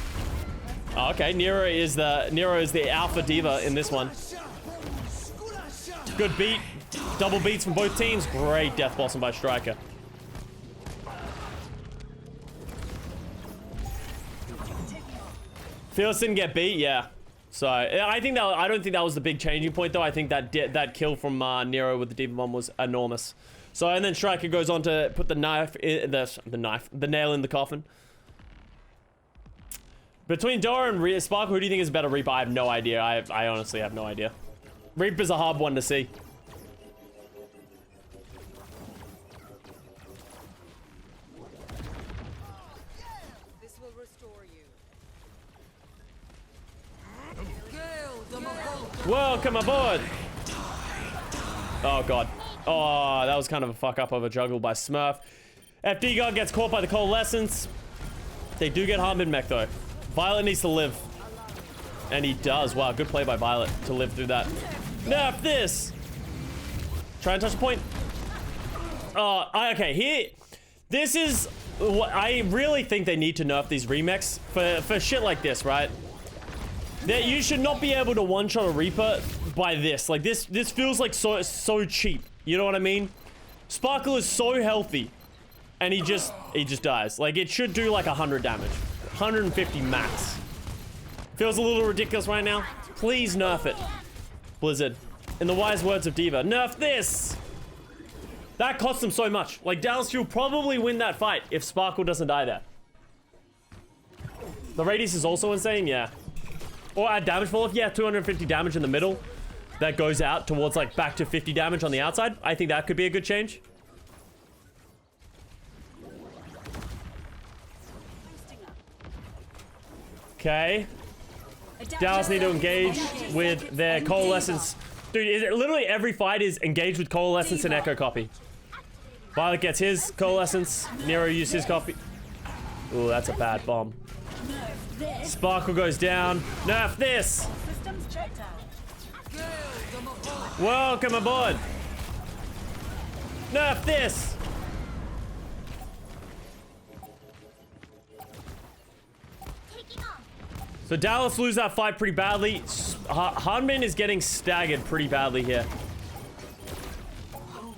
Oh, okay, Nero is the alpha diva in this one. Good beat, double beats from both teams. Great death bossing by Striker. Fearless didn't get beat, yeah. So I don't think that was the big changing point though. I think that kill from Nero with the Diva Bomb was enormous. So and then Striker goes on to put the nail in the coffin. Between Dora and Sparkle, who do you think is a better Reaper? I have no idea. I honestly have no idea. Reaper's a hard one to see. This will restore you. Welcome aboard. Oh god. Oh, that was kind of a fuck up of a juggle by Smurf. FD God gets caught by the Coalescence. They do get harmed in mech though. Violet needs to live. And he does. Wow, good play by Violet to live through that. Nerf this. Try and touch the point. Oh, okay, here. This is what I really think they need to nerf these remechs for shit like this, right? That you should not be able to one-shot a Reaper by this. Like this feels like so cheap. You know what I mean? Sparkle is so healthy. And he just dies. Like it should do like 100 damage. 150 max. Feels a little ridiculous right now. Please nerf it. Blizzard. In the wise words of Diva, nerf this! That cost them so much. Like Dallas will probably win that fight if Sparkle doesn't die there. The radius is also insane, yeah. Or add damage fall off, yeah, 250 damage in the middle. That goes out towards like back to 50 damage on the outside. I think that could be a good change. Okay. Dallas need to engage with their Coalescence. Dude, literally every fight is engaged with Coalescence and Echo copy. Violet gets his Coalescence. Nero used his copy. Ooh, that's a bad bomb. Sparkle goes down. Nerf this! Systems checked out. Welcome aboard! Nerf this! So Dallas lose that fight pretty badly. Hanmin is getting staggered pretty badly here.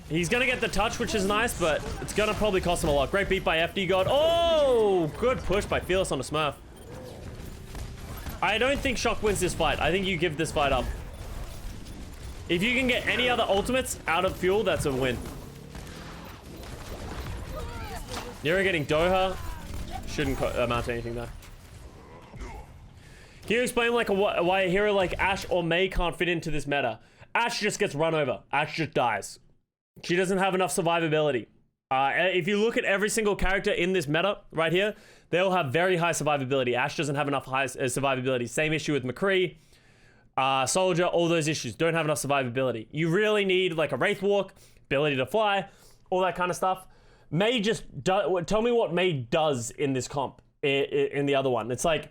He's gonna get the touch, which is nice, but it's gonna probably cost him a lot. Great beat by FD God. Oh, good push by Fearless on a Smurf. I don't think Shock wins this fight. I think you give this fight up. If you can get any other ultimates out of fuel, that's a win. Nero getting Doha. Shouldn't amount to anything though. Can you explain like why a hero like Ashe or Mei can't fit into this meta? Ashe just gets run over. Ashe just dies. She doesn't have enough survivability. If you look at every single character in this meta right here, they all have very high survivability. Ashe doesn't have enough high survivability. Same issue with McCree, Soldier, all those issues. Don't have enough survivability. You really need like a Wraith Walk, ability to fly, all that kind of stuff. Mei just tell me what Mei does in this comp, in the other one. It's like,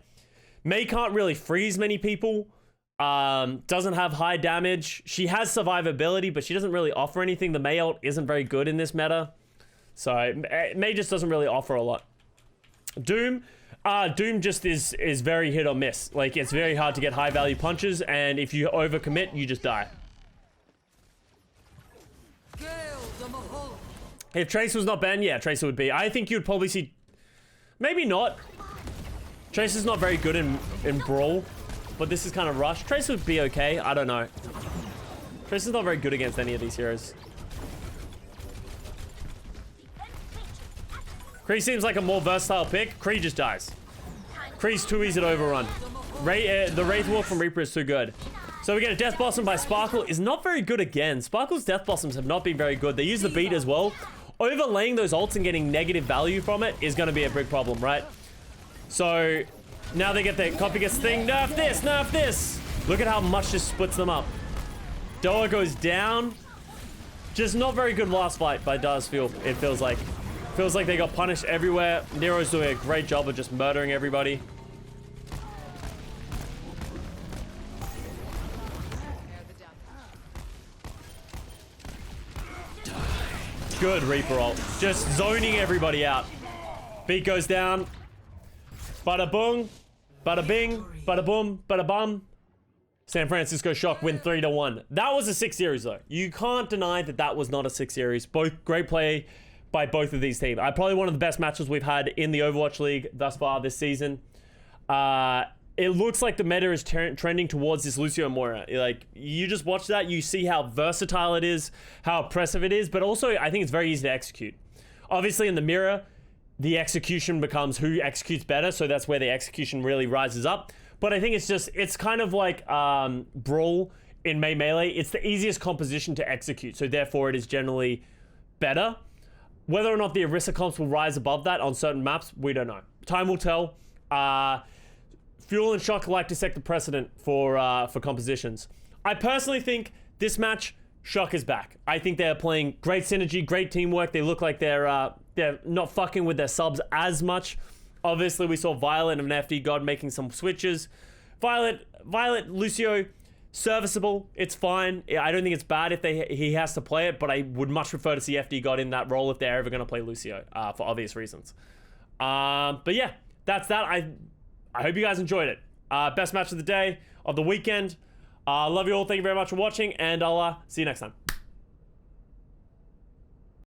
Mei can't really freeze many people. Doesn't have high damage. She has survivability, but she doesn't really offer anything. The Mei ult isn't very good in this meta. So Mei just doesn't really offer a lot. Doom, Doom just is very hit or miss. Like, it's very hard to get high value punches, and if you overcommit, you just die. If Tracer was not banned, yeah, Tracer would be. I think you'd probably see... Maybe not. Tracer's not very good in Brawl, but this is kind of rush. Tracer would be okay. I don't know. Tracer's not very good against any of these heroes. Kree seems like a more versatile pick. Kree just dies. Kree's too easy to overrun. The Wraith Walk from Reaper is too good. So we get a Death Blossom by Sparkle. Is not very good again. Sparkle's Death Blossoms have not been very good. They use the beat as well. Overlaying those ults and getting negative value from it is going to be a big problem, right? So now they get their copycat thing. Nerf this, nerf this. Look at how much this splits them up. Doa goes down. Just not very good last fight by Does feel. It feels like. Feels like they got punished everywhere. Nero's doing a great job of just murdering everybody. Good Reaper ult. Just zoning everybody out. Beat goes down. Bada boom. Bada bing. Bada boom. Bada bum. San Francisco Shock win 3-1. That was a 6 series though. You can't deny that that was not a 6 series. Both great play by both of these teams. Probably one of the best matches we've had in the Overwatch League thus far this season. It looks like the meta is trending towards this Lucio Moira. Like, you just watch that, you see how versatile it is, how oppressive it is, but also I think it's very easy to execute. Obviously in the mirror, the execution becomes who executes better, so that's where the execution really rises up. But I think it's kind of like Brawl in Melee. It's the easiest composition to execute, so therefore it is generally better. Whether or not the Orisa comps will rise above that on certain maps, we don't know. Time will tell. Fuel and Shock like to set the precedent for compositions. I personally think this match, Shock is back. I think they're playing great synergy, great teamwork. They look like they're not fucking with their subs as much. Obviously, we saw Violet and FD God making some switches. Violet, Lucio, serviceable. It's fine. I don't think it's bad if he has to play it, but I would much prefer to see FD God in that role if they're ever going to play Lucio for obvious reasons. But yeah, that's that. I hope you guys enjoyed it. Best match of the day, of the weekend. Love you all. Thank you very much for watching, and I'll see you next time.